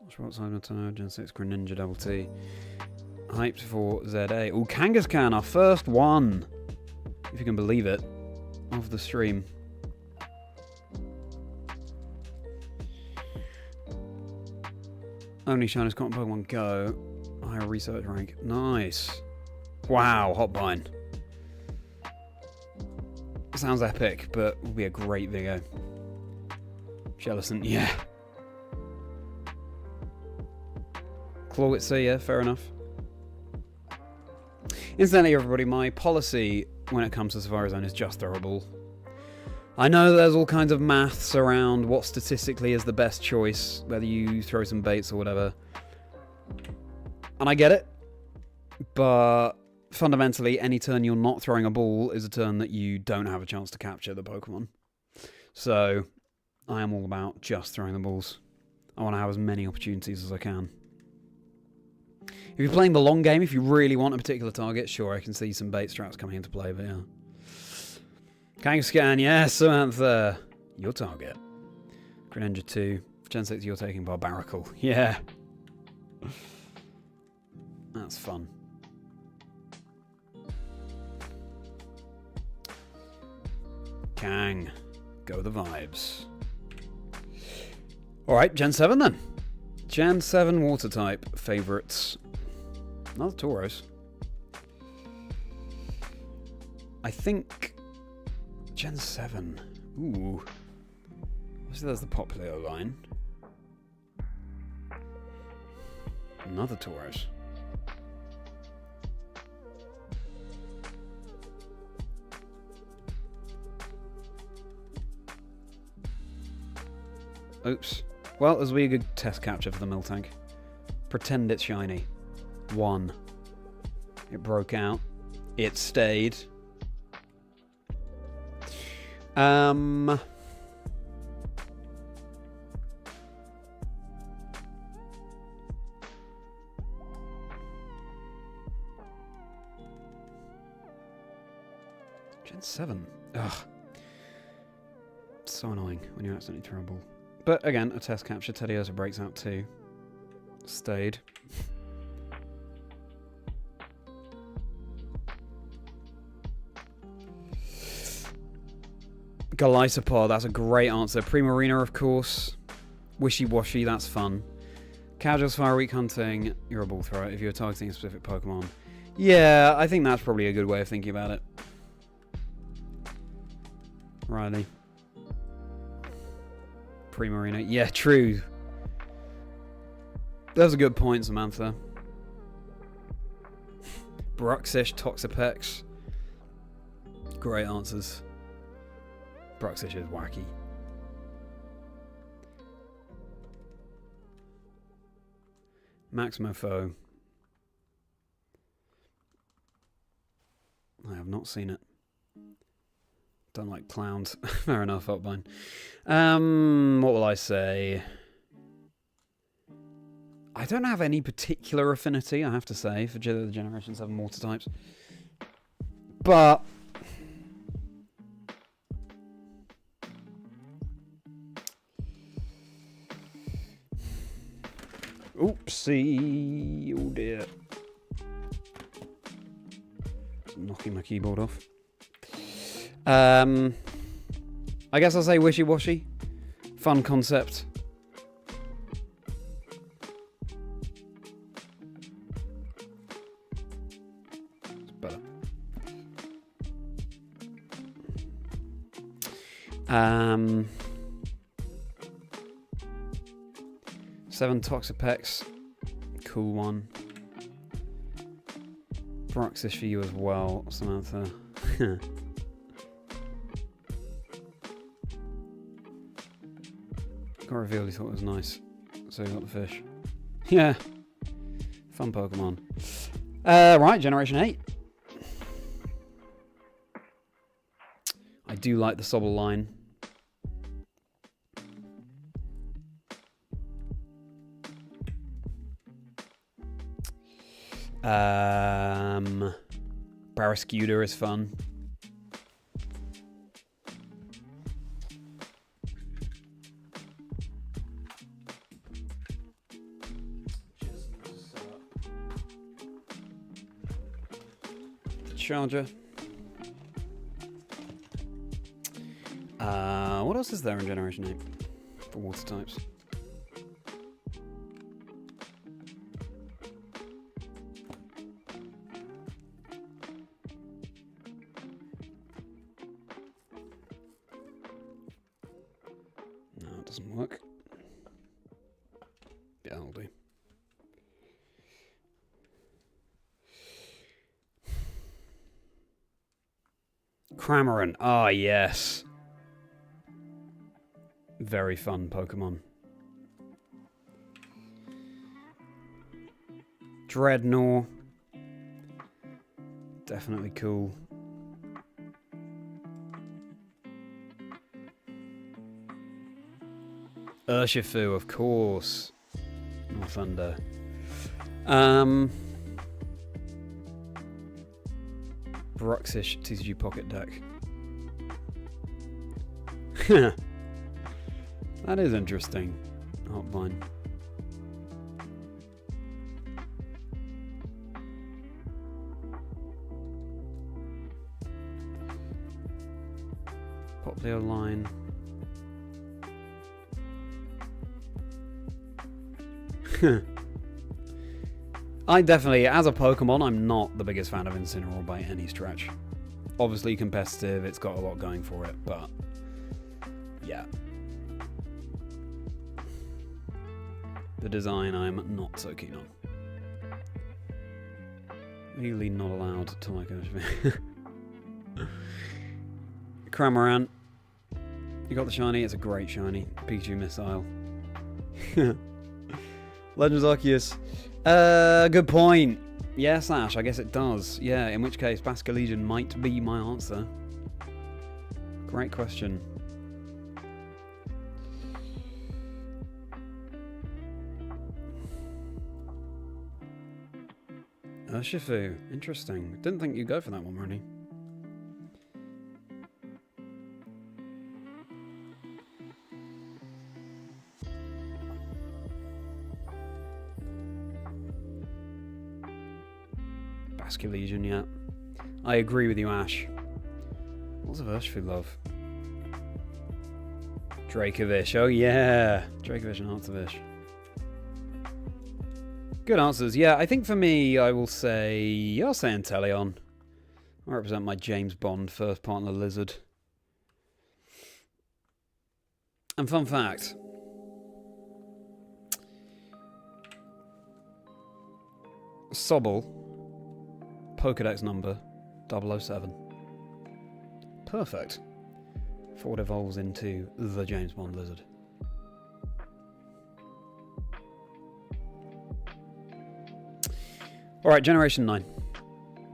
Short Simon Gen 6 Greninja Double T. Hyped for ZA. Oh, Kangaskhan, our first one. If you can believe it. Of the stream. Only Shiniest Cotton Pokemon Go. Higher research rank. Nice. Wow, Hotbine. Sounds epic, but will be a great video. Jellicent, yeah. Clawitzer, yeah, fair enough. Incidentally, everybody, my policy when it comes to Safari Zone is just throw a ball. I know there's all kinds of maths around what statistically is the best choice, whether you throw some baits or whatever. And I get it. But fundamentally, any turn you're not throwing a ball is a turn that you don't have a chance to capture the Pokemon. So, I am all about just throwing the balls. I want to have as many opportunities as I can. If you're playing the long game, if you really want a particular target, sure, I can see some bait straps coming into play, but yeah. Kangaskhan, yes, Samantha. Your target. Greninja 2. Gen 6, you're taking Barbaracle. Yeah. That's fun. Kang. Go the vibes. Alright, Gen 7 then. Gen 7 water type favourites. Another Tauros. I think Gen 7. Ooh. Obviously there's the popular line. Another Tauros. Oops. Well, this will be a good test capture for the Miltank. Pretend it's shiny. 1. It broke out. It stayed. Gen 7. Ugh. It's so annoying when you accidentally throw a ball. But again, a test capture. Teddiursa breaks out too. Stayed. Galisopod, that's a great answer. Primarina, of course. Wishy-washy, that's fun. Casual Fire Week hunting, you're a ball thrower if you're targeting a specific Pokemon. Yeah, I think that's probably a good way of thinking about it. Riley. Primarina, yeah, true. That's a good point, Samantha. Bruxish, Toxapex. Great answers. Bruxish is wacky. Maximofo. I have not seen it. Don't like clowns. Fair enough, Hotbine. What will I say? I don't have any particular affinity, I have to say, for the Generation 7 water types. But oopsie. Oh dear. Knocking my keyboard off. I guess I'll say wishy-washy. Fun concept. It's better. 7 Toxapex. Cool one. Bruxish for you as well, Samantha. Got revealed he thought it was nice, so he got the fish. Yeah, fun Pokemon. Right, Generation 8. I do like the Sobble line. Barraskewda is fun. Charger. What else is there in Generation 8 for water types? No, it doesn't work. Yeah, that'll do. Cramorant. Ah, yes. Very fun Pokemon. Dreadnought. Definitely cool. Urshifu, of course. More Thunder. Bruxish TCG Pocket Deck. That is interesting. Hotline. Poplio line. I definitely, as a Pokemon, I'm not the biggest fan of Incineroar by any stretch. Obviously competitive, it's got a lot going for it, but yeah. The design I'm not so keen on. Legally not allowed to like Urshifu. Cramorant. You got the shiny, it's a great shiny. Pikachu Missile. Legends Arceus. Good point. Yes, Ash, I guess it does. Yeah, in which case Basculegion might be my answer. Great question. Urshifu. Interesting. Didn't think you'd go for that one, Merri. Basculegion, yeah. I agree with you, Ash. Lots of Urshifu love. Dracovish. Oh, yeah. Dracovish and Artivish. Good answers. Yeah, I think for me, I'll say Inteleon. I represent my James Bond first partner lizard. And fun fact. Sobble. Pokedex number 007. Perfect. For what evolves into the James Bond lizard. Alright, Generation 9.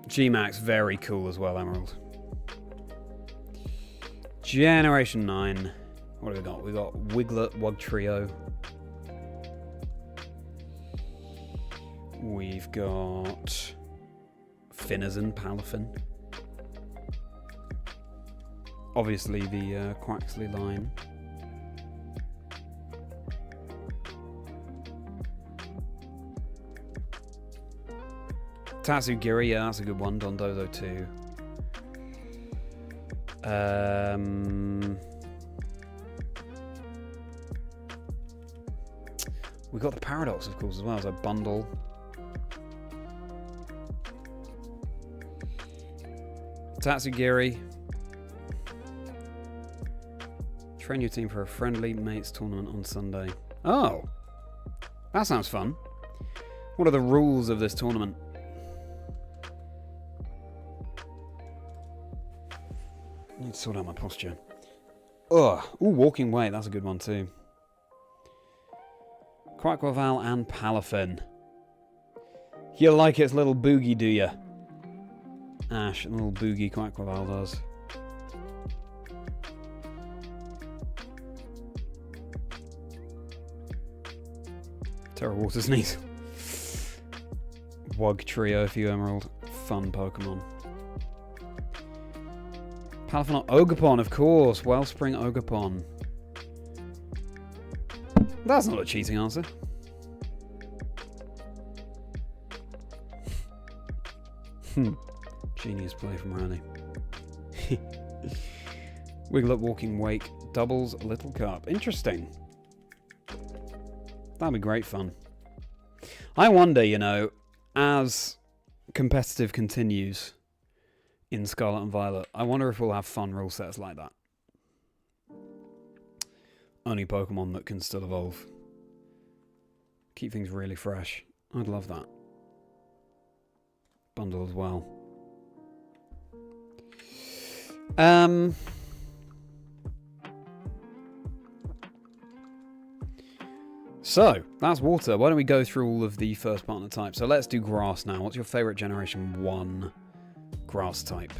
G-Max, very cool as well, Emerald. Generation 9. What have we got? We got Wiglet, Wugtrio. We've got Finizen, Palafin. Obviously the Quaxley line. Tatsugiri, yeah, that's a good one. Dondozo too. We got the Paradox, of course, as well. So Bundle. Tatsugiri. Train your team for a friendly mates tournament on Sunday. Oh, that sounds fun. What are the rules of this tournament? I need to sort out my posture. Ugh. Ooh, Walking Weight. That's a good one too. Quaquaval and Palafin. You like its little boogie, do ya? Ash, a little boogie Quaquaval does. Terra Water Sneeze. Wug Trio, if you Emerald. Fun Pokemon. Palafin Ogerpon, of course. Wellspring Ogerpon. That's not a cheating answer. Genius play from Riley. Wiggle Up Walking Wake. Doubles Little Cup. Interesting. That'd be great fun. I wonder, you know, as competitive continues in Scarlet and Violet, I wonder if we'll have fun rule sets like that. Only Pokemon that can still evolve. Keep things really fresh. I'd love that. Bundle as well. So, that's water. Why don't we go through all of the first partner types? So let's do grass now. What's your favourite Generation 1 grass type?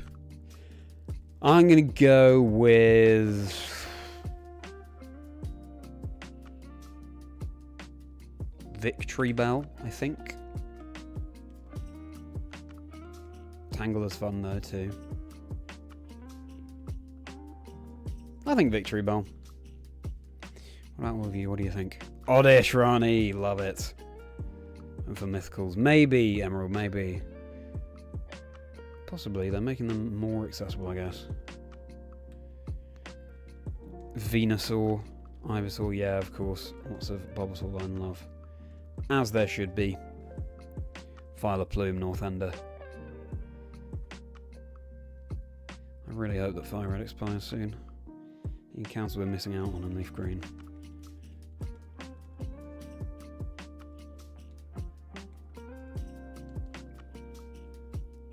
I'm going to go with... Victory Bell, I think. Tangela's fun though too. I think Victory Bell. What about all of you? What do you think? Oddish Rani, love it. And for mythicals, maybe Emerald, maybe. Possibly, they're making them more accessible, I guess. Venusaur, Ivysaur, yeah, of course. Lots of Bulbasaur line love. As there should be. Violet Plume, Northender. I really hope that Fire Red expires soon. You can cancel we're missing out on Leaf Green.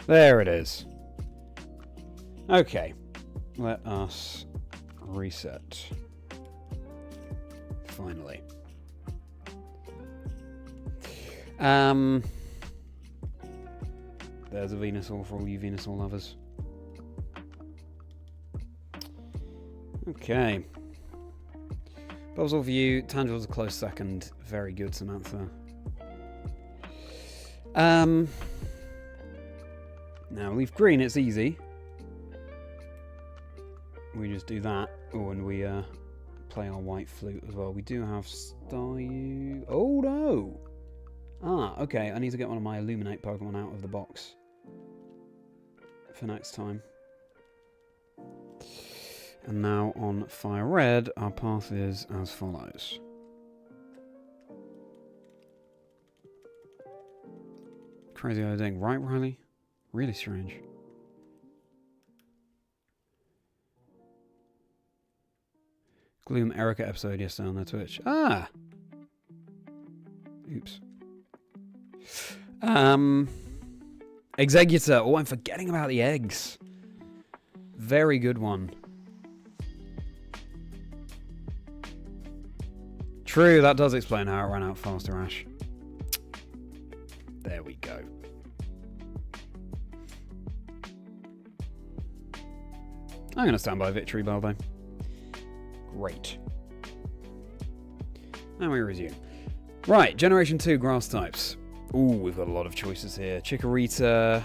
There it is. Okay. Let us reset. Finally. There's a Venusaur for all you Venusaur lovers. Okay. Bulbasaur for you. Tangel's a close second. Very good, Samantha. Now, Leaf Green, it's easy. We just do that. Oh, and we play our White Flute as well. We do have Staryu. Oh, no! Ah, okay. I need to get one of my Illuminate Pokemon out of the box for next time. And now on Fire Red, our path is as follows. Crazy idea, right, Riley? Really strange. Gloom Erica episode yesterday on their Twitch. Ah! Oops. Executor. Oh, I'm forgetting about the eggs. Very good one. True, that does explain how it ran out faster, Ash. There we go. I'm going to stand by Victory Bell, though. Great. And we resume. Right, Generation 2 grass types. Ooh, we've got a lot of choices here. Chikorita.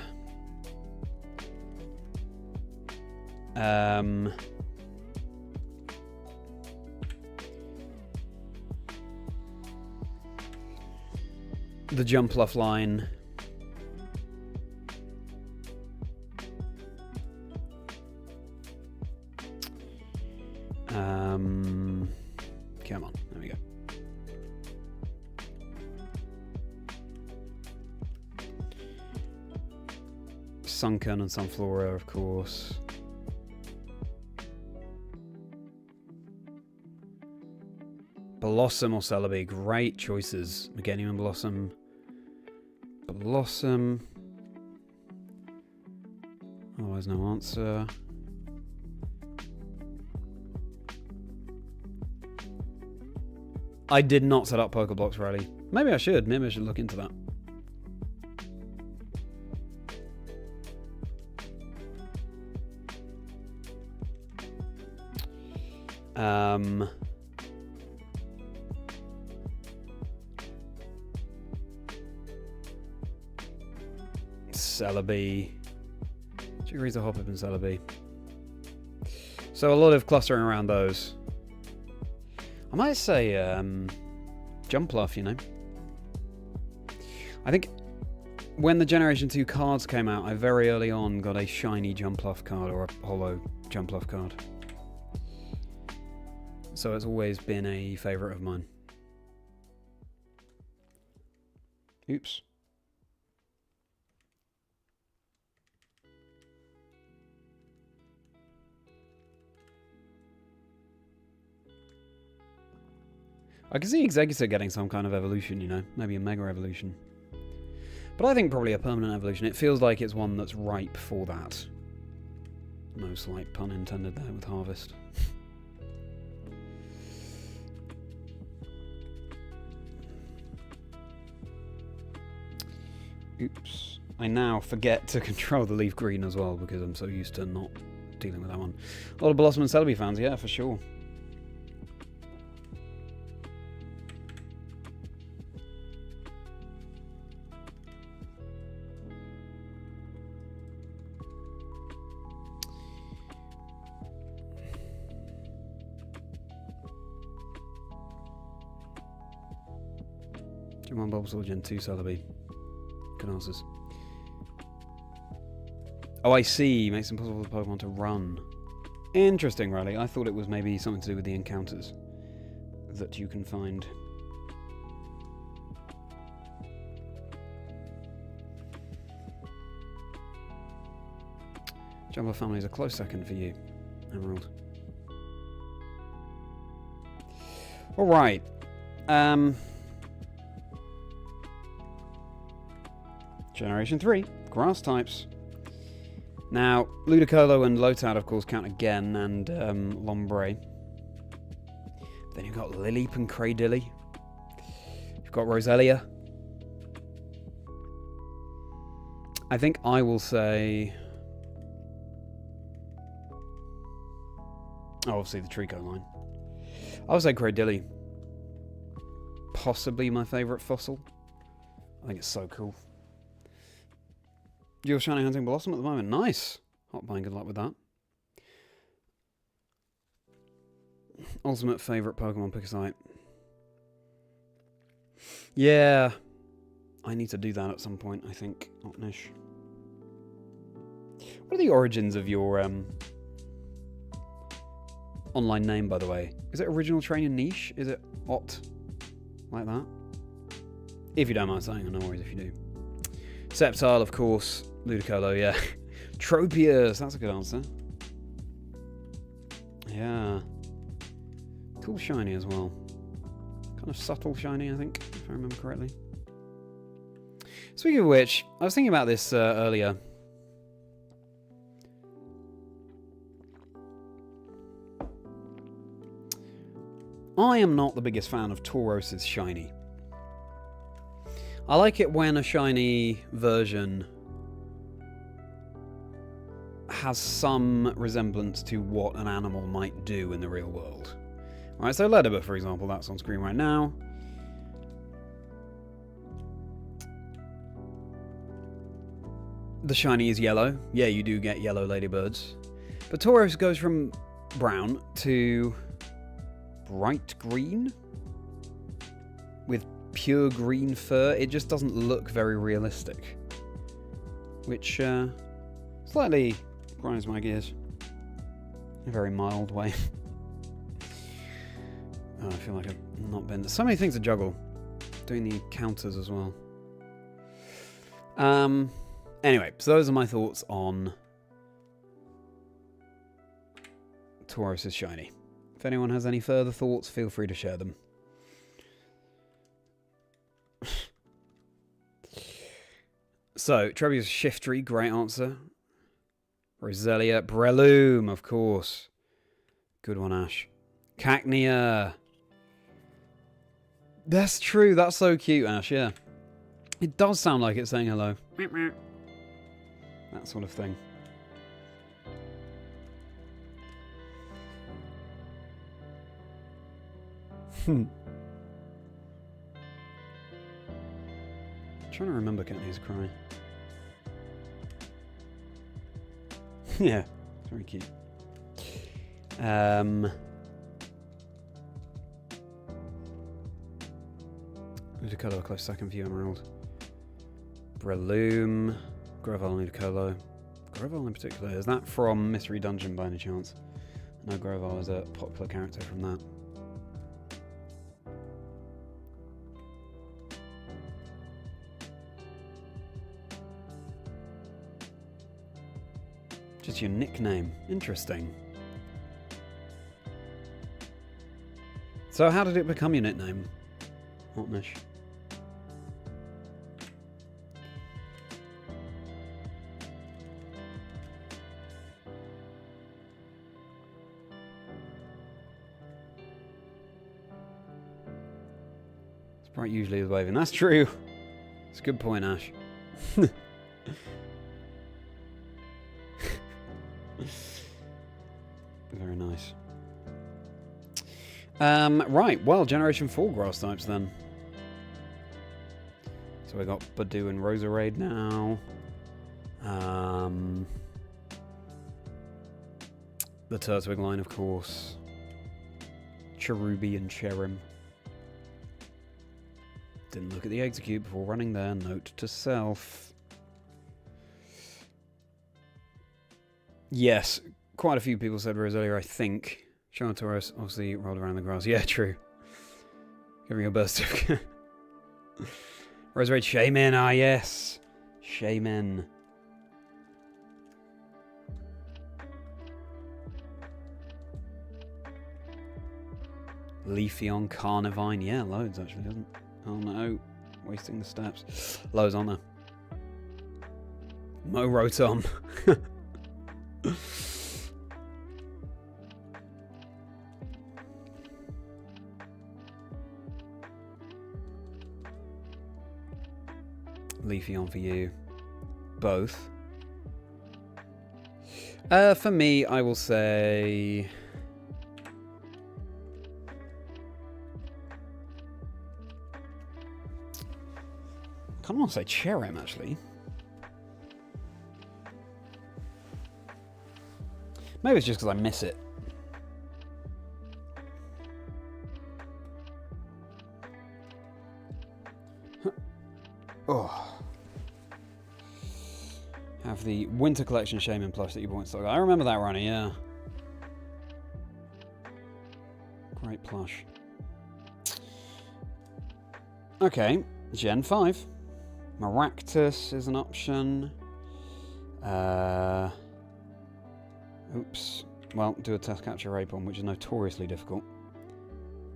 The Jumpluff line. Come on, there we go. Sunken and Sunflora, of course. Blossom or Celebi, great choices. Meganium and Blossom. Blossom. Otherwise, no answer. I did not set up Pokeblocks, Riley. Maybe I should. Maybe I should look into that. Celebi. Chikorita, Hoppip, and Celebi. So a lot of clustering around those. I might say Jumpluff, you know. I think when the Generation 2 cards came out, I very early on got a shiny Jumpluff card or a holo Jumpluff card. So it's always been a favourite of mine. Oops. I can see Executor getting some kind of evolution, you know, maybe a Mega Evolution. But I think probably a permanent evolution. It feels like it's one that's ripe for that. No slight pun intended there with Harvest. Oops. I now forget to control the leaf green as well because I'm so used to not dealing with that one. A lot of Blossom and Celebi fans, yeah, for sure. Gen 1 Bulbasaur, Gen 2 Celebi. Good answers. Oh, I see. Makes it impossible for Pokemon to run. Interesting, Riley. I thought it was maybe something to do with the encounters that you can find. Jumpluff family is a close second for you, Emerald. Alright. Generation 3, grass types. Now, Ludicolo and Lotad, of course, count again, and Lombre. Then you've got Lileep and Cradilly. You've got Roselia. I think I will say... Oh, obviously the Trico line. I would say Cradilly. Possibly my favourite fossil. I think it's so cool. You're shiny hunting Blossom at the moment. Nice. Hotbine, good luck with that. Ultimate favourite Pokemon, pick a site. Yeah. I need to do that at some point, I think. Otnish. What are the origins of your online name, by the way? Is it Original Trainer Niche? Is it Ot? Like that? If you don't mind saying, no worries if you do. Sceptile, of course. Ludicolo, yeah. Tropius, that's a good answer. Yeah. Cool shiny as well. Kind of subtle shiny, I think, if I remember correctly. Speaking of which, I was thinking about this earlier. I am not the biggest fan of Tauros' shiny. I like it when a shiny version has some resemblance to what an animal might do in the real world. Alright, so Ledibur, for example, that's on screen right now. The shiny is yellow. Yeah, you do get yellow ladybirds. But Tauros goes from brown to bright green with pure green fur. It just doesn't look very realistic, which slightly grinds my gears in a very mild way. Oh, I feel like I've not been... So many things to juggle. Doing the counters as well. Anyway, so those are my thoughts on Tauros' shiny. If anyone has any further thoughts, feel free to share them. So, Trebius Shiftry, great answer. Roselia, Breloom, of course. Good one, Ash. Cacnea. That's true, that's so cute, Ash, yeah. It does sound like it's saying hello. That sort of thing. Trying to remember Cacnea's cry. Yeah, it's very cute. Ludicolo, close second for you, Emerald. Breloom. Grovyle, Ludicolo. Grovyle in particular, is that from Mystery Dungeon by any chance? No, Grovyle is a popular character from that. Just your nickname. Interesting. So how did it become your nickname? Hotnish. Sprite usually is waving. That's true. It's a good point, Ash. Very nice. Right, well, Generation 4 grass types then. So we got Badoo and Roserade now. The Turtwig line, of course. Cherubi and Cherim. Didn't look at the execute before running there. Note to self. Yes, quite a few people said Roselia, I think. Shaman Taurus obviously rolled around the grass. Yeah, true. Giving a burst of... Roserade Shaman, ah yes. Shaman. Leafeon, Carnivine. Yeah, loads actually, doesn't it? Oh no. Wasting the steps. Loads on there. Morotom. Leafeon for you. Both. For me, I will say... I kind of want to say Cherim, actually. Maybe it's just because I miss it. Oh. Have the Winter Collection Shaman plush that you bought in stock. I remember that running, yeah. Great plush. Okay, Gen 5. Maractus is an option. Oops. Well, do a test capture Rapon, which is notoriously difficult.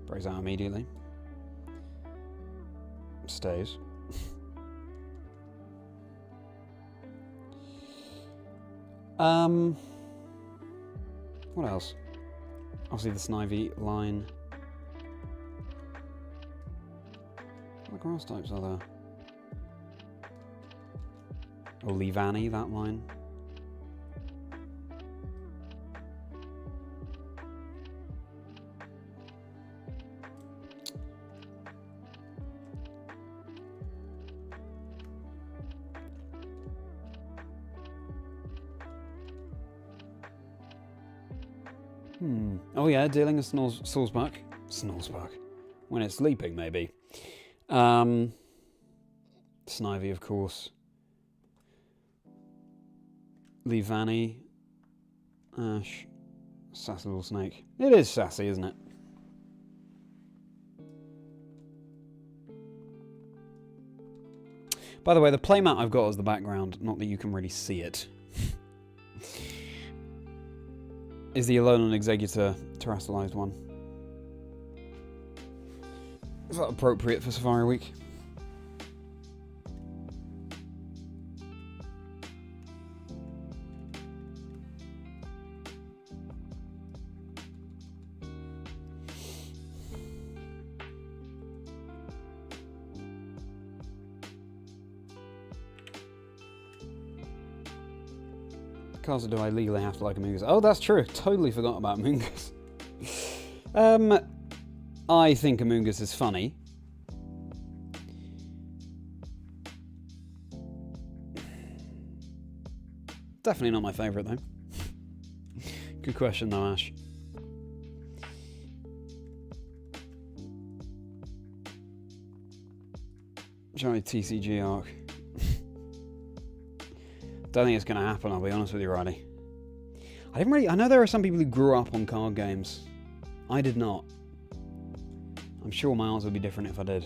Breaks out immediately. Stays. What else? Obviously the Snivy line. What grass types are there? Olivani, that line. Oh yeah, dealing a Snoresbuck. Snoresbuck. When it's sleeping, maybe. Snivy, of course. Leavanny. Ash. Sassy little snake. It is sassy, isn't it? By the way, the playmat I've got as the background, not that you can really see it, is the Alolan Executor terrestrialized one. Is that appropriate for Safari Week? Because do I legally have to like Amoonguss? Oh, that's true. Totally forgot about Amoonguss. I think Amoonguss is funny. Definitely not my favourite, though. Good question though, Ash. Charlie TCG arc. Don't think it's going to happen, I'll be honest with you, Riley. I know there are some people who grew up on card games. I did not. I'm sure my answer would be different if I did.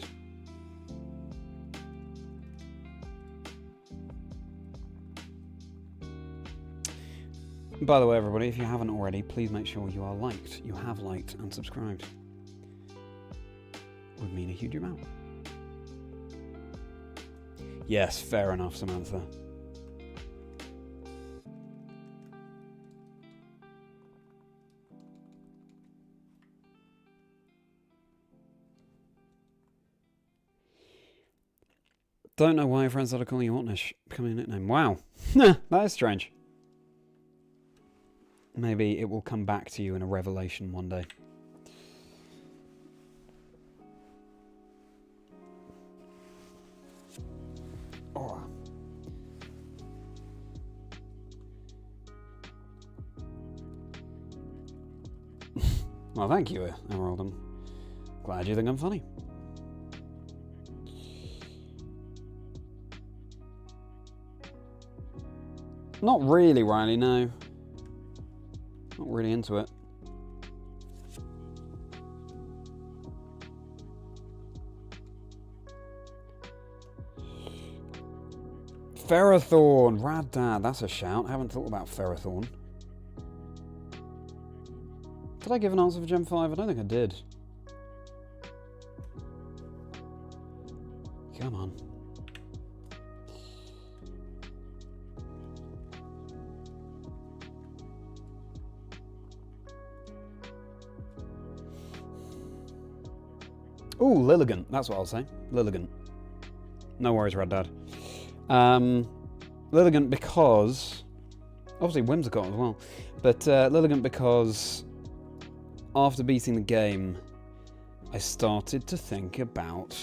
By the way, everybody, if you haven't already, please make sure you have liked and subscribed. Would mean a huge amount. Yes, fair enough, Samantha. Don't know why your friends started calling you Otnish, becoming a nickname. Wow. That is strange. Maybe it will come back to you in a revelation one day. Oh. Well, thank you, Emerald. I'm glad you think I'm funny. Not really, Riley, no. Not really into it. Ferrothorn, rad dad, that's a shout. I haven't thought about Ferrothorn. Did I give an answer for Gen 5? I don't think I did. Come on. Ooh, Lilligant. That's what I'll say. Lilligant. No worries, Rad Dad. Lilligant because... Obviously Whimsicott as well. But Lilligant because... After beating the game, I started to think about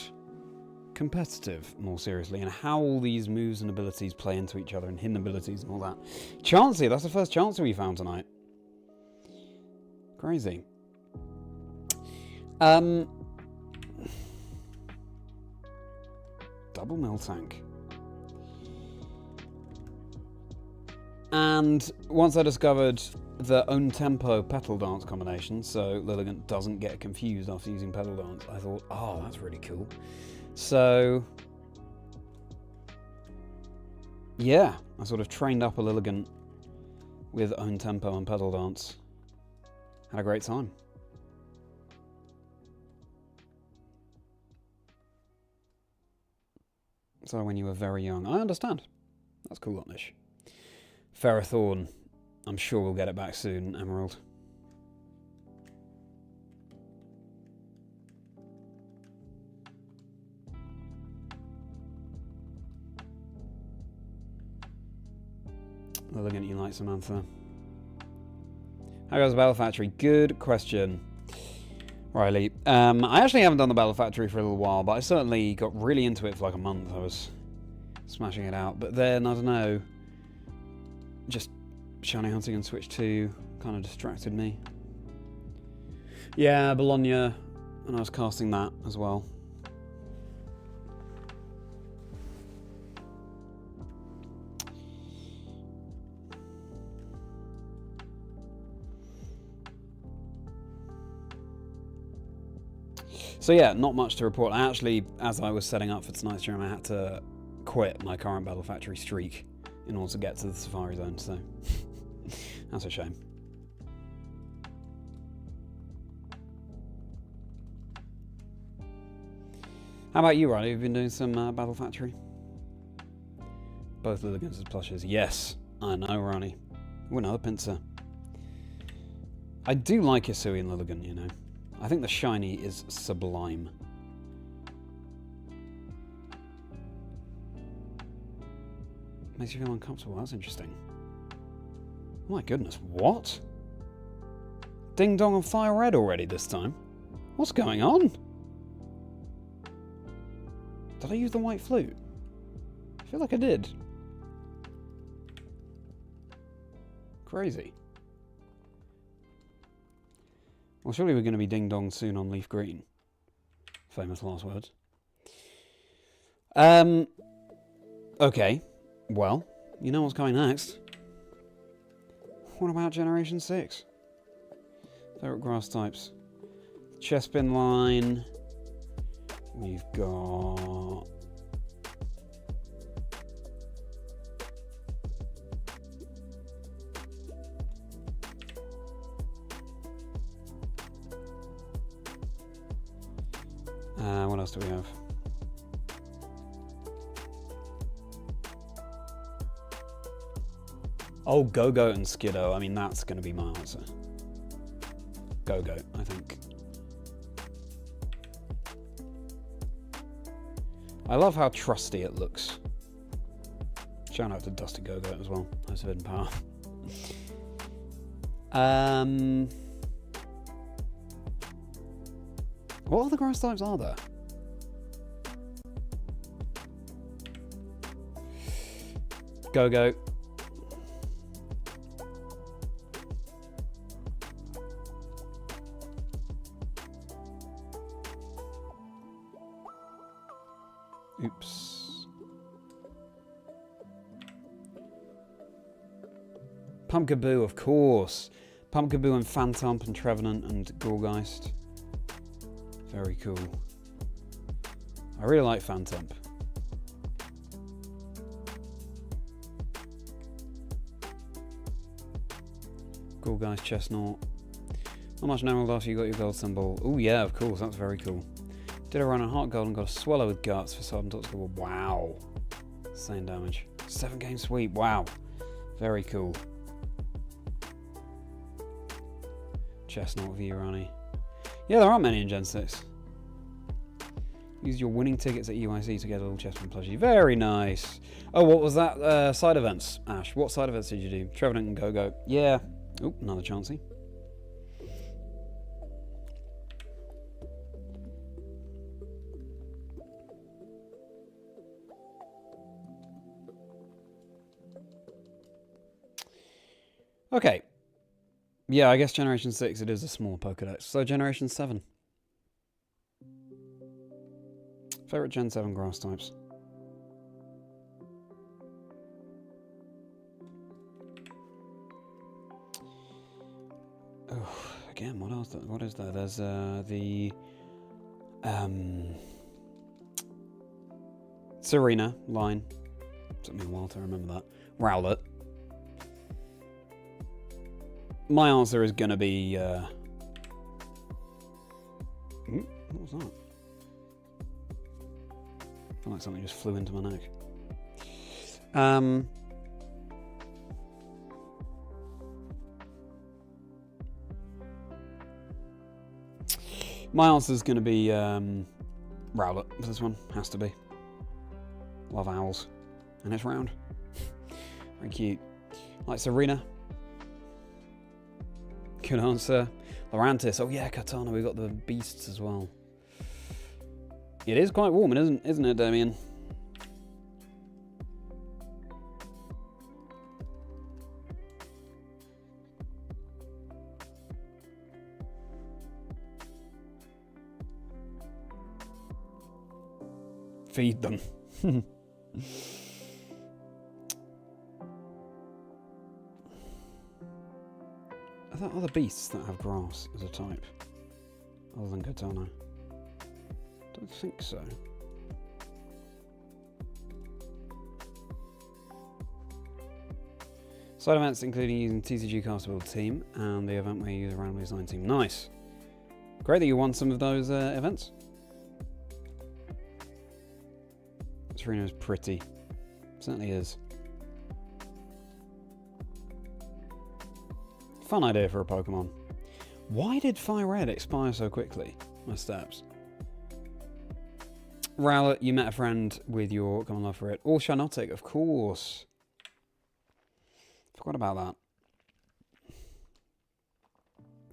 competitive more seriously and how all these moves and abilities play into each other and hidden abilities and all that. Chansey, that's the first Chansey we found tonight. Crazy. Double mill tank. And once I discovered the own tempo petal dance combination, so Lilligant doesn't get confused after using petal dance, I thought, oh, that's really cool. So, yeah, I sort of trained up a Lilligant with own tempo and petal dance. Had a great time. So when you were very young. I understand. That's cool, Otnish. Ferrothorn. I'm sure we'll get it back soon, Emerald. Look at you like Samantha. How goes the Battle Factory? Good question, Riley. I actually haven't done the Battle Factory for a little while, but I certainly got really into it for like a month. I was smashing it out. But then, I don't know, just Shiny Hunting and Switch 2 kind of distracted me. Yeah, Bologna, and I was casting that as well. So yeah, not much to report. I actually, as I was setting up for tonight's stream, I had to quit my current Battle Factory streak in order to get to the Safari Zone, so that's a shame. How about you, Riley? Have you been doing some Battle Factory? Both Lilligans as plushes. Yes, I know, Ronnie. Ooh, another pincer. I do like Hisui and Lilligan, you know. I think the shiny is sublime. Makes you feel uncomfortable. That's interesting. Oh my goodness, what? Ding Dong on Fire Red already this time? What's going on? Did I use the white flute? I feel like I did. Crazy. Well, surely we're going to be ding-dong soon on Leaf Green. Famous last words. Okay. Well, you know what's coming next. What about Generation 6? Favourite grass types. Chespin line. We've got... what else do we have? Oh, Go-Goat and Skiddo. I mean, that's going to be my answer. Go-Goat, I think. I love how trusty it looks. Shout out to Dusty Go-Goat as well. That's Forbidden Power. What other grass types are there? Go-Goat. Oops. Pumpkaboo, of course. Pumpkaboo and Phantump and Trevenant and Gorgeist. Very cool. I really like Phantump. Gorgeist, Chestnut. How much emerald after you got your gold symbol? Oh yeah, of course, that's very cool. Did a run on Heart Gold and got a Swallow with Guts for Sudden Toxical. Wow. Insane damage. 7-game sweep, wow. Very cool. Chestnut with Urani. Yeah, there aren't many in Gen 6. Use your winning tickets at UIC to get a little Chespin plushie. Very nice. Oh, what was that? Side events, Ash. What side events did you do? Trevenant and Go-Go. Yeah. Oh, another chancey. Okay. Yeah, I guess Generation 6, it is a smaller Pokedex. So Generation 7. Favorite Gen 7 grass types? Oh, again, what else? What is there? There's the Serena line. Took me a while to remember that. Rowlet. My answer is gonna be. What was that? I feel like something just flew into my neck. My answer is going to be Rowlet for this one. Has to be. Love owls. And it's round. Very cute. Like Serena. Good answer. Lurantis. Oh yeah, Katana. We've got the beasts as well. It is quite warm, isn't it, Damien? Feed them. Are there other beasts that have grass as a type? Other than Katana? Don't think so. Side events including using TCG Cast to build a team, and the event where you use a randomly assigned team. Nice. Great that you won some of those events. Serena's pretty. Certainly is. Fun idea for a Pokemon. Why did Fire Red expire so quickly? My steps. Rowlet, you met a friend with your common love for it. Or Shinotic, of course. Forgot about that.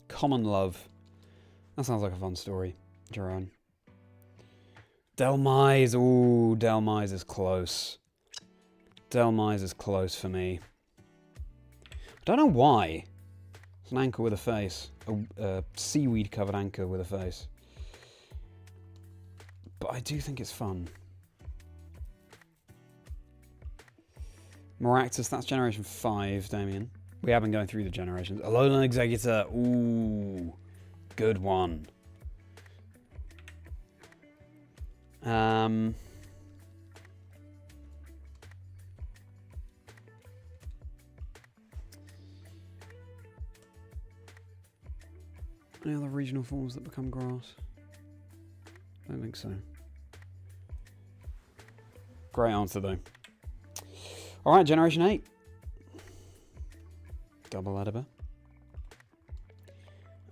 Common love. That sounds like a fun story. Jerome. Delmise. Ooh, Delmise is close. Delmise is close for me. I don't know why. It's an anchor with a face. A seaweed-covered anchor with a face. But I do think it's fun. Maractus, that's generation 5, Damien. We have been going through the generations. Alolan Executor. Ooh. Good one. Any other regional forms that become grass? I don't think so. Great answer, though. Alright, Generation 8. Double Edible.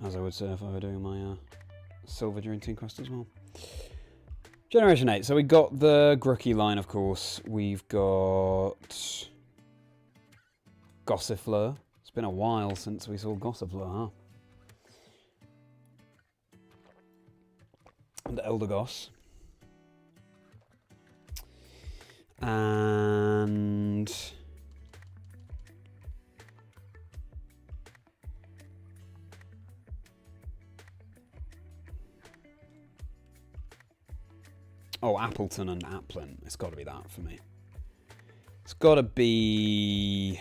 As I would say if I were doing my Silver during Team Quest as well. Generation 8. So we got the Grooky line, of course. We've got Gossifleur. It's been a while since we saw Gossifleur, huh? And Eldegoss. And oh, Appleton and Applin. It's got to be that for me. It's got to be...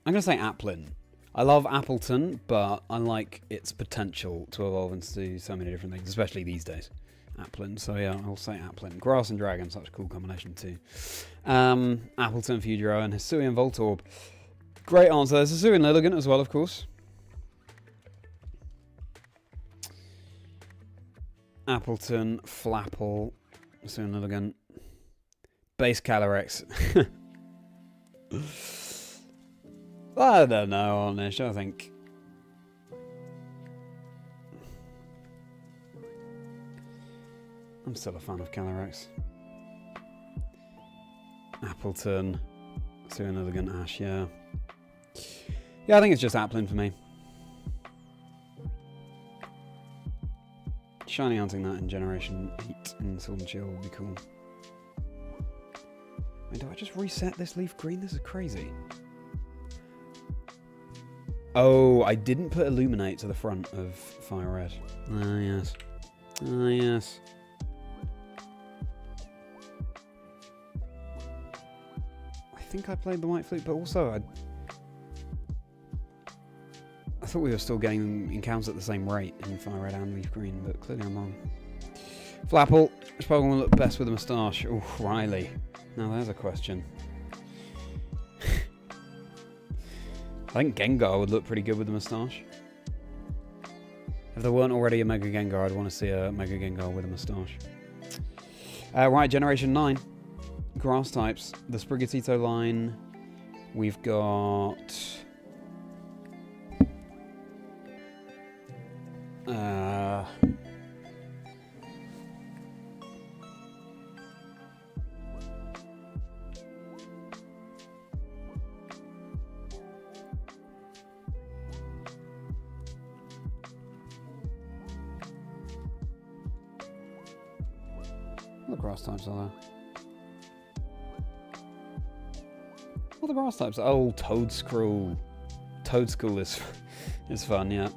I'm going to say Applin. I love Appleton, but I like its potential to evolve into so many different things, especially these days. Applin. So yeah, I'll say Applin. Grass and Dragon, such a cool combination too. Appleton, Fudro, and Hisuian Voltorb. Great answer. There's Hisuian Lilligant as well, of course. Appleton, Flapple, Hisuian Lilligant. Base Calyrex. I don't know, honest. I think... I'm still a fan of Calyrex. Appleton. Hisuian Lilligant, Ash, yeah. Yeah, I think it's just Applin for me. Shiny Hunting that in Generation 8 in Sword and Shield would be cool. Wait, do I just reset this leaf green? This is crazy. Oh, I didn't put Illuminate to the front of Fire Red. Ah, yes. Ah, yes. I think I played the White Flute, but also I thought we were still getting encounters at the same rate in Fire Red and Leaf Green, but clearly I'm wrong. Flapple, which Pokemon will look best with a moustache? Oh, Riley. Now there's a question. I think Gengar would look pretty good with a moustache. If there weren't already a Mega Gengar, I'd want to see a Mega Gengar with a moustache. Right, Generation 9. Grass types. The Sprigatito line. We've got... what grass types are there? What are the grass types? Oh, Toedscruel. Toedscruel is fun, yeah.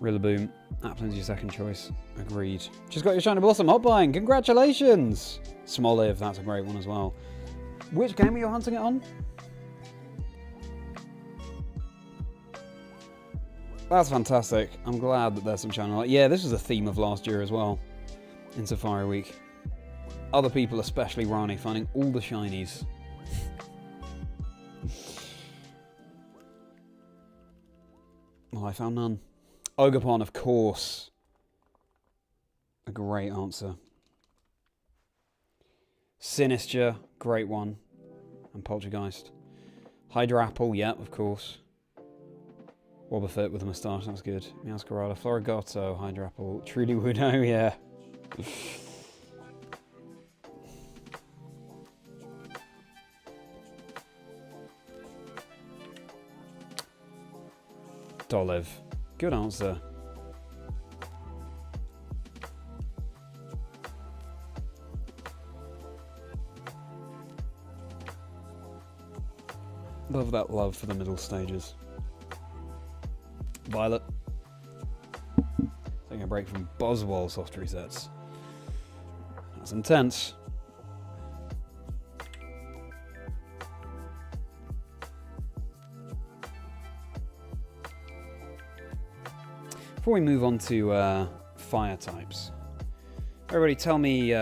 Rillaboom. Applin's your second choice. Agreed. Just got your Shiny Blossom Hot Buying. Congratulations! Smoliv, that's a great one as well. Which game are you hunting it on? That's fantastic. I'm glad that there's some channel. Yeah, this was a theme of last year as well. In Safari Week. Other people, especially Rani, finding all the shinies. Well, I found none. Ogapon, of course. A great answer. Sinistra, great one. And Poltergeist. Hydrapple, yep, of course. Wobbuffet with a moustache, that's good. Meowscarada, Florigato, Hydrapple, Trudy Wudo, yeah. Dolive. Good answer. Love that love for the middle stages. Violet. Taking a break from Boswell soft resets. That's intense. Before we move on to fire types, everybody tell me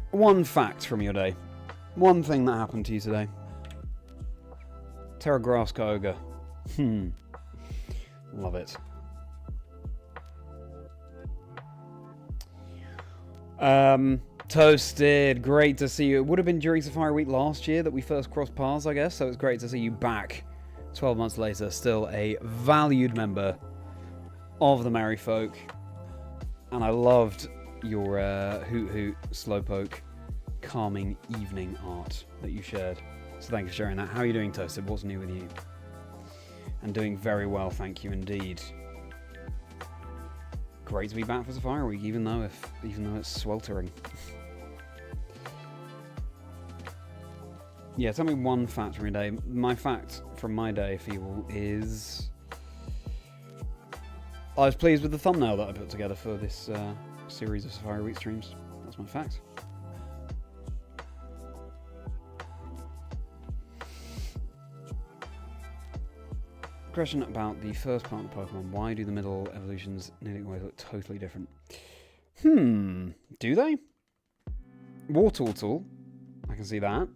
one fact from your day. One thing that happened to you today. Terragraska Ogre. Love it. Toasted, great to see you. It would have been during Safari Week last year that we first crossed paths, I guess, so it's great to see you back 12 months later, still a valued member of the Merri folk. And I loved your Hoot Hoot Slowpoke calming evening art that you shared. So thank you for sharing that. How are you doing, Toasted? What's new with you? And doing very well, thank you indeed. Great to be back for Safari Week, even though it's sweltering. Yeah, tell me one fact from your day. My fact from my day, Feeble, is I was pleased with the thumbnail that I put together for this series of Safari Week streams. That's my fact. Question about the first part of Pokemon. Why do the middle evolutions nearly always look totally different? Do they? Wartortle, I can see that.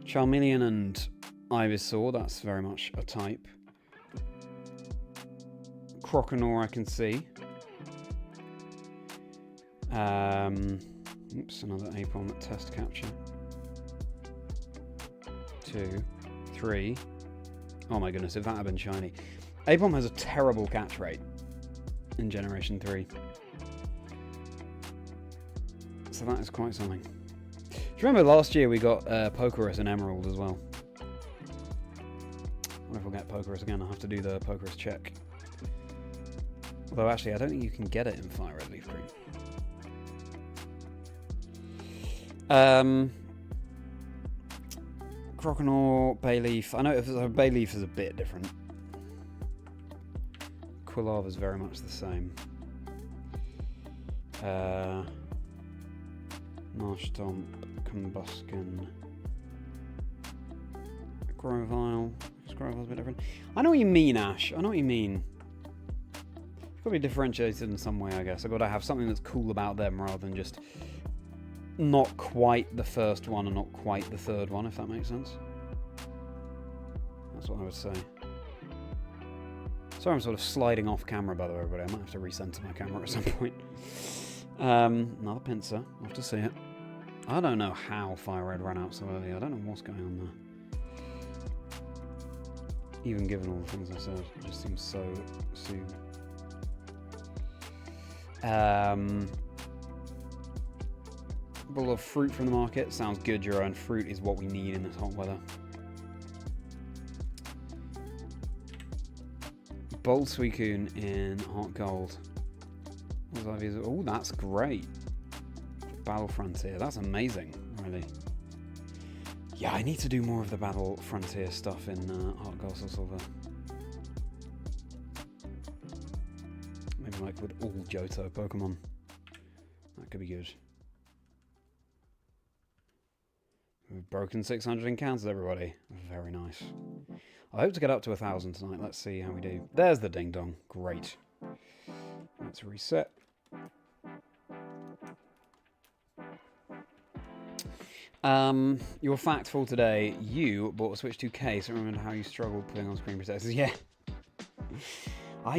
Charmeleon and Ivysaur, that's very much a type. Croconaw, I can see. Oops, another Apom at test capture. 2, 3. Oh my goodness, if that had been shiny. Apom has a terrible catch rate in Generation 3. So that is quite something. Do you remember last year we got Pokerus and Emerald as well? I wonder if we'll get Pokerus again. I'll have to do the Pokerus check. Although actually, I don't think you can get it in Fire Red Leaf Green. Croconaw, Bayleaf. I know if Bayleaf is a bit different. Quilava is very much the same. Marshtomp, Combuskin, Grovyle. Grovyle's a bit different. I know what you mean, Ash. I know what you mean. It's got to be differentiated in some way, I guess. I've got to have something that's cool about them rather than just not quite the first one and not quite the third one, if that makes sense. That's what I would say. Sorry, I'm sort of sliding off camera, by the way, everybody. I might have to recenter my camera at some point. Another Pinsir. I'll have to see it. I don't know how Fire Red ran out so early. I don't know what's going on there. Even given all the things I said, it just seems so soon. Bowl of fruit from the market. Sounds good, Jiro, and fruit is what we need in this hot weather. Bold Suicune in Hot Gold. Oh, that's great. Battle Frontier. That's amazing, really. Yeah, I need to do more of the Battle Frontier stuff in Hot Gold or Silver. Maybe like with all Johto Pokemon. That could be good. We've broken 600 encounters, everybody. Very nice. I hope to get up to 1,000 tonight. Let's see how we do. There's the ding dong. Great. Let's reset. Your fact for today, you bought a Switch 2K, so remember how you struggled putting on screen protectors. Yeah.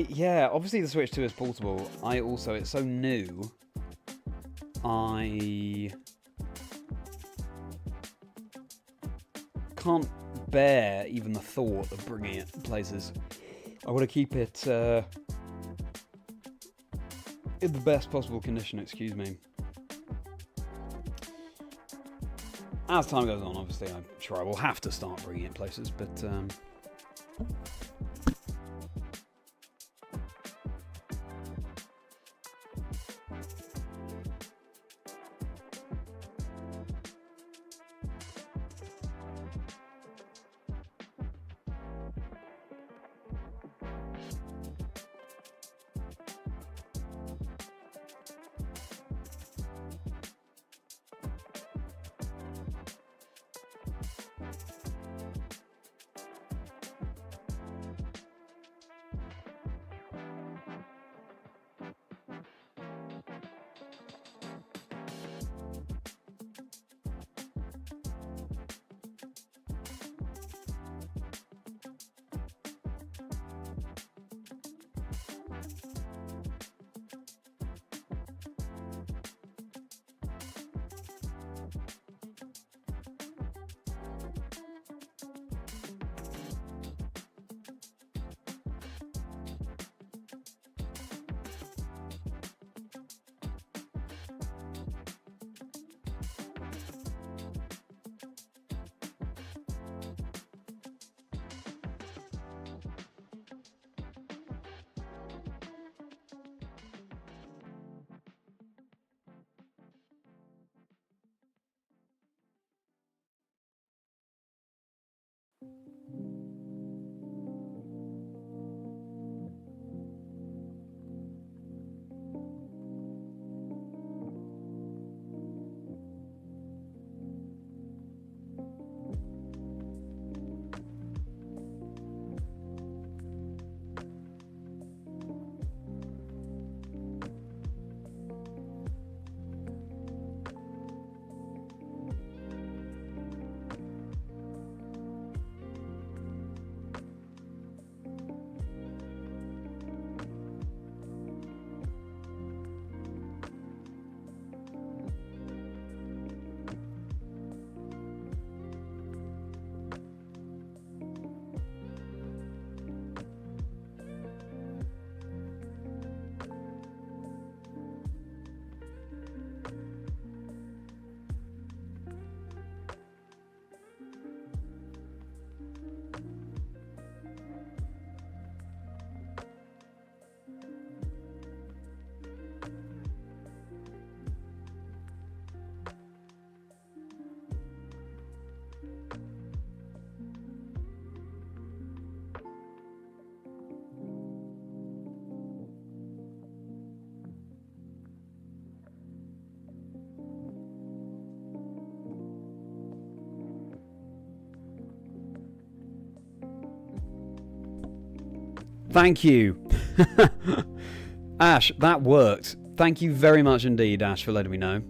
Yeah, obviously the Switch 2 is portable. It's so new. I can't bear even the thought of bringing it places. I want to keep it in the best possible condition, excuse me. As time goes on, obviously, I'm sure I will have to start bringing it places, but Thank you. Ash, that worked. Thank you very much indeed, Ash, for letting me know.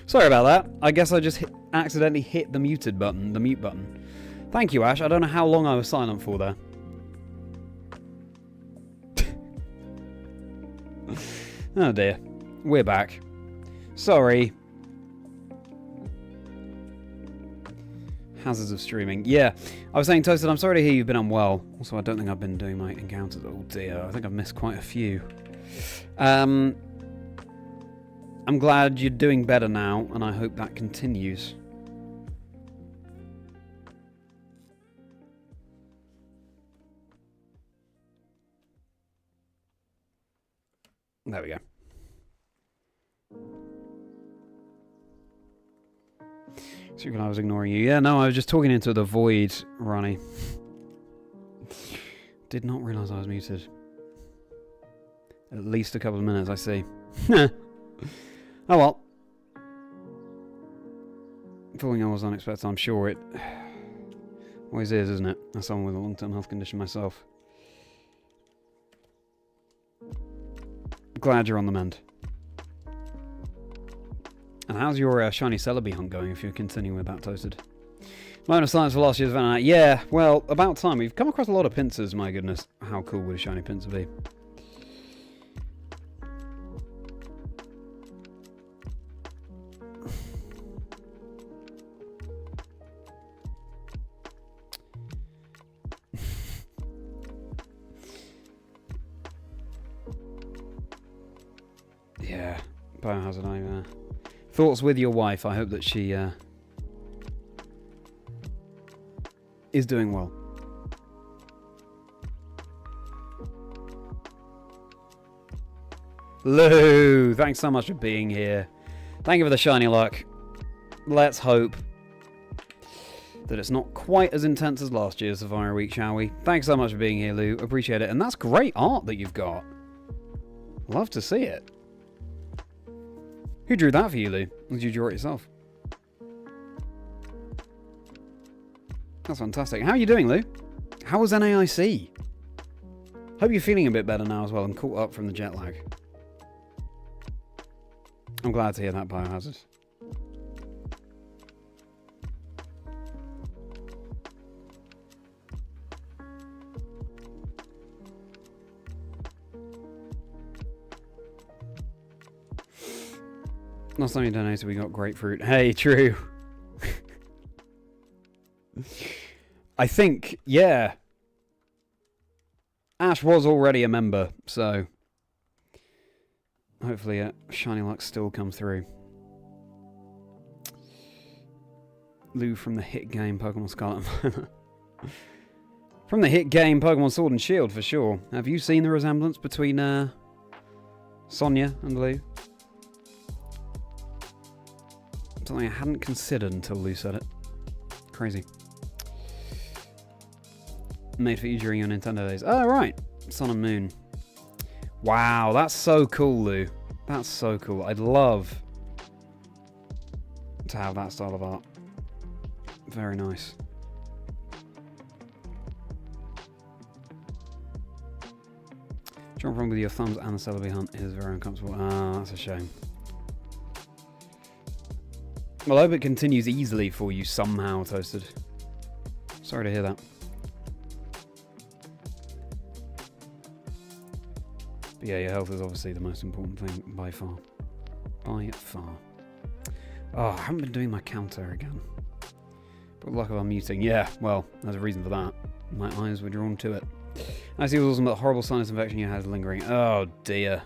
Sorry about that. I guess I just accidentally hit the mute button. Thank you, Ash. I don't know how long I was silent for there. Oh dear. We're back. Sorry. Hazards of streaming. Yeah, I was saying, Toasted, I'm sorry to hear you've been unwell. Also, I don't think I've been doing my encounters. Oh dear, I think I've missed quite a few. I'm glad you're doing better now, and I hope that continues. There we go. So I was ignoring you. Yeah, no, I was just talking into the void, Ronnie. Did not realise I was muted. At least a couple of minutes, I see. Oh well. Falling I was unexpected, I'm sure it always is, isn't it? As someone with a long-term health condition myself. Glad you're on the mend. And how's your shiny Celebi hunt going if you're continuing with that, Toasted? Moment of silence for last year's event. Yeah, well, about time. We've come across a lot of pincers, my goodness. How cool would a shiny pincer be? Yeah, Biohazard nightmare. Thoughts with your wife. I hope that she is doing well. Lou, thanks so much for being here. Thank you for the shiny luck. Let's hope that it's not quite as intense as last year's Safari Week, shall we? Thanks so much for being here, Lou. Appreciate it. And that's great art that you've got. Love to see it. Who drew that for you, Lou? Or did you draw it yourself? That's fantastic. How are you doing, Lou? How was NAIC? Hope you're feeling a bit better now as well and caught up from the jet lag. I'm glad to hear that, Biohazard. Last time you donated, we got grapefruit. Hey, true. I think, yeah. Ash was already a member, so hopefully shiny luck still comes through. Lou from the hit game Pokemon Scarlet and Violet. From the hit game Pokemon Sword and Shield, for sure. Have you seen the resemblance between Sonia and Lou? Something I hadn't considered until Lou said it. Crazy. Made for you during your Nintendo days. Oh, right. Sun and Moon. Wow, that's so cool, Lou. That's so cool. I'd love to have that style of art. Very nice. Jump wrong with your thumbs and the Celebi hunt is very uncomfortable. Ah, that's a shame. Well, I hope it continues easily for you somehow, Toasted. Sorry to hear that. But yeah, your health is obviously the most important thing by far. By far. Oh, I haven't been doing my counter again. But luck of unmuting. Yeah, well, there's a reason for that. My eyes were drawn to it. I see it was awesome, but the horrible sinus infection you had lingering. Oh, dear.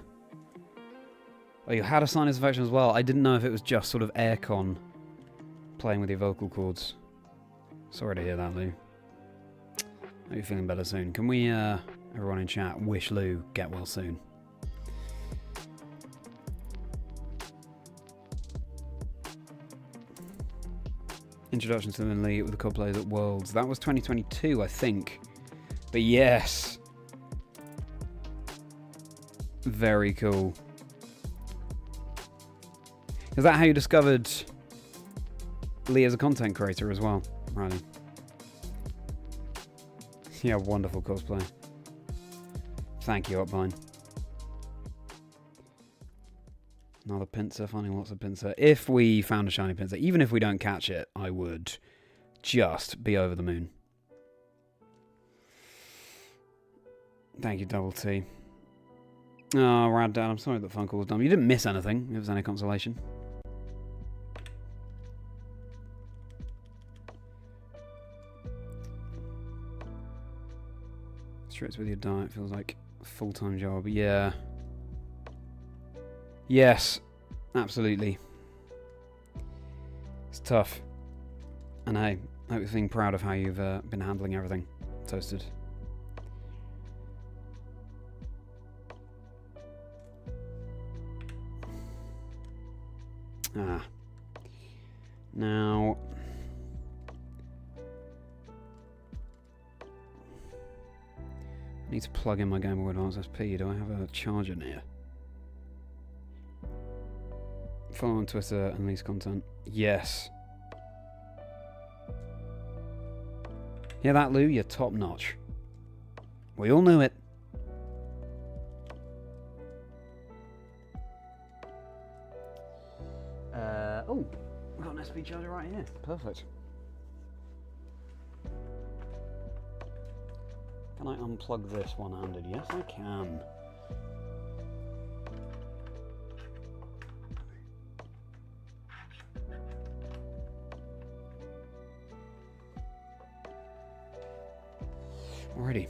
Oh, you had a sinus infection as well. I didn't know if it was just sort of aircon playing with your vocal cords. Sorry to hear that, Lou. Hope you're feeling better soon. Can we, everyone in chat, wish Lou get well soon? Introduction to Lin Lee with the co-players at Worlds. That was 2022, I think. But yes. Very cool. Is that how you discovered Lee as a content creator as well, Riley? Yeah, wonderful cosplay. Thank you, Upvine. Another pincer, finding lots of pincer. If we found a shiny pincer, even if we don't catch it, I would just be over the moon. Thank you, Double T. Oh, Rad Dad, I'm sorry that phone call was dumb. You didn't miss anything, if there's any consolation. Strips with your diet feels like a full-time job. Yeah. Yes, absolutely. It's tough. And hey, I hope you're feeling proud of how you've been handling everything. Toasted. Ah. Now... I need to plug in my Game Boy Advance SP. Do I have a charger near? Follow on Twitter and release content. Yes. Hear that, Lou? You're top notch. We all knew it. Oh, I've got an SP charger right here. Perfect. Can I unplug this one-handed? Yes, I can. Alrighty.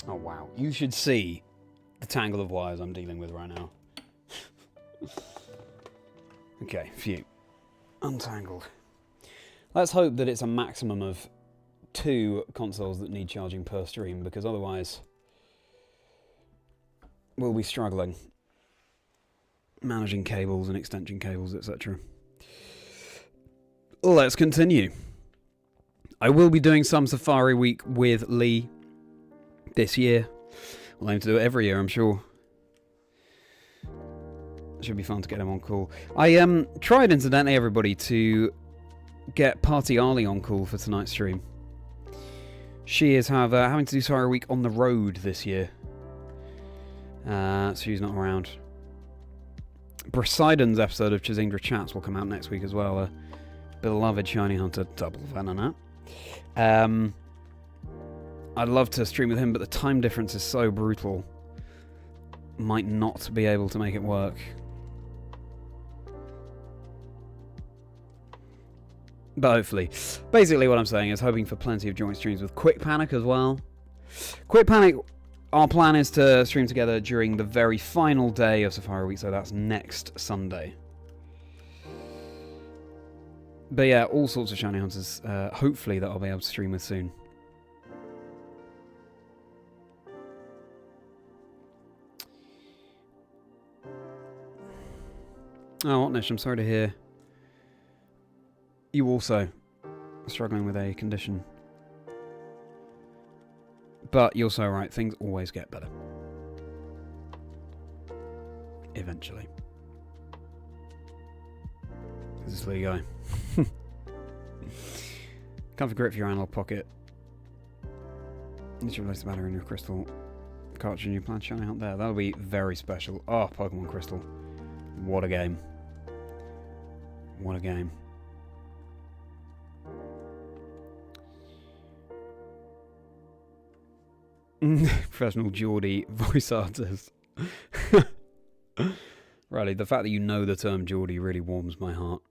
Oh wow, you should see the tangle of wires I'm dealing with right now. Okay, phew. Untangled. Let's hope that it's a maximum of 2 consoles that need charging per stream, because otherwise we'll be struggling managing cables and extension cables, etc. Let's continue. I will be doing some Safari Week with Lee this year. I'll aim to do it every year, I'm sure. Should be fun to get him on call. I tried, incidentally, everybody, to get Party Ali on call for tonight's stream. She is having to do Safari Week on the road this year. So she's not around. Poseidon's episode of Chazingdra Chats will come out next week as well. A beloved Shiny Hunter double fan on that. I'd love to stream with him, but the time difference is so brutal. Might not be able to make it work. But hopefully. Basically what I'm saying is hoping for plenty of joint streams with Quick Panic as well. Quick Panic, our plan is to stream together during the very final day of Safari Week, so that's next Sunday. But yeah, all sorts of Shiny Hunters, hopefully, that I'll be able to stream with soon. Oh, Nish, I'm sorry to hear you also are struggling with a condition. But you're so right, things always get better. Eventually. This is Lee Guy. Comfort grip for your analog pocket. You should replace the battery in your crystal cartridge and you plan Shiny Hunt there. That'll be very special. Oh, Pokemon Crystal. What a game. What a game. Professional Geordie voice artist. Riley, the fact that you know the term Geordie really warms my heart.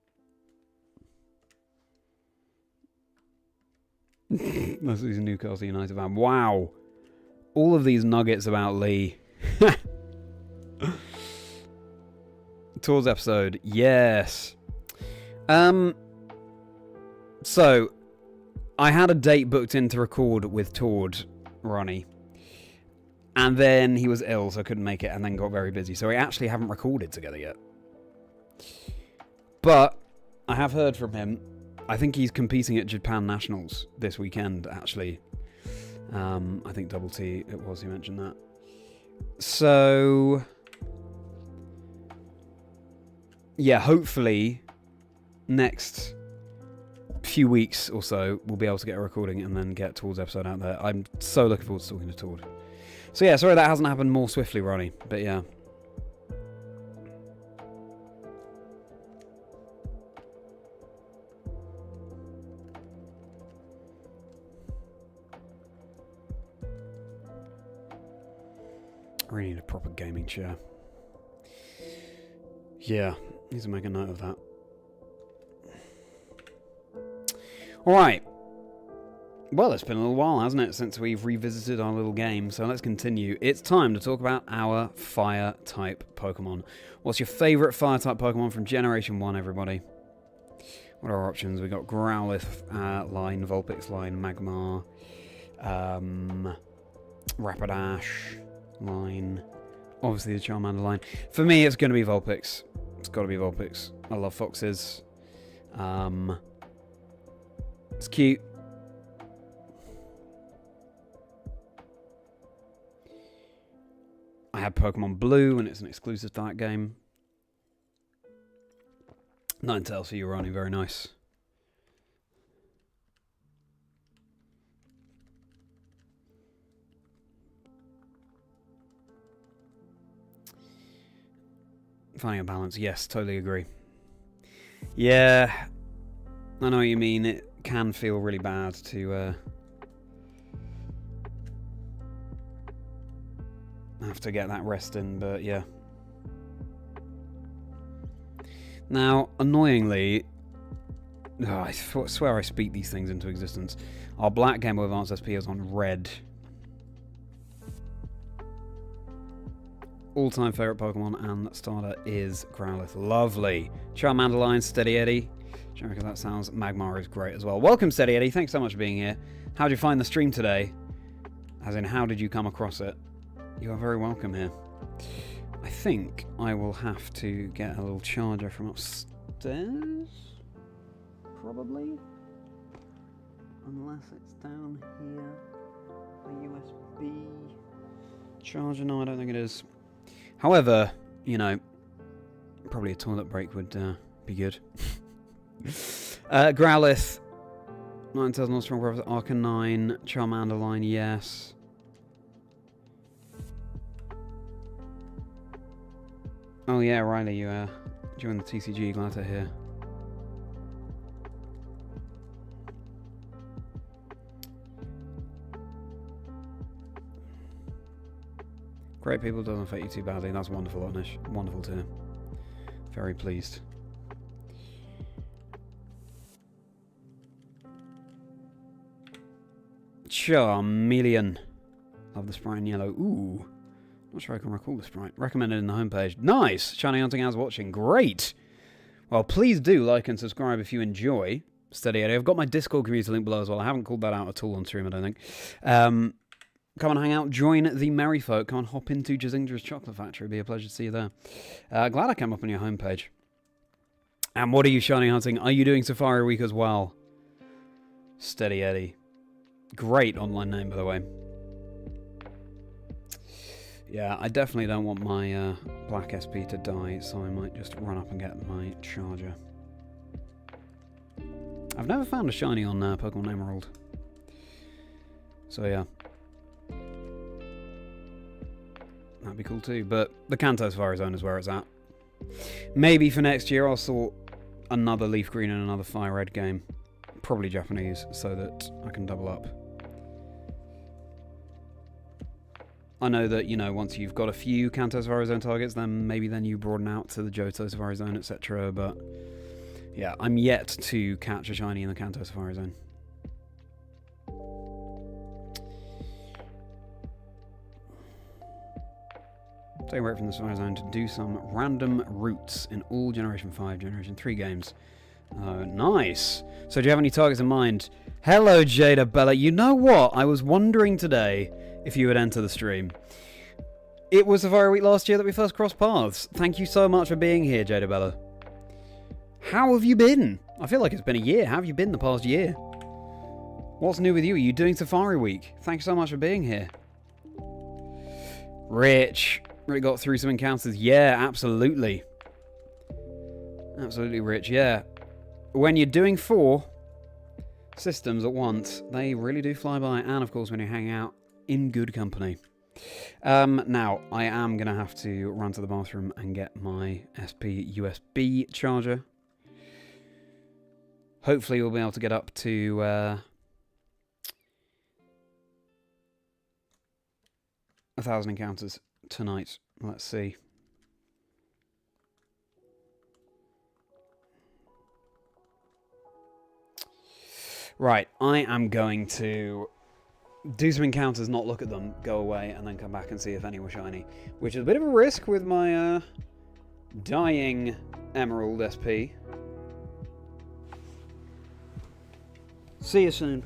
That's his Newcastle United fan. Wow. All of these nuggets about Lee. Tours episode. Yes. So, I had a date booked in to record with Tord, Ronnie. And then he was ill, so I couldn't make it, and then got very busy. So we actually haven't recorded together yet. But I have heard from him. I think he's competing at Japan Nationals this weekend, actually. I think Double T, it was, he mentioned that. So, yeah, hopefully next few weeks or so, we'll be able to get a recording and then get Tord's episode out there. I'm so looking forward to talking to Tord. So yeah, sorry that hasn't happened more swiftly, Ronnie, but yeah. I really need a proper gaming chair. Yeah, need to make a note of that. Alright. Well, it's been a little while, hasn't it, since we've revisited our little game, so let's continue. It's time to talk about our Fire-type Pokemon. What's your favourite Fire-type Pokemon from Generation 1, everybody? What are our options? We've got Growlithe line, Vulpix line, Magmar, Rapidash line, obviously the Charmander line. For me, it's going to be Vulpix. It's got to be Vulpix. I love foxes. It's cute. I had Pokemon Blue, and it's an exclusive to that game. Ninetales for you, Ronnie. Very nice. Finding a balance. Yes, totally agree. Yeah, I know what you mean. It can feel really bad to have to get that rest in, but yeah. Now, annoyingly, I swear I speak these things into existence. Our Black Game Boy Advance SP is on red. All-time favourite Pokemon and starter is Growlithe. Lovely. Charmander line, Steady Eddie. Because that sounds. Magmar is great as well. Welcome, Steady Eddie. Thanks so much for being here. How did you find the stream today? As in, how did you come across it? You are very welcome here. I think I will have to get a little charger from upstairs. Probably. Unless it's down here. A USB charger. No, I don't think it is. However, you know, probably a toilet break would be good. Growlithe, Ninetales, not strong brothers, Arcanine, Charmander line, yes. Oh yeah, Riley, you joined the TCG, glad to hear. Great people doesn't affect you too badly. That's wonderful, Anish. Wonderful to hear. Very pleased. Charmeleon. Love the sprite in yellow. Ooh. Not sure I can recall the sprite. Recommended in the homepage. Nice! Shiny Hunting Hours watching. Great! Well, please do like and subscribe if you enjoy Steady Eddie. I've got my Discord community link below as well. I haven't called that out at all on stream, I don't think. Come and hang out. Join the Merri folk. Come and hop into Chazingdra's Chocolate Factory. It'd be a pleasure to see you there. Glad I came up on your homepage. And what are you shiny hunting? Are you doing Safari Week as well? Steady Eddie. Great online name, by the way. Yeah, I definitely don't want my Black SP to die, so I might just run up and get my charger. I've never found a shiny on Pokemon Emerald. So yeah. That'd be cool too, but the Kanto Safari Zone is where it's at. Maybe for next year I'll sort another Leaf Green and another Fire Red game. Probably Japanese, so that I can double up. I know that, you know, once you've got a few Kanto Safari Zone targets, then maybe then you broaden out to the Johto Safari Zone, etc. But yeah, I'm yet to catch a shiny in the Kanto Safari Zone. Take a break from the Safari Zone to do some random routes in all Generation 5, Generation 3 games. Oh, nice. So do you have any targets in mind? Hello, Jada Bella. You know what? I was wondering today if you would enter the stream. It was Safari Week last year that we first crossed paths. Thank you so much for being here, Jada Bella. How have you been? I feel like it's been a year. How have you been the past year? What's new with you? Are you doing Safari Week? Thanks so much for being here. Rich. Really got through some encounters. Yeah, absolutely. Absolutely, Rich. Yeah. When you're doing 4, systems at once. They really do fly by, and of course when you hang out in good company. Now, I am going to have to run to the bathroom and get my SP USB charger. Hopefully we'll be able to get up to 1,000 encounters tonight. Let's see. Right, I am going to do some encounters, not look at them, go away, and then come back and see if any were shiny. Which is a bit of a risk with my dying Emerald SP. See you soon.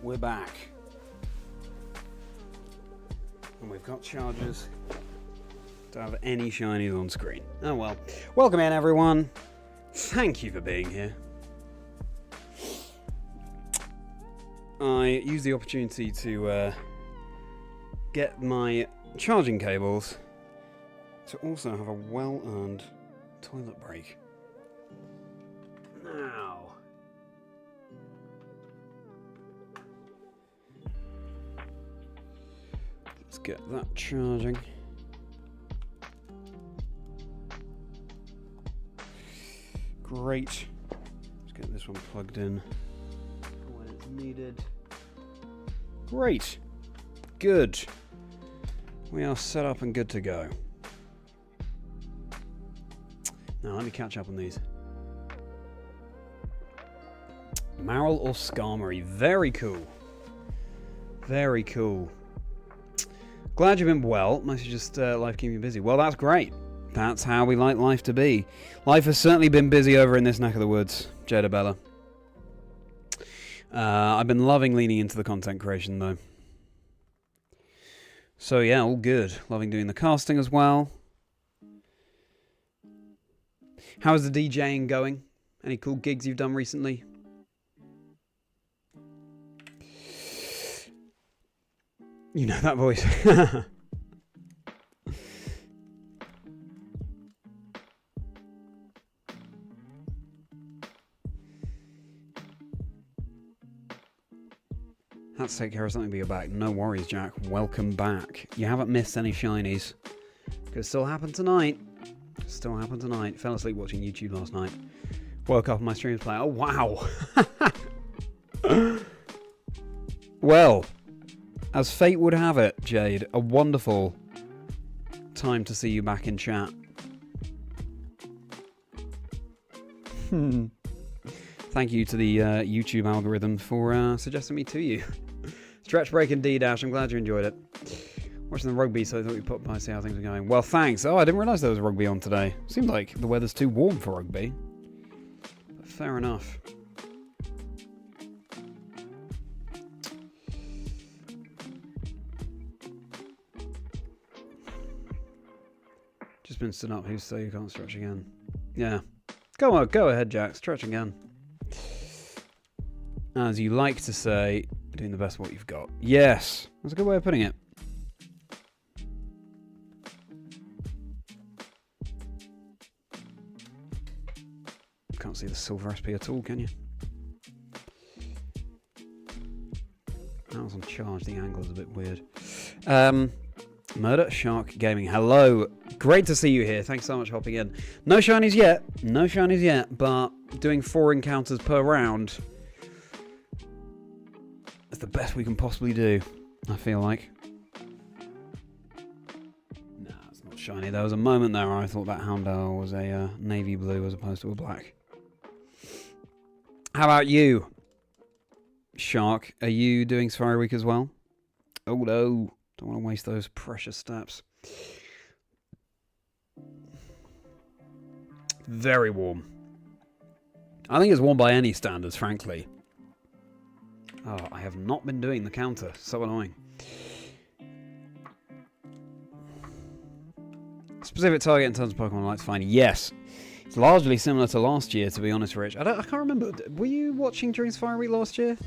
we're back. And we've got chargers. Don't have any shinies on screen. Oh well. Welcome in, everyone. Thank you for being here. I used the opportunity to get my charging cables to also have a well-earned toilet break. Now, let's get that charging. Great. Let's get this one plugged in when it's needed. Great. Good. We are set up and good to go. Now let me catch up on these. Marl or Skarmory. Very cool. Very cool. Glad you've been well. Mostly just life keeping you busy. Well, that's great. That's how we like life to be. Life has certainly been busy over in this neck of the woods, Jada Bella. I've been loving leaning into the content creation, though. So yeah, all good. Loving doing the casting as well. How's the DJing going? Any cool gigs you've done recently? You know that voice. Let's take care of something, but you're back. No worries, Jack. Welcome back. You haven't missed any shinies. Could still happen tonight. Still happen tonight. Fell asleep watching YouTube last night. Woke up on my streams playing. Oh, wow. Well, as fate would have it, Jade, a wonderful time to see you back in chat. Thank you to the YouTube algorithm for suggesting me to you. Stretch break indeed, Ash. I'm glad you enjoyed it. Watching the rugby, so I thought we'd pop by and see how things are going. Well, thanks. Oh, I didn't realise there was rugby on today. Seems like the weather's too warm for rugby. But fair enough. Just been stood up. Who's say you can't stretch again? Yeah. Go on, go ahead, Jack. Stretch again. As you like to say, doing the best of what you've got. Yes. That's a good way of putting it. Can't see the silver SP at all, can you? That was on charge. The angle is a bit weird. Murder Shark Gaming. Hello. Great to see you here. Thanks so much for hopping in. No shinies yet. No shinies yet, but doing 4 encounters per round is the best we can possibly do, I feel like. Nah, it's not shiny. There was a moment there where I thought that Houndour was a navy blue as opposed to a black. How about you, Shark? Are you doing Safari Week as well? Oh no. Don't want to waste those precious steps. Very warm. I think it's warm by any standards, frankly. Oh, I have not been doing the counter. So annoying. Specific target in terms of Pokemon I'd like to find. Yes. It's largely similar to last year, to be honest, Rich. I can't remember. Were you watching during Safari Week last year?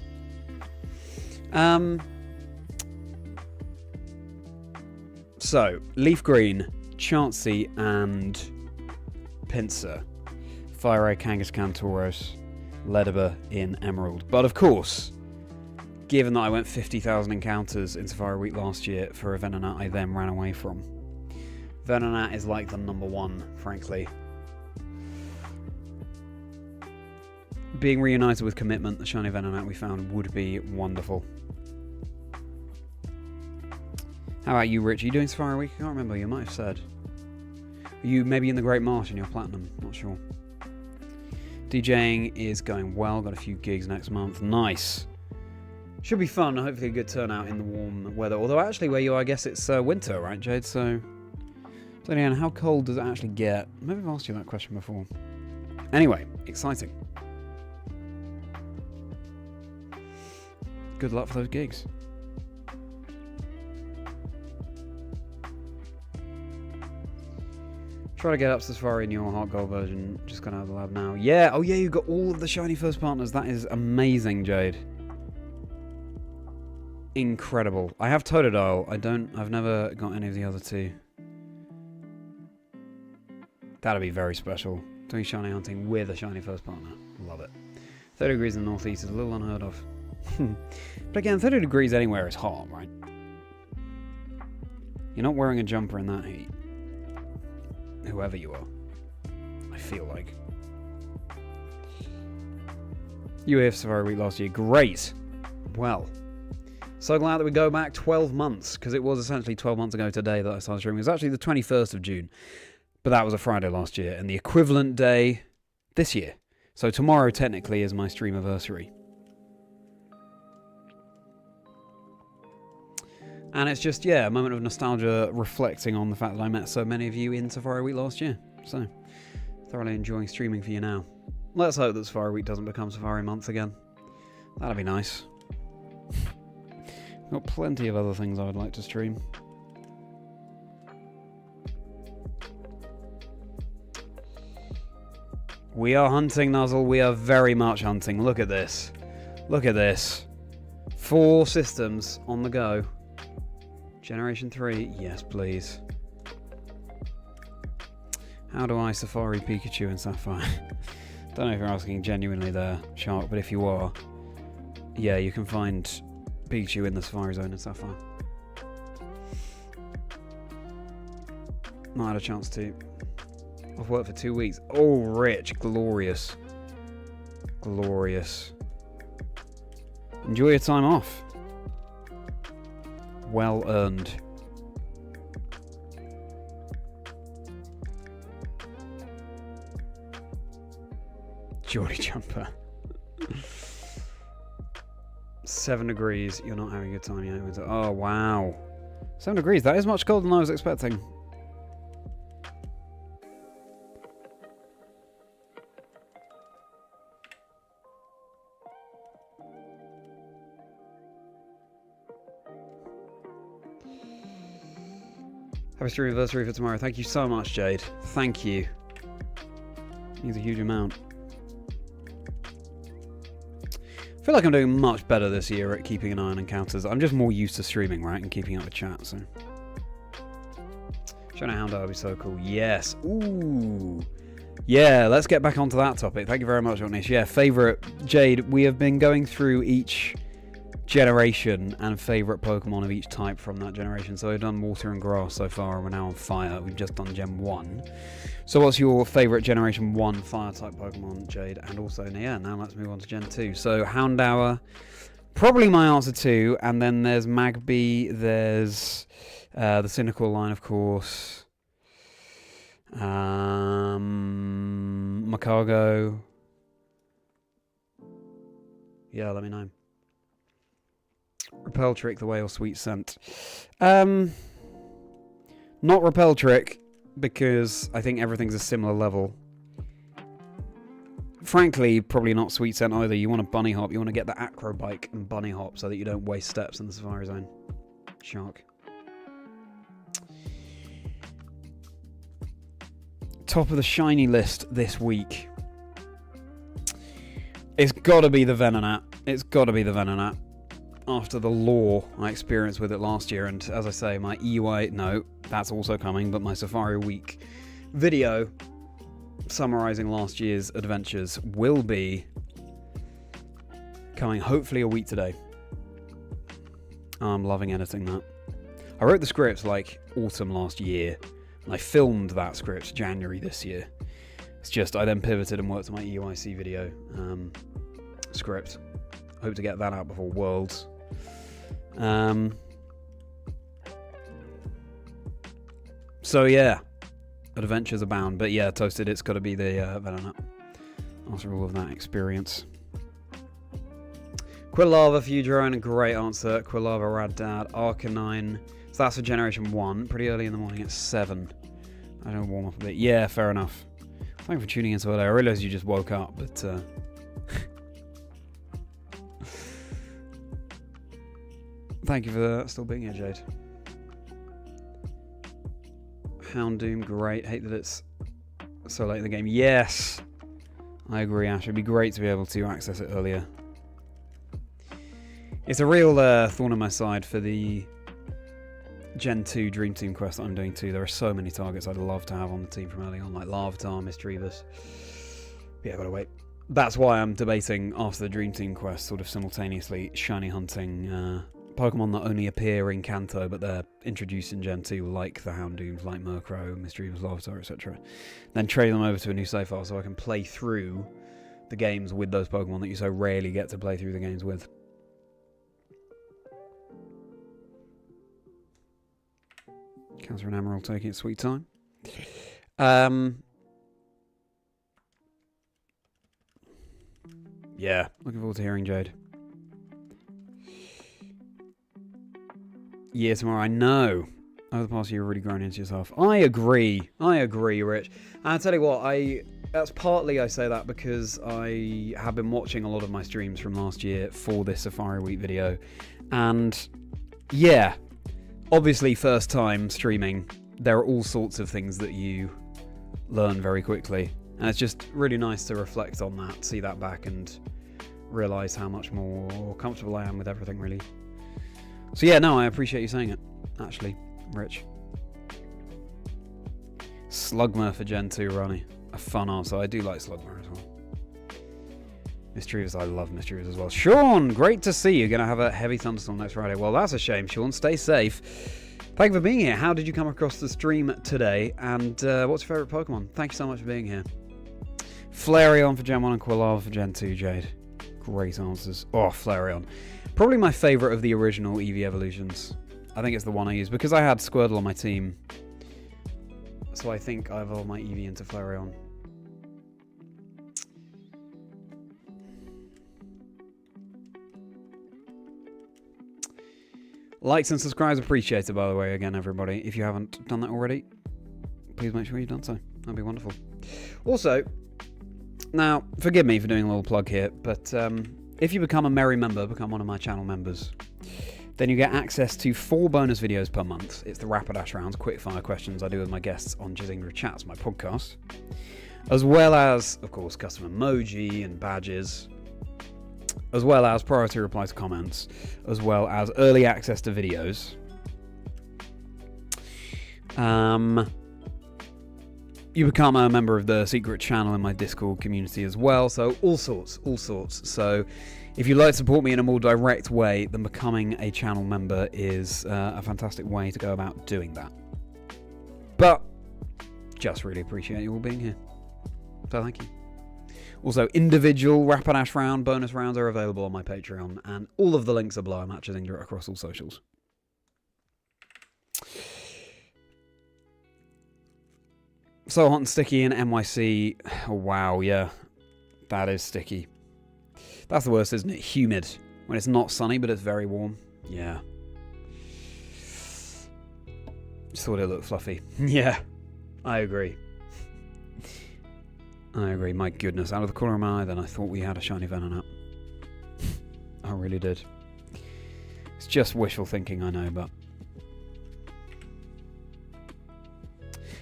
So, Leaf Green, Chansey, and Pinsir. Fire Kangaskhan, Tauros, Ledibur in Emerald. But of course, given that I went 50,000 encounters in Safari Week last year for a Venonat I then ran away from. Venonat is like the number one, frankly. Being reunited with Commitment, the shiny Venonat we found, would be wonderful. How about you, Rich? Are you doing Safari Week? I can't remember. You might have said. Are you maybe in the Great Marsh and you're Platinum? Not sure. DJing is going well. Got a few gigs next month. Nice. Should be fun. Hopefully a good turnout in the warm weather. Although actually where you are, I guess it's winter, right, Jade? So Diane, how cold does it actually get? Maybe I've asked you that question before. Anyway, exciting. good luck for those gigs. Try to get up Safari in your Heart Gold version. Just gonna have the lab now. Yeah, oh yeah, you got all of the shiny first partners. That is amazing, Jade. Incredible. I have Totodile. I've never got any of the other two. That'd be very special. Doing shiny hunting with a shiny first partner. Love it. 30 degrees in the northeast is a little unheard of. But again, 30 degrees anywhere is hot, right? You're not wearing a jumper in that heat. Whoever you are. I feel like. UAF Safari Week last year. Great. Well. So glad that we go back 12 months. Because it was essentially 12 months ago today that I started streaming. It was actually the 21st of June. But that was a Friday last year. And the equivalent day this year. So tomorrow technically is my stream anniversary. And it's just, yeah, a moment of nostalgia reflecting on the fact that I met so many of you in Safari Week last year. So, thoroughly enjoying streaming for you now. Let's hope that Safari Week doesn't become Safari Month again. That'd be nice. Got plenty of other things I would like to stream. We are hunting, Nuzzle. We are very much hunting. Look at this. Look at this. 4 systems on the go. Generation 3, yes please. How do I Safari Pikachu and Sapphire? Don't know if you're asking genuinely there, Shark, but if you are, yeah, you can find Pikachu in the Safari Zone in Sapphire. Not had a chance to. I've worked for 2 weeks. Oh, rich, glorious. Glorious. Enjoy your time off. Well earned. Geordie jumper. 7 degrees. You're not having a good time yet. Oh, wow. 7 degrees. That is much colder than I was expecting. Happy stream anniversary for tomorrow. Thank you so much, Jade. Thank you. Means a huge amount. I feel like I'm doing much better this year at keeping an eye on encounters. I'm just more used to streaming, right, and keeping up with chat, so. Showing a Hound would be so cool. Yes. Ooh. Yeah, let's get back onto that topic. Thank you very much, Onish. Yeah, favourite. Jade, we have been going through each generation and favourite Pokemon of each type from that generation. So we've done Water and Grass so far, and we're now on Fire. We've just done Gen 1. So what's your favourite Generation 1 Fire-type Pokemon, Jade? And also, yeah, now let's move on to Gen 2. So Houndour, probably my answer 2, and then there's Magby, there's the Cynical line, of course. Macargo. Yeah, let me know. Repel Trick, the Whale, Sweet Scent. Not Repel Trick, because I think everything's a similar level. Frankly, probably not Sweet Scent either. You want a Bunny Hop, you want to get the Acro Bike and Bunny Hop so that you don't waste steps in the Safari Zone. Shark. Top of the shiny list this week. It's got to be the Venonat. It's got to be the Venonat. After the lore I experienced with it last year, and as I say, my EUI, no, that's also coming, but my Safari Week video summarising last year's adventures will be coming hopefully a week today. I'm loving editing that. I wrote the script like autumn last year, and I filmed that script January this year. It's just I then pivoted and worked on my EUIC video script. Hope to get that out before Worlds. So yeah, adventures abound. But yeah, Toasted, it's got to be the Venonat after all of that experience. Quilava for you, Jerome, a great answer. Quilava, Rad Dad, Arcanine. So that's for Generation 1. Pretty early in the morning at 7. I don't warm up a bit. Yeah, fair enough. Thank you for tuning in so early. I realised you just woke up, but Thank you for still being here, Jade. Houndoom, great. Hate that it's so late in the game. Yes! I agree, Ash. It'd be great to be able to access it earlier. It's a real thorn in my side for the Gen 2 Dream Team quest that I'm doing too. There are so many targets I'd love to have on the team from early on, like Larvitar, Mischievous. Yeah, I've got to wait. That's why I'm debating after the Dream Team quest, sort of simultaneously, shiny hunting Pokemon that only appear in Kanto, but they're introduced in Gen 2, like the Houndooms, like Murkrow, Mischievous, Larvitar, etc. Then trade them over to a new save file so I can play through the games with those Pokemon that you so rarely get to play through the games with. Cancer and Emerald taking its sweet time. Yeah, looking forward to hearing Jade. Yeah, tomorrow, I know. Over the past year, you've really grown into yourself. I agree, Rich. And I'll tell you what, that's partly I say that because I have been watching a lot of my streams from last year for this Safari Week video. And yeah, obviously first time streaming, there are all sorts of things that you learn very quickly. And it's just really nice to reflect on that, see that back and realise how much more comfortable I am with everything, really. So yeah, no, I appreciate you saying it, actually, Rich. Slugma for Gen 2, Ronnie. A fun answer. I do like Slugma as well. Mischievous, I love Mischievous as well. Sean, great to see you. Going to have a heavy thunderstorm next Friday. Well, that's a shame, Sean. Stay safe. Thank you for being here. How did you come across the stream today? And what's your favourite Pokemon? Thank you so much for being here. Flareon for Gen 1 and Quilava for Gen 2, Jade. Great answers. Oh, Flareon. Probably my favourite of the original Eevee evolutions. I think it's the one I use because I had Squirtle on my team. So I think I evolved my Eevee into Flareon. Likes and subscribes appreciated, by the way, again, everybody. If you haven't done that already, please make sure you've done so. That'd be wonderful. Also, now, forgive me for doing a little plug here, but if you become a Merri member, become one of my channel members, then you get access to 4 bonus videos per month. It's the Rapidash rounds, quickfire questions I do with my guests on Chazingdra Chats, my podcast, as well as, of course, custom emoji and badges, as well as priority reply to comments, as well as early access to videos. You become a member of the secret channel in my Discord community as well, so all sorts. So if you'd like to support me in a more direct way, then becoming a channel member is a fantastic way to go about doing that. But just really appreciate you all being here. So thank you. Also, individual Rapidash round bonus rounds are available on my Patreon, and all of the links are below. I'm at Chazingdra across all socials. So hot and sticky in NYC. Oh, wow, yeah. That is sticky. That's the worst, isn't it? Humid. When it's not sunny, but it's very warm. Yeah. Just thought it looked fluffy. Yeah, I agree. I agree. My goodness, out of the corner of my eye, then I thought we had a shiny Venonat. I really did. It's just wishful thinking, I know, but...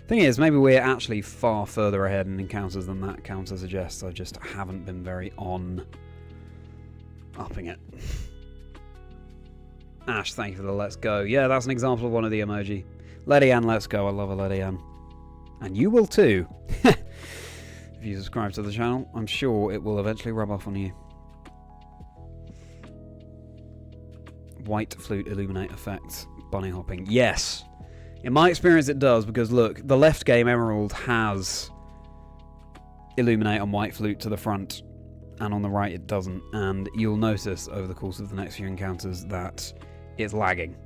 Thing is, maybe we're actually far further ahead in encounters than that counter suggests. I just haven't been very on upping it. Ash, thank you for the let's go. Yeah, that's an example of one of the emoji. Letty Ann, let's go. I love a Letty Ann. And you will too. If you subscribe to the channel, I'm sure it will eventually rub off on you. White flute illuminate effect. Bunny hopping. Yes. In my experience it does, because look, the left game Emerald has illuminate on white flute to the front, and on the right it doesn't, and you'll notice over the course of the next few encounters that it's lagging.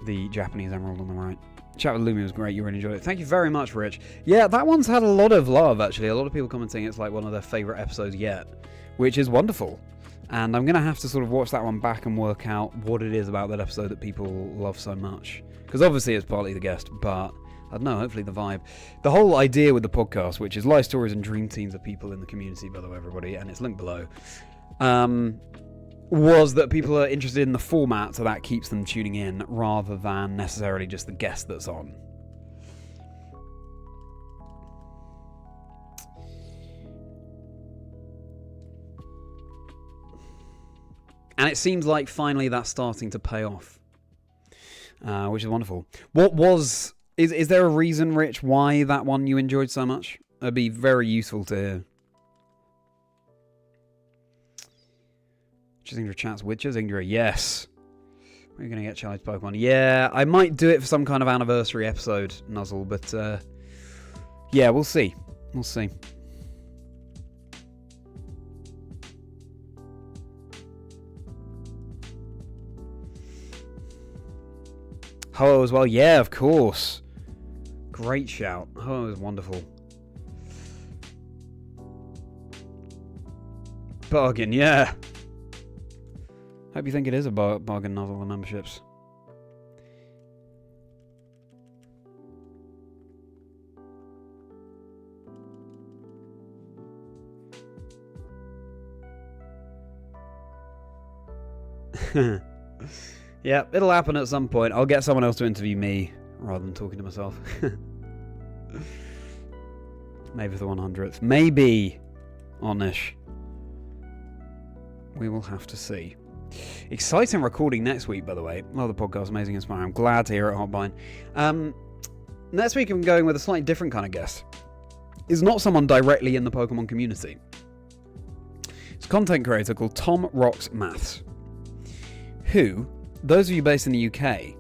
The Japanese Emerald on the right. Chat with Lumi was great, you really enjoyed it. Thank you very much, Rich. Yeah, that one's had a lot of love, actually. A lot of people commenting it's like one of their favourite episodes yet, which is wonderful. And I'm going to have to sort of watch that one back and work out what it is about that episode that people love so much. Because obviously it's partly the guest, but I don't know, hopefully the vibe. The whole idea with the podcast, which is life stories and dream teams of people in the community, by the way, everybody, and it's linked below, was that people are interested in the format, so that keeps them tuning in rather than necessarily just the guest that's on. And it seems like finally that's starting to pay off, which is wonderful. Is there a reason, Rich, why that one you enjoyed so much? It'd be very useful to hear. Chazingdra chats with Chazingdra, yes. We're going to get Charlie's Pokemon. Yeah, I might do it for some kind of anniversary episode, Nuzzle, but yeah, we'll see. We'll see. Ho as well, yeah, of course. Great shout. Ho is wonderful. Bargain, yeah. Hope you think it is a bargain, Nuzzle, the memberships. Yeah, it'll happen at some point. I'll get someone else to interview me rather than talking to myself. Maybe for the 100th. Maybe. Onish. We will have to see. Exciting recording next week, by the way. Love the podcast, amazing, inspiring. I'm glad to hear it, Hotbine. Next week I'm going with a slightly different kind of guest. It's not someone directly in the Pokemon community. It's a content creator called Tom Rocks Maths, who, those of you based in the UK,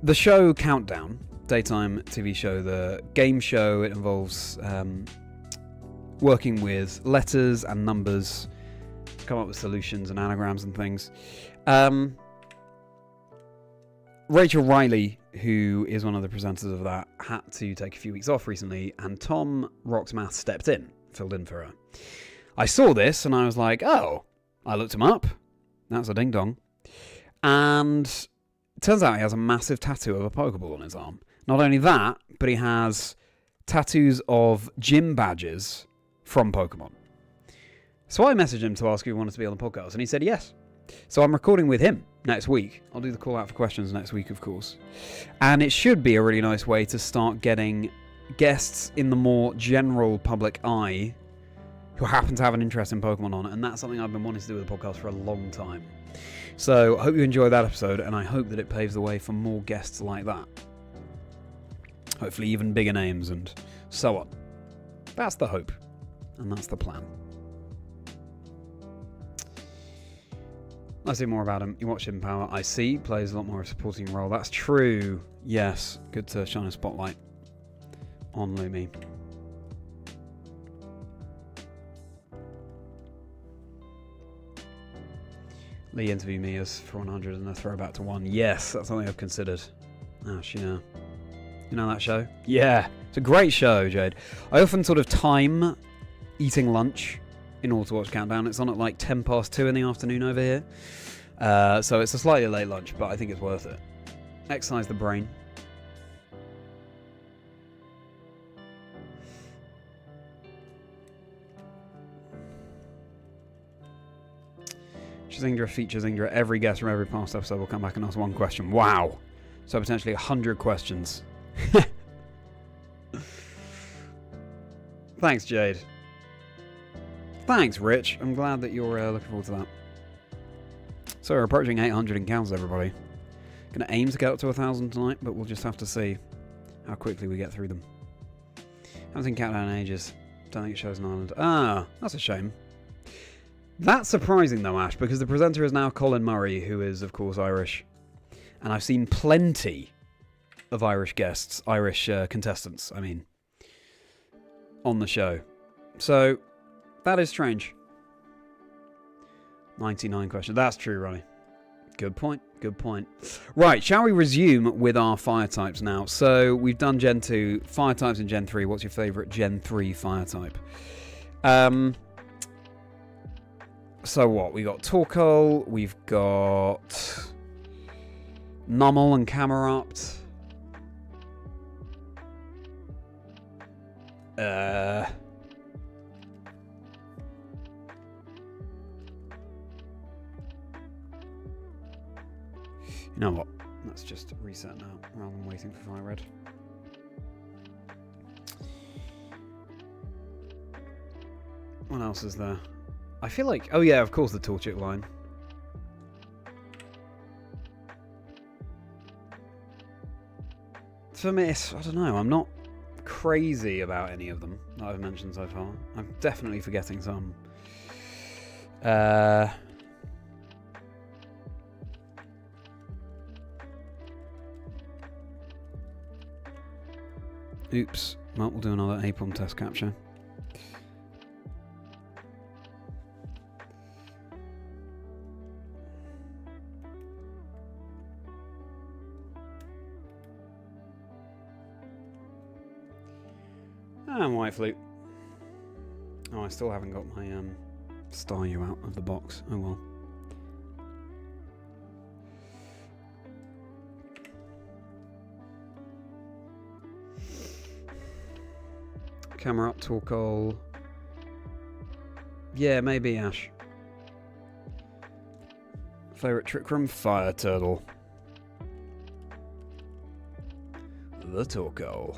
the show Countdown, daytime TV show, the game show, it involves working with letters and numbers, come up with solutions and anagrams and things. Rachel Riley, who is one of the presenters of that, had to take a few weeks off recently, and Tom Rocks Math stepped in, filled in for her. I saw this and I was like, oh, I looked him up. That's a ding dong. And it turns out he has a massive tattoo of a Pokeball on his arm. Not only that, but he has tattoos of gym badges from Pokemon. So I messaged him to ask if he wanted to be on the podcast, and he said yes. So I'm recording with him next week. I'll do the call out for questions next week, of course. And it should be a really nice way to start getting guests in the more general public eye who happen to have an interest in Pokemon on, and that's something I've been wanting to do with the podcast for a long time. So I hope you enjoyed that episode, and I hope that it paves the way for more guests like that. Hopefully even bigger names and so on. That's the hope, and that's the plan. I see more about him. You watch him Power. I see. Plays a lot more of a supporting role. That's true. Yes. Good to shine a spotlight on Lumi. Lee interviewed me as for 100 and a throwback to 1. Yes, that's something I've considered. Ash, yeah. You know that show? Yeah. It's a great show, Jade. I often sort of time eating lunch in order to watch Countdown. It's on at like 10 past 2 in the afternoon over here. So it's a slightly late lunch, but I think it's worth it. Exercise the brain. Chazingdra features Chazingdra. Every guest from every past episode will come back and ask one question. Wow. So potentially 100 questions. Thanks, Jade. Thanks, Rich. I'm glad that you're looking forward to that. So we're approaching 800 encounters, everybody. Gonna aim to get up to 1,000 tonight, but we'll just have to see how quickly we get through them. Haven't seen Countdown in ages. Don't think it shows in Ireland. Ah, that's a shame. That's surprising though, Ash, because the presenter is now Colin Murray, who is, of course, Irish. And I've seen plenty of Irish guests, Irish contestants, I mean, on the show. So, that is strange. 99 questions. That's true, Ronnie. Good point. Good point. Right, shall we resume with our fire types now? So, we've done Gen 2, fire types in Gen 3. What's your favourite Gen 3 fire type? So what? We got Torkoal, we've got Numel and Camerupt. You know what? Let's just reset now rather than waiting for Fire Red. What else is there? I feel like... Oh yeah, of course the Torchic line. For me, I don't know. I'm not crazy about any of them that I've mentioned so far. I'm definitely forgetting some. Oops. Well, we'll do another Apom test capture. And White Flute. Oh, I still haven't got my Staryu out of the box. Oh well. Camera up, Torkoal. Yeah, maybe Ash. Favorite trick room? Fire Turtle. The Torkoal.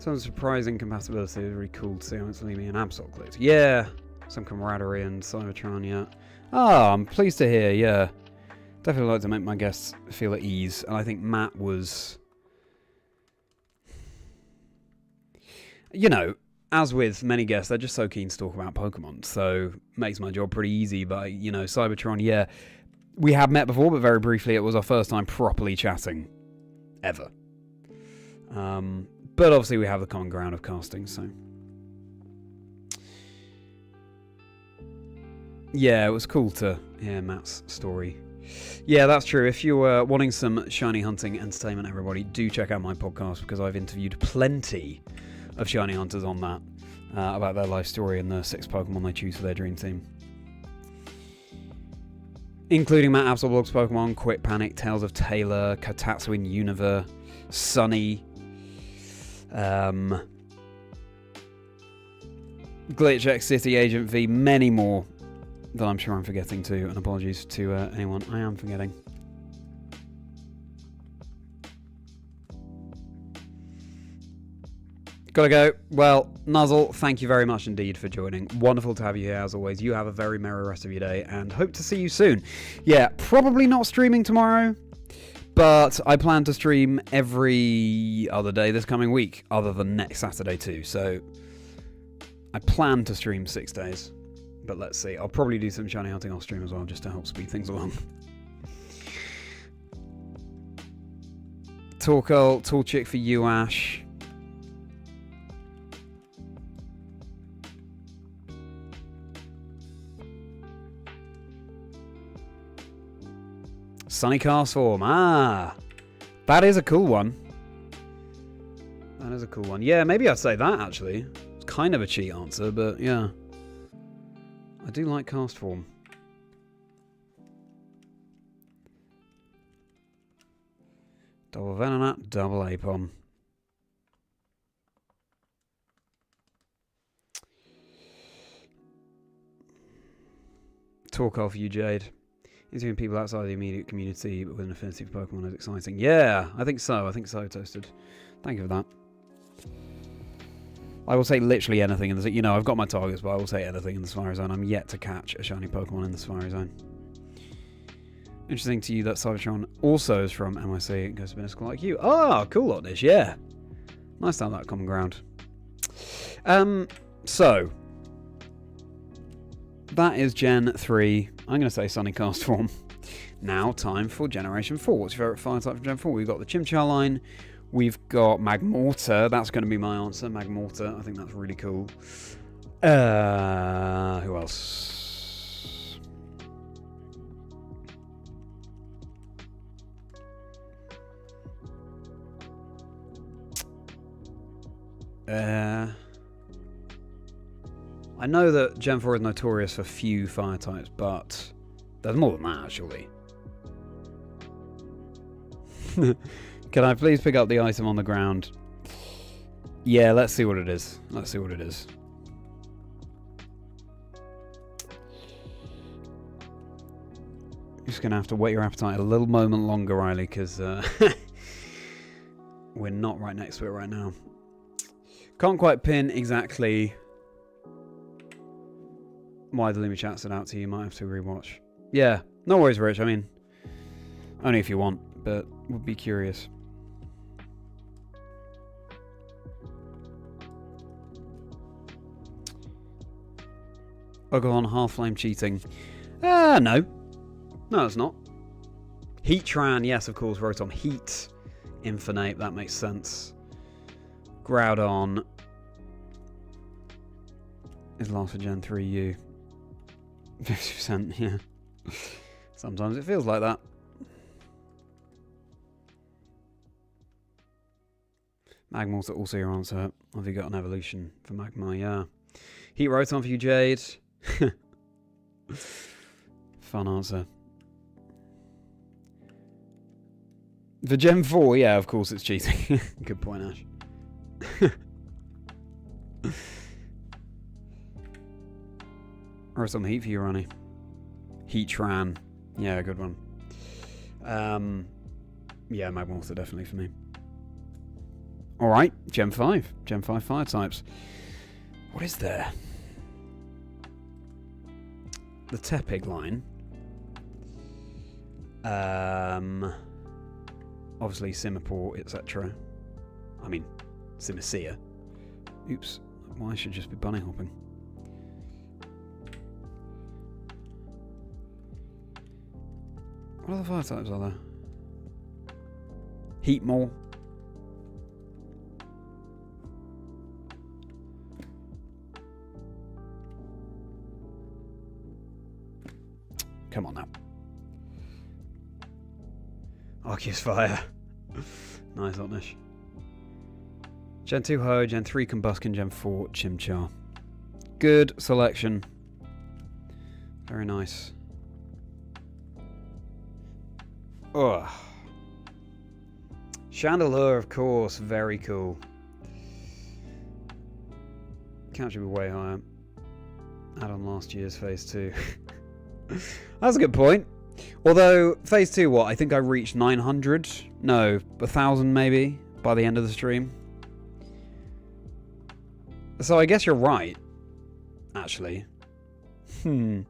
Some surprising compatibility. It was really cool to see how it's leaving an Absol clicked. Yeah, some camaraderie and Cybertron, yeah. Oh, I'm pleased to hear, yeah. Definitely like to make my guests feel at ease. And I think Matt was... You know, as with many guests, they're just so keen to talk about Pokemon. So, makes my job pretty easy. But, you know, Cybertron, yeah. We have met before, but very briefly, it was our first time properly chatting. Ever. But obviously we have the common ground of casting, so... Yeah, it was cool to hear Matt's story. Yeah, that's true. If you're wanting some shiny hunting entertainment, everybody, do check out my podcast, because I've interviewed plenty of shiny hunters on that, about their life story and the 6 Pokemon they choose for their dream team. Including Matt Absolblog's Pokemon, Quit Panic, Tales of Taylor, Kotatsu in Universe, Sunny... Glitch X City, Agent V, many more that I'm sure I'm forgetting too, and apologies to anyone I am forgetting. Gotta go. Well, Nuzzle, thank you very much indeed for joining. Wonderful to have you here as always. You have a very merry rest of your day, and hope to see you soon. Yeah, probably not streaming tomorrow, but I plan to stream every other day this coming week, other than next Saturday too. So I plan to stream 6 days, but let's see. I'll probably do some shiny hunting off stream as well, just to help speed things along. Torkoal, Torchic for you, Ash. Sunny Castform. Ah, that is a cool one. That is a cool one. Yeah, maybe I'd say that actually. It's kind of a cheat answer, but yeah. I do like Castform. Double Venonat, double Apom. Torkoal for you, Jade. Interviewing people outside the immediate community but with an affinity for Pokemon is exciting. Yeah, I think so. I think so, Toasted. Thank you for that. I will say literally anything in the... You know, I've got my targets, but I will say anything in the Safari Zone. I'm yet to catch a shiny Pokemon in the Safari Zone. Interesting to you that Cybertron also is from MIC and goes to Binnacle like you. Oh, cool, Otnish, yeah. Nice to have that common ground. So... That is Gen 3. I'm going to say Sunny Castform. Now, time for Generation 4. What's your favourite fire type from Gen 4? We've got the Chimchar line. We've got Magmortar. That's going to be my answer. Magmortar. I think that's really cool. Who else? I know that Gen 4 is notorious for few fire types, but there's more than that, actually. Can I please pick up the item on the ground? Yeah, let's see what it is. Let's see what it is. Just going to have to whet your appetite a little moment longer, Riley, because we're not right next to it right now. Can't quite pin exactly why the Lumi chat stood out to you. Might have to rewatch. Yeah, no worries, Rich. I mean, only if you want, but would be curious. Pokemon Half-Flame cheating. No. No, it's not. Heatran, yes, of course, Rotom. Heat. Infinite, that makes sense. Groudon is last for Gen 3U. 50%, yeah. Sometimes it feels like that. Magmor's also your answer. Have you got an evolution for Magmar? Yeah. Heat Rotom for you, Jade. Fun answer. For Gen 4, yeah, of course it's cheating. Good point, Ash. Or some heat for you, Ronnie. Heatran. Yeah, good one. Yeah, Magmortar definitely for me. Alright, Gen 5. Gen 5 fire types. What is there? The Tepig line. Obviously Simipour, etc. I mean, Simicia. Oops, why should just be bunny hopping? What other fire types are there? Heatmore. Come on now. Arceus Fire. Nice, Otnish. Gen 2 Ho, Gen 3 Combuskin, Gen 4 Chimchar. Good selection. Very nice. Ugh. Chandelure, of course. Very cool. Count should be way higher. Add on last year's Phase 2. That's a good point. Although, Phase 2, what? I think I reached 900? No, 1,000 maybe by the end of the stream. So I guess you're right. Actually. Oops.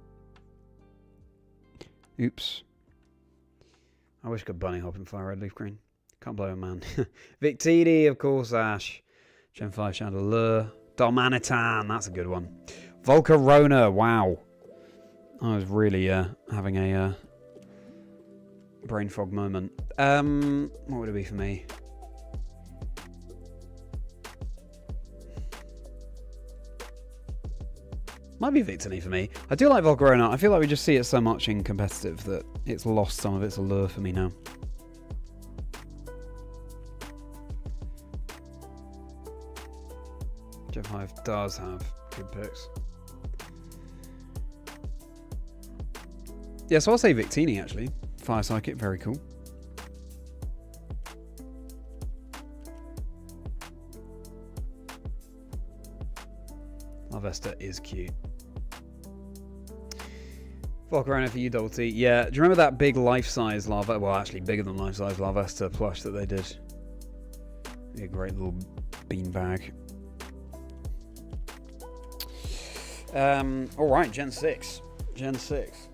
I wish I could bunny hop in Fire Red Leaf Green. Can't blame a man. Victini, of course, Ash. Gen 5 Chandelure. Darmanitan, that's a good one. Volcarona, wow. I was really having a brain fog moment. What would it be for me? Might be Victini for me. I do like Volcarona. I feel like we just see it so much in competitive that it's lost some of its allure for me now. Gen 5 does have good picks. Yeah, so I'll say Victini actually. Fire Psychic, very cool. Larvesta is cute. Volcarona for you, Double T. Yeah, do you remember that big life-size Larvesta? Well, actually bigger than life-size Larvesta plush that they did. A great little beanbag. Alright, Gen 6. Gen 6.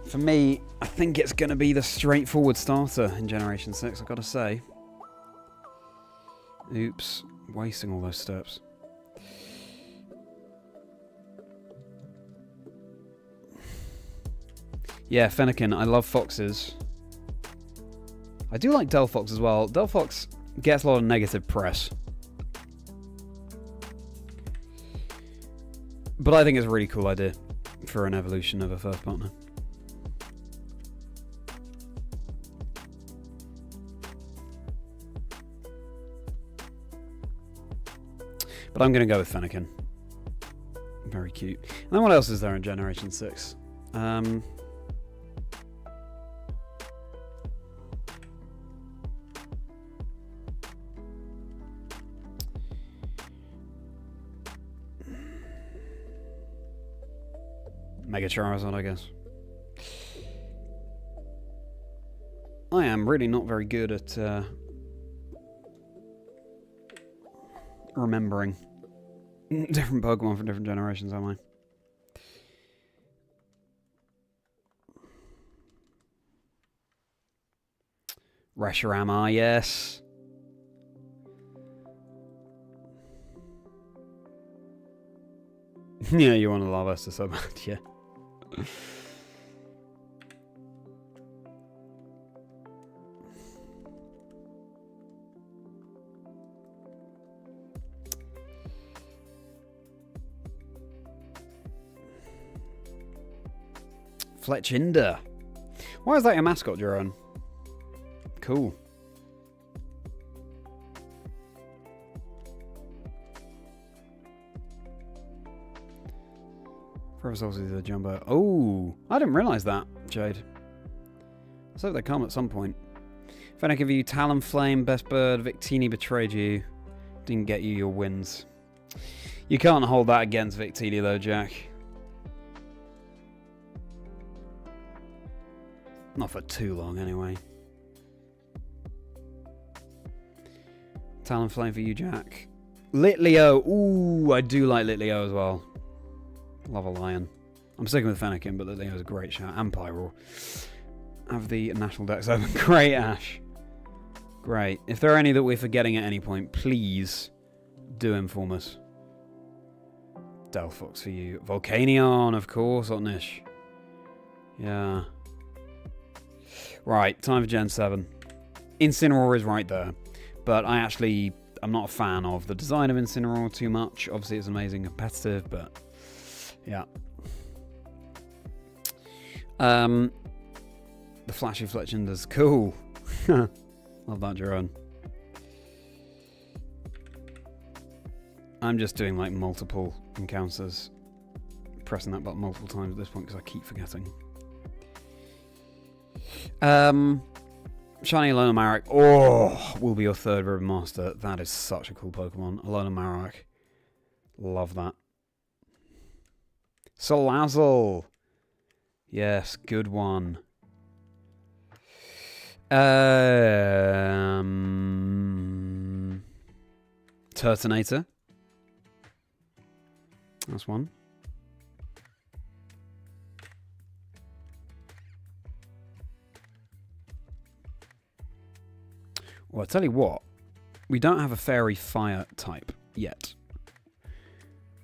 For me, I think it's going to be the straightforward starter in Generation 6, I've got to say. Oops, wasting all those steps. Yeah, Fennekin, I love foxes. I do like Delphox as well. Delphox gets a lot of negative press. But I think it's a really cool idea for an evolution of a first partner. But I'm going to go with Fennekin. Very cute. And then what else is there in Generation 6? Mega Charizard, I guess. I am really not very good at remembering different Pokemon from different generations, am I? Reshiram, yes. Yeah, you want to love us so bad, yeah. Fletchinder. Why is that your mascot, Jerome? Cool. Professor the Jumbo. Oh, I didn't realise that, Jade. Let's hope they come at some point. Fennec of you, Talonflame, Best Bird, Victini betrayed you. Didn't get you your wins. You can't hold that against Victini though, Jack. Not for too long, anyway. Talonflame for you, Jack. Litleo. Ooh, I do like Litleo as well. Love a lion. I'm sticking with Fennekin, but Litleo's a great shout. And Pyroar. Have the National Dex open. Great, Ash. Great. If there are any that we're forgetting at any point, please do inform us. Delphox for you. Volcanion, of course, Otnish. Yeah. Right, time for Gen 7. Incineroar is right there. But I'm not a fan of the design of Incineroar too much. Obviously, it's amazing competitive, but yeah. The flashy Fletchinder's cool. Love that, Jerome. I'm just doing like multiple encounters. Pressing that button multiple times at this point because I keep forgetting. Shiny Alola Marek. Oh, will be your third Ribbon Master. That is such a cool Pokemon. Alola Marek. Love that. Salazzle. Yes, good one. Turtonator. That's one. Well, I tell you what, we don't have a fairy fire type yet.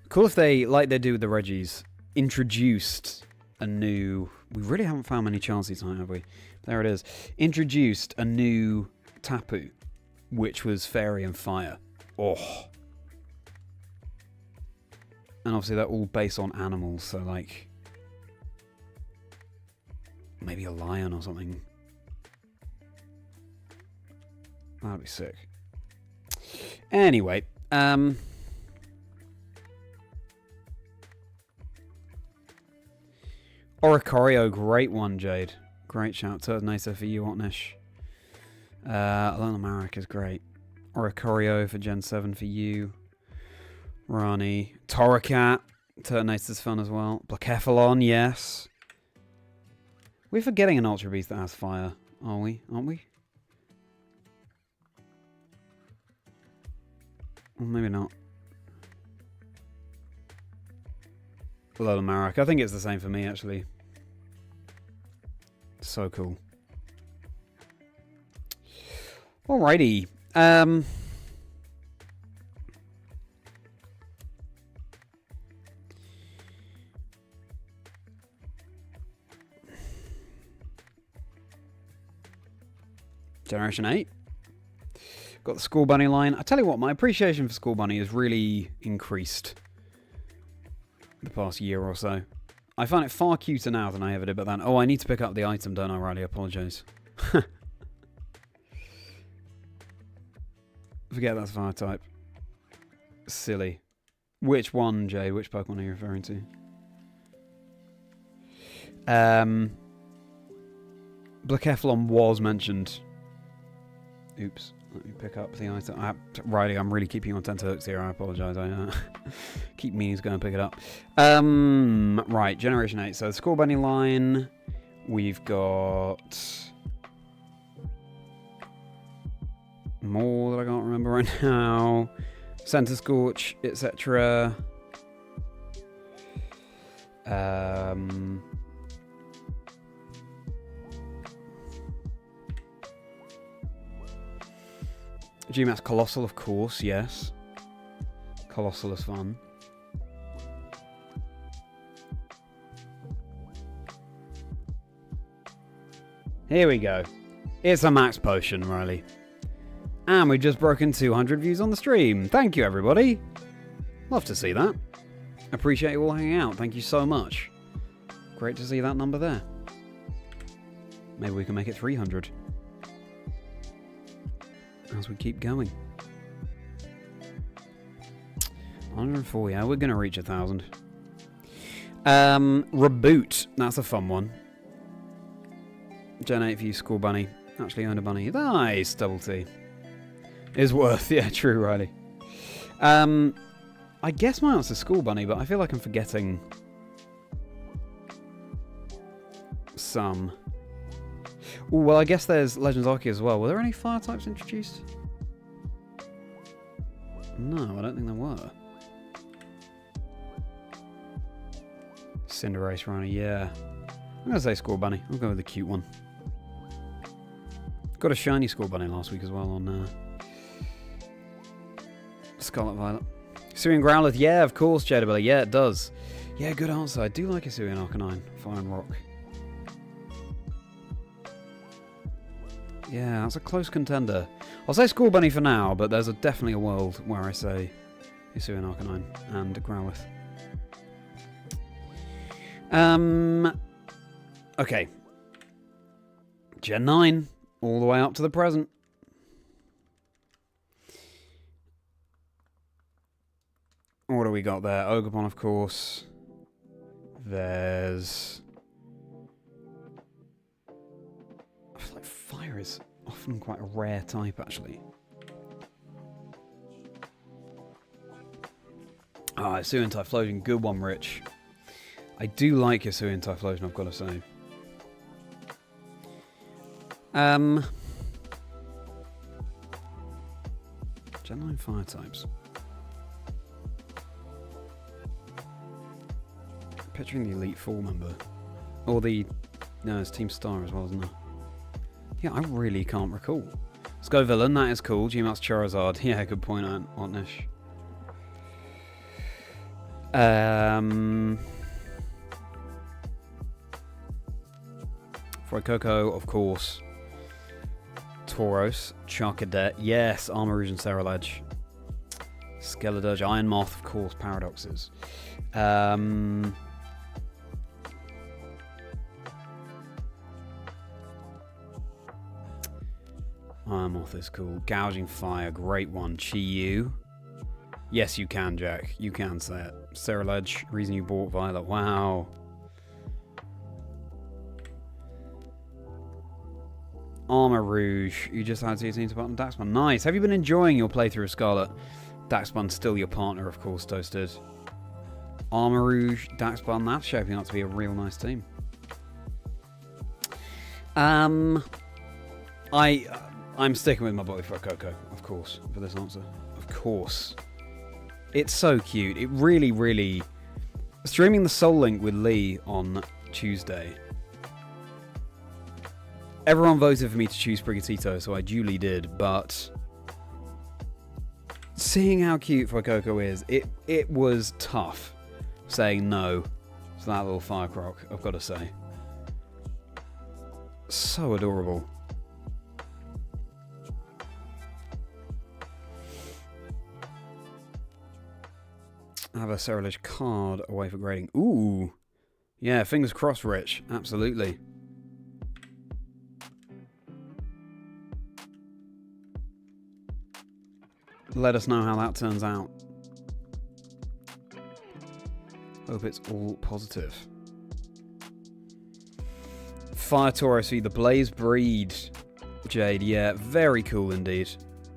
Cool if they, like they do with the Reggies, introduced a new... We really haven't found many chances tonight, have we? There it is. Introduced a new Tapu, which was fairy and fire. Oh. And obviously they're all based on animals, so like... maybe a lion or something. That'd be sick. Anyway, Oricorio, great one, Jade. Great shout. Turtonator for you, Otnish. Alola Marek is great. Oricorio for Gen 7 for you. Rani. Torracat. Turtonator's fun as well. Blacephalon, yes. We're forgetting an Ultra Beast that has fire, are we? Aren't we? Well, maybe not. Alola Marek. I think it's the same for me, actually. So cool. Alrighty. Generation 8. Got the School Bunny line. I tell you what, my appreciation for School Bunny has really increased the past year or so. I find it far cuter now than I ever did back then. Oh, I need to pick up the item, don't I, Riley? I apologise. Forget that's fire type. Silly. Which one, Jay? Which Pokemon are you referring to? Blacephalon was mentioned. Oops. Let me pick up the item. Riley, I'm really keeping you on tenterhooks here. I apologise. I keep meaning to go and pick it up. Right, Generation 8. So the School Bunny line. We've got More that I can't remember right now. Center Scorch, etc. GMAX Colossal, of course, yes. Colossal is fun. Here we go. It's a max potion, Riley. And we've just broken 200 views on the stream. Thank you, everybody. Love to see that. Appreciate you all hanging out. Thank you so much. Great to see that number there. Maybe we can make it 300. As we keep going. 104, yeah, we're going to reach 1,000. Reboot. That's a fun one. Gen 8 for you, School Bunny. Actually owned a bunny. Nice, double T. Is worth, yeah, true, Riley. I guess my answer's School Bunny, but I feel like I'm forgetting some. Ooh, well, I guess there's Legends Arceus as well. Were there any fire types introduced? No, I don't think there were. Cinderace Rhino, yeah. I'm going to say School Bunny. I'll go with the cute one. Got a shiny School Bunny last week as well on Scarlet Violet. Hisuian Growlithe, yeah, of course, Jadabella. Yeah, it does. Yeah, good answer. I do like Hisuian Arcanine, Fire and Rock. Yeah, that's a close contender. I'll say School Bunny for now, but there's definitely a world where I say Hisuian Arcanine and Growlithe. Okay. Gen 9, all the way up to the present. What do we got there? Ogerpon, of course. There's... I feel like fire is often quite a rare type, actually. Ah, Hisuian Typhlosion, good one, Rich. I do like Hisuian Typhlosion, I've got to say. Gen 9 fire types. Picturing the Elite Four member. Or the... No, it's Team Star as well, isn't it? Yeah, I really can't recall. Let's go Villain, that is cool. GMAX Charizard. Yeah, good point, Antnish. Fuecoco, of course. Tauros, Charcadet, yes, Armarouge and Cerulege. Skeledirge, Iron Moth, of course, Paradoxes. Iron Moth is cool. Gouging Fire, great one. Chi-Yu. Yes, you can, Jack. You can say it. Cerulege, reason you bought Violet. Wow. Armarouge, you just had to team to partner Daxpun. Nice. Have you been enjoying your playthrough of Scarlet? Daxpun's still your partner, of course, Toasted. Armarouge, Daxpun, that's shaping up to be a real nice team. I'm sticking with my boy Fuecoco, of course, for this answer. Of course. It's so cute. It really, really... Streaming the Soul Link with Lee on Tuesday. Everyone voted for me to choose Sprigatito, so I duly did, but... Seeing how cute Fuecoco is, it was tough saying no to that little Firecroc, I've got to say. So adorable. I have a Cerulege card away for grading. Ooh. Yeah, fingers crossed, Rich. Absolutely. Let us know how that turns out. Hope it's all positive. Fire Tauros, the Blaze Breed. Jade, yeah, very cool indeed.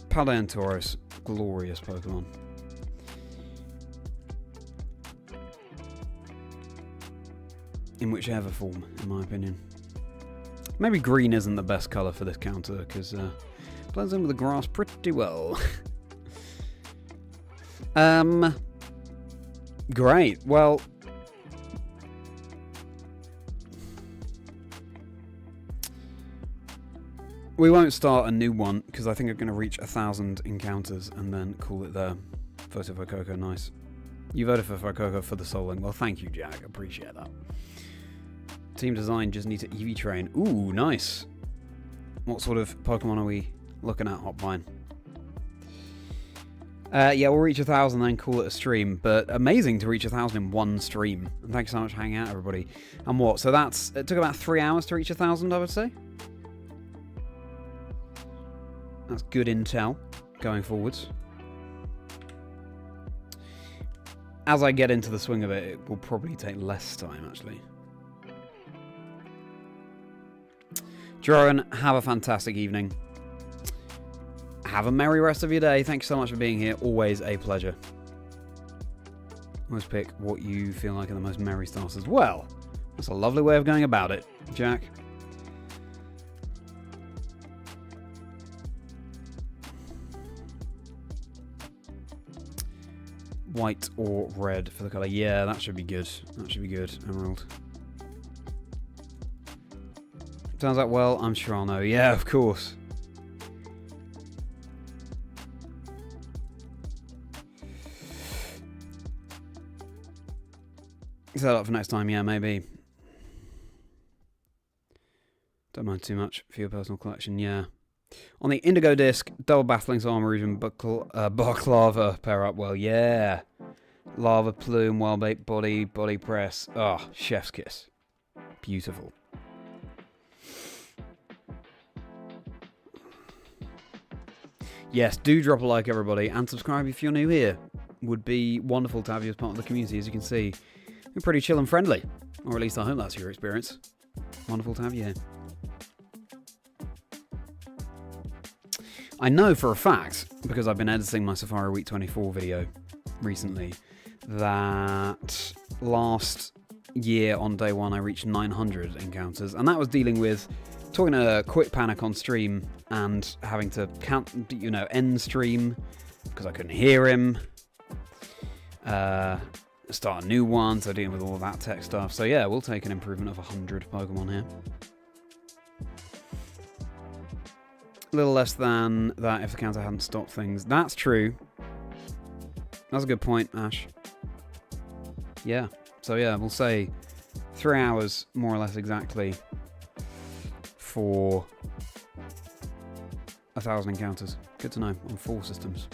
Paladin Tauros, glorious Pokemon. In whichever form, in my opinion. Maybe green isn't the best colour for this counter, because Blends in with the grass pretty well. Great. Well, we won't start a new one because I think I'm going to reach 1,000 encounters and then call it there. Voted for Coco, nice. You voted for Coco for the soling. Well, thank you, Jack. Appreciate that. Team design just need to EV train. Ooh, nice. What sort of Pokemon are we looking at, Hotpine? Yeah, we'll reach 1,000 and then call it a stream. But amazing to reach 1,000 in one stream. And thanks so much for hanging out, everybody. And what? So it took about 3 hours to reach 1,000, I would say. That's good intel going forwards. As I get into the swing of it, it will probably take less time, actually. Joran, have a fantastic evening. Have a merry rest of your day. Thank you so much for being here. Always a pleasure. Always pick what you feel like are the most merry starters. Well, that's a lovely way of going about it, Jack. White or red for the colour. Yeah, that should be good. That should be good. Emerald. Turns out well, I'm sure I'll know. Yeah, of course. Set that up for next time, yeah, maybe. Don't mind too much for your personal collection, yeah. On the Indigo disc, double Battling Armor Balaclava pair up well, yeah. Lava Plume, Well-Baked Body, Body Press. Oh, chef's kiss. Beautiful. Yes, do drop a like, everybody, and subscribe if you're new here. Would be wonderful to have you as part of the community, as you can see. We're pretty chill and friendly. Or at least I hope that's your experience. Wonderful to have you here. I know for a fact, because I've been editing my Safari Week 24 video recently, that last year on day one I reached 900 encounters, and that was dealing with talking to Quick Panic on stream and having to end stream because I couldn't hear him. Start a new one, so dealing with all that tech stuff. So yeah, we'll take an improvement of 100 Pokemon here. A little less than that if the counter hadn't stopped things. That's true. That's a good point, Ash. Yeah. So yeah, we'll say 3 hours, more or less exactly, for 1,000 encounters. Good to know, on 4 systems.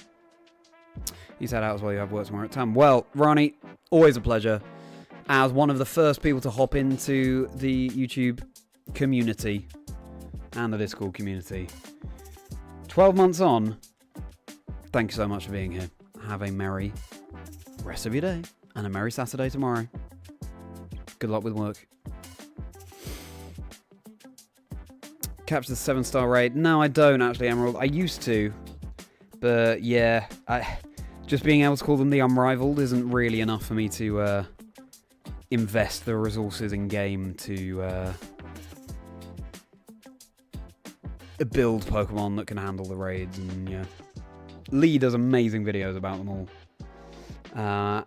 He's head out as well, you have work tomorrow at 10. Well, Ronnie, always a pleasure. As one of the first people to hop into the YouTube community and the Discord community. 12 months on, thank you so much for being here. Have a merry rest of your day and a merry Saturday tomorrow. Good luck with work. Capture the 7-star raid. No, I don't actually, Emerald. I used to. But yeah, just being able to call them the Unrivaled isn't really enough for me to invest the resources in game to build Pokemon that can handle the raids. And yeah, Lee does amazing videos about them all,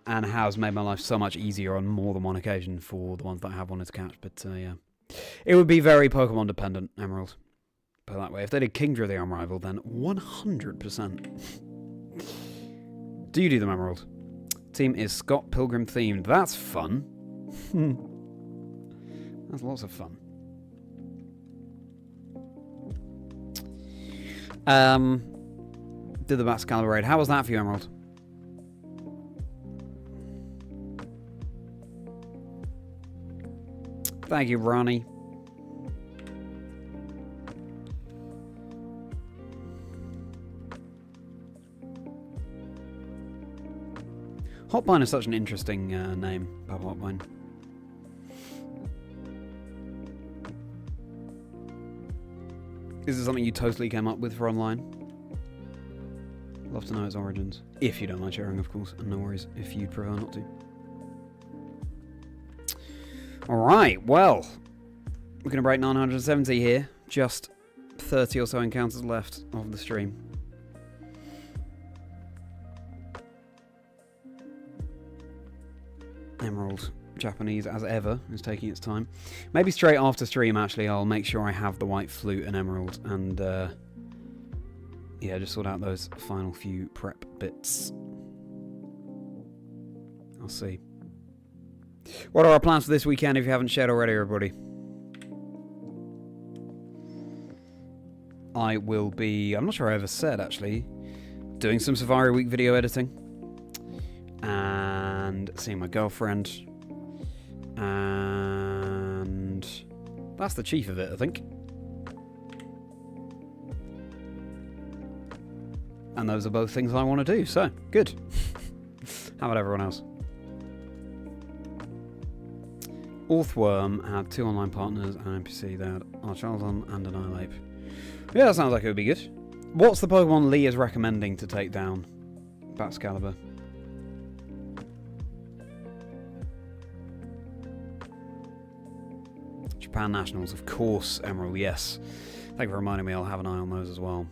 and has made my life so much easier on more than one occasion for the ones that I have wanted to catch. But yeah, it would be very Pokemon dependent, Emerald. Put it that way. If they did Kingdra the Unrivaled, then 100%. Do you do them, Emerald? Team is Scott Pilgrim themed. That's fun. That's lots of fun. Did the Batcalibur raid. How was that for you, Emerald? Thank you, Ronnie. Hotbine is such an interesting name, Papa Hotbine. Is it something you totally came up with for online? Love to know its origins. If you don't mind sharing, of course, and no worries if you'd prefer not to. Alright, well, we're going to break 970 here. Just 30 or so encounters left of the stream. Emerald Japanese, as ever, is taking its time. Maybe straight after stream, actually, I'll make sure I have the white flute and emerald, and yeah, just sort out those final few prep bits. I'll see. What are our plans for this weekend if you haven't shared already, everybody? I will be, I'm not sure I ever said, actually, doing some Safari Week video editing. And seeing my girlfriend. And that's the chief of it, I think. And those are both things I want to do, so good. How about everyone else? Orthworm had 2 online partners and an NPC. They had Archalzon and Annihilate. Yeah, that sounds like it would be good. What's the Pokemon Lee is recommending to take down Baxcalibur? Japan Nationals, of course, Emerald, yes. Thank you for reminding me, I'll have an eye on those as well.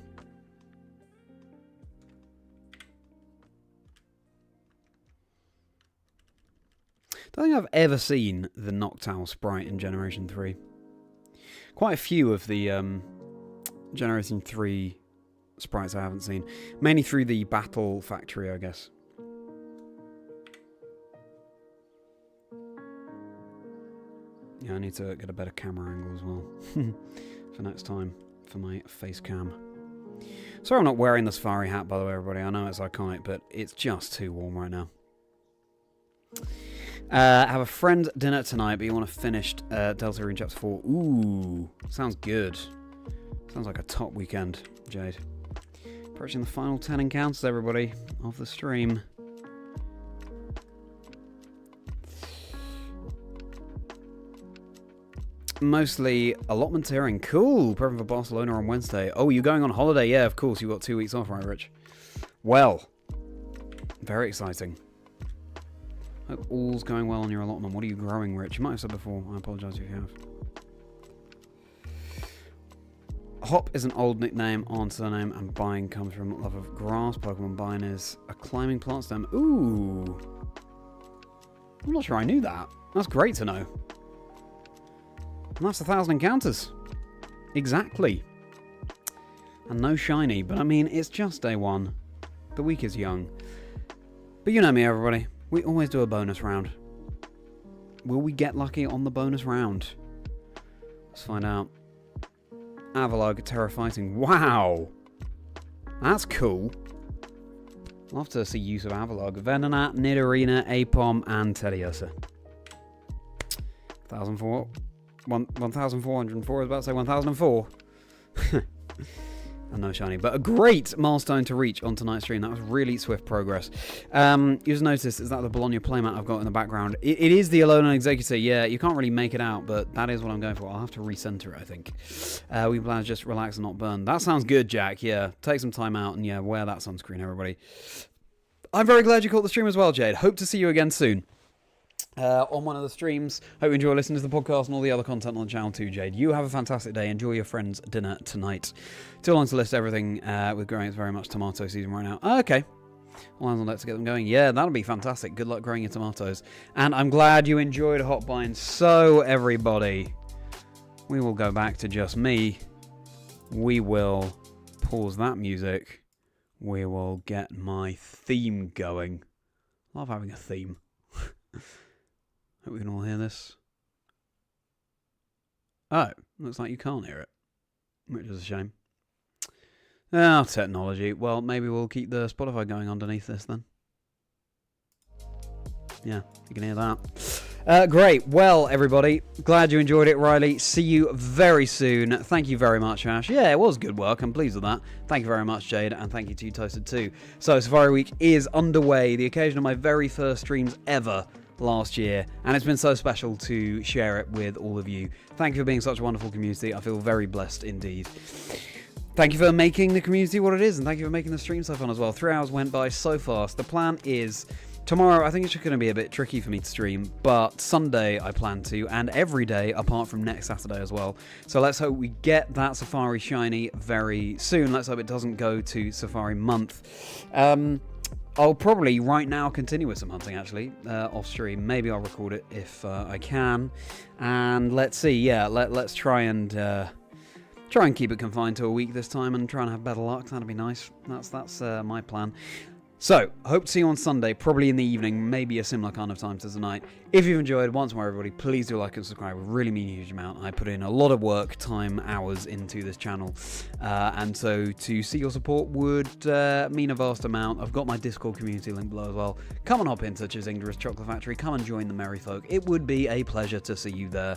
Don't think I've ever seen the Noctowl sprite in Generation 3. Quite a few of the Generation 3 sprites I haven't seen. Mainly through the Battle Factory, I guess. Yeah, I need to get a better camera angle as well. For next time, for my face cam. Sorry I'm not wearing the safari hat, by the way, everybody. I know it's iconic, but it's just too warm right now. Have a friend dinner tonight, but you want to finish Delta Green Chapter 4. Ooh, sounds good. Sounds like a top weekend, Jade. Approaching the final 10 encounters, everybody, of the stream. Mostly allotment hearing. Cool. Prepping for Barcelona on Wednesday. Oh, you're going on holiday? Yeah, of course. You've got 2 weeks off, right, Rich? Well, very exciting. Hope all's going well on your allotment. What are you growing, Rich? You might have said before. I apologise if you have. Hop is an old nickname on surname, and Bine comes from love of grass. Pokemon Bine is a climbing plant stem. Ooh. I'm not sure I knew that. That's great to know. And that's 1,000 encounters. Exactly. And no shiny, but I mean, it's just day 1. The week is young. But you know me, everybody. We always do a bonus round. Will we get lucky on the bonus round? Let's find out. Avalugg, Terra Fighting. Wow! That's cool. Love to see use of Avalugg. Venonat, Nidorina, Apom, and Teddiursa. 1,404. I was about to say 1,004. And no shiny, but a great milestone to reach on tonight's stream. That was really swift progress. You just noticed, is that the Bologna playmat I've got in the background? It is the Alolan Executor. Yeah, you can't really make it out, but that is what I'm going for. I'll have to recenter it, I think. We plan to just relax and not burn. That sounds good, Jack. Yeah, take some time out and yeah, wear that sunscreen, everybody. I'm very glad you caught the stream as well, Jade. Hope to see you again soon. On one of the streams. Hope you enjoy listening to the podcast and all the other content on the channel too, Jade. You have a fantastic day. Enjoy your friend's dinner tonight. Too long to list everything with growing. It's very much tomato season right now. Oh, okay. All hands on deck to get them going. Yeah, that'll be fantastic. Good luck growing your tomatoes. And I'm glad you enjoyed Hotbind. So, everybody, we will go back to just me. We will pause that music. We will get my theme going. Love having a theme. Hope we can all hear this. Oh, looks like you can't hear it, which is a shame. Oh, technology. Well, maybe we'll keep the Spotify going underneath this then. Yeah, you can hear that. Great. Well, everybody, glad you enjoyed it, Riley. See you very soon. Thank you very much, Ash. Yeah, it was good work. I'm pleased with that. Thank you very much, Jade, and thank you to you, Toasted, too. So, Safari Week is underway. The occasion of my very first streams ever last year, and it's been so special to share it with all of you. Thank you for being such a wonderful community. I feel very blessed indeed. Thank you for making the community what it is, and thank you for making the stream so fun as well. 3 hours went by so fast. The plan is Tomorrow, I think it's just going to be a bit tricky for me to stream, but Sunday I plan to, and every day apart from next Saturday as well. So let's hope we get that Safari Shiny very soon. Let's hope it doesn't go to Safari Month. I'll probably right now continue with some hunting, actually, off stream. Maybe I'll record it if I can. And let's see, yeah, let's try and keep it confined to a week this time and try and have better luck. That'd be nice. That's my plan. So, hope to see you on Sunday, probably in the evening, maybe a similar kind of time to tonight. If you've enjoyed, once more everybody, please do like and subscribe. It would really mean a huge amount. I put in a lot of work, time, hours into this channel. And so to see your support would mean a vast amount. I've got my Discord community link below as well. Come and hop into Chazindra's Chocolate Factory. Come and join the merry folk. It would be a pleasure to see you there.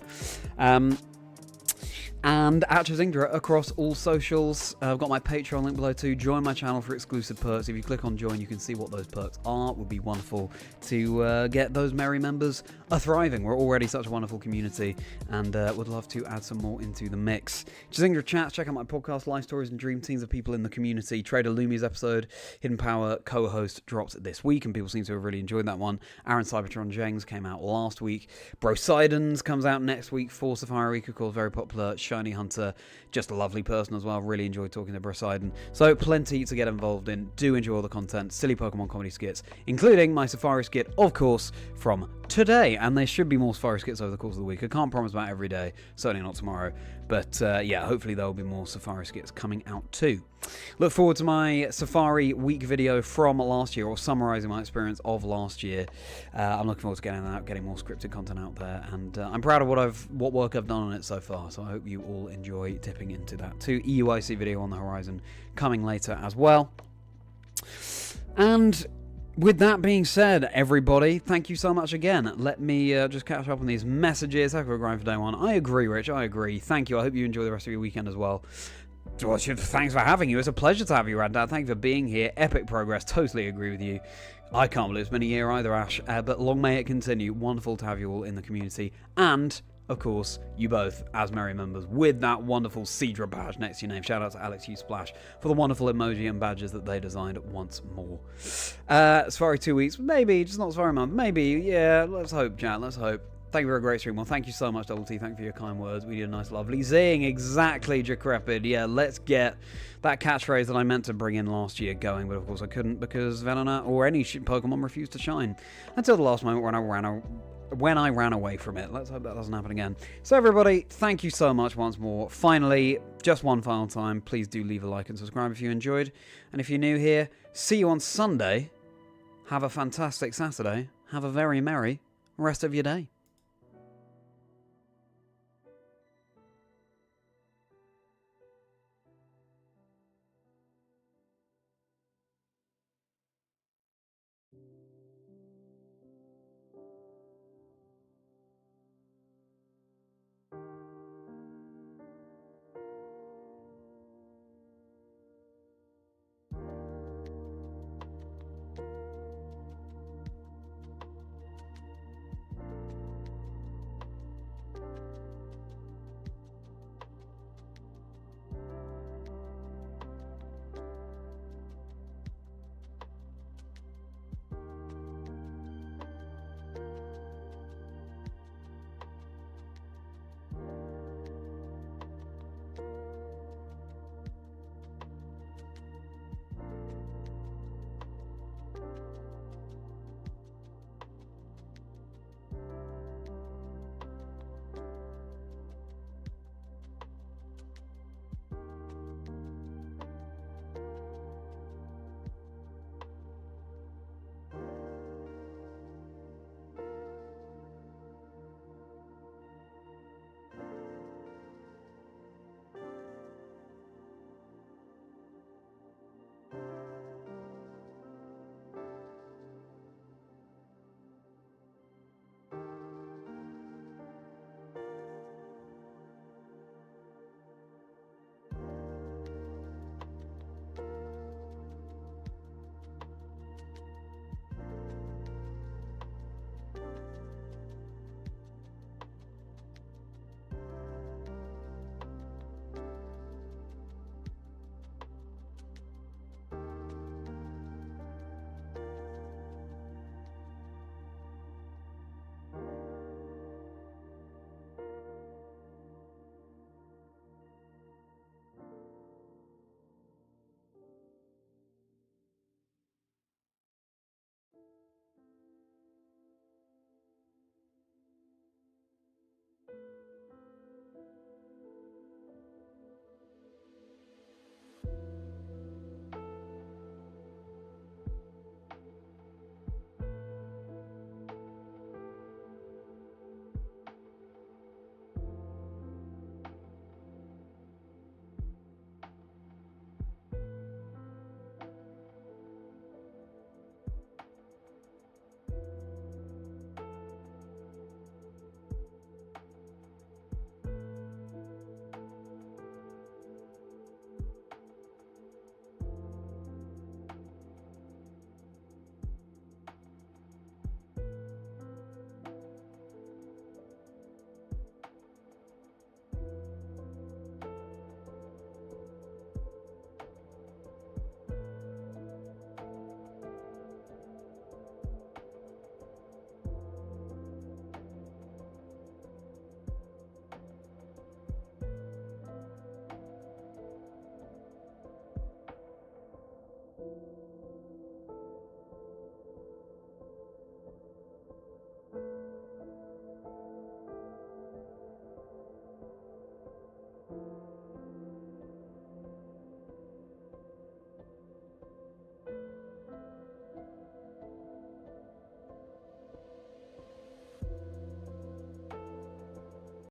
And at Chazingdra across all socials. I've got my Patreon link below too. Join my channel for exclusive perks. If you click on join, you can see what those perks are. It would be wonderful to get those merry members thriving. We're already such a wonderful community and would love to add some more into the mix. Chazingdra chats, check out my podcast, Life Stories and Dream Teams of people in the community. Trader Lumi's episode, Hidden Power co-host, dropped this week and people seem to have really enjoyed that one. Aaron Cybertron Jengs came out last week. Brosidens comes out next week for Safari Week, of course, very popular. Shiny Hunter, just a lovely person as well. Really enjoyed talking to Brosidens. So plenty to get involved in. Do enjoy all the content, silly Pokemon comedy skits, including my Safari skit, of course, from today. And there should be more Safari skits over the course of the week. I can't promise about every day, certainly not tomorrow. But yeah, hopefully there will be more Safari skits coming out too. Look forward to my Safari Week video from last year, or summarising my experience of last year. I'm looking forward to getting that out, getting more scripted content out there, and I'm proud of what work I've done on it so far. So I hope you all enjoy dipping into that too. EUIC video on the horizon coming later as well. And with that being said, everybody, thank you so much again. Let me just catch up on these messages. Heck of a grind for day one. I agree, Rich. I agree. Thank you. I hope you enjoy the rest of your weekend as well. Well, thanks for having you. It's a pleasure to have you, Randad. Thank you for being here. Epic progress. Totally agree with you. I can't believe it's been a year either, Ash. But long may it continue. Wonderful to have you all in the community. And, of course, you both as merry members with that wonderful Cedra badge next to your name. Shout out to Alex Hugh Splash for the wonderful emoji and badges that they designed once more. Safari 2 weeks. Maybe. Just not Safari month. Maybe. Yeah. Let's hope, chat. Let's hope. Thank you for a great stream. Well, thank you so much, Double T. Thank you for your kind words. We did a nice, lovely zing. Exactly, Decrepit. Yeah, let's get that catchphrase that I meant to bring in last year going, but of course I couldn't because Venona or any Pokemon refused to shine until the last moment when I ran away from it. Let's hope that doesn't happen again. So everybody, thank you so much once more. Finally, just one final time, please do leave a like and subscribe if you enjoyed. And if you're new here, see you on Sunday. Have a fantastic Saturday. Have a very merry rest of your day.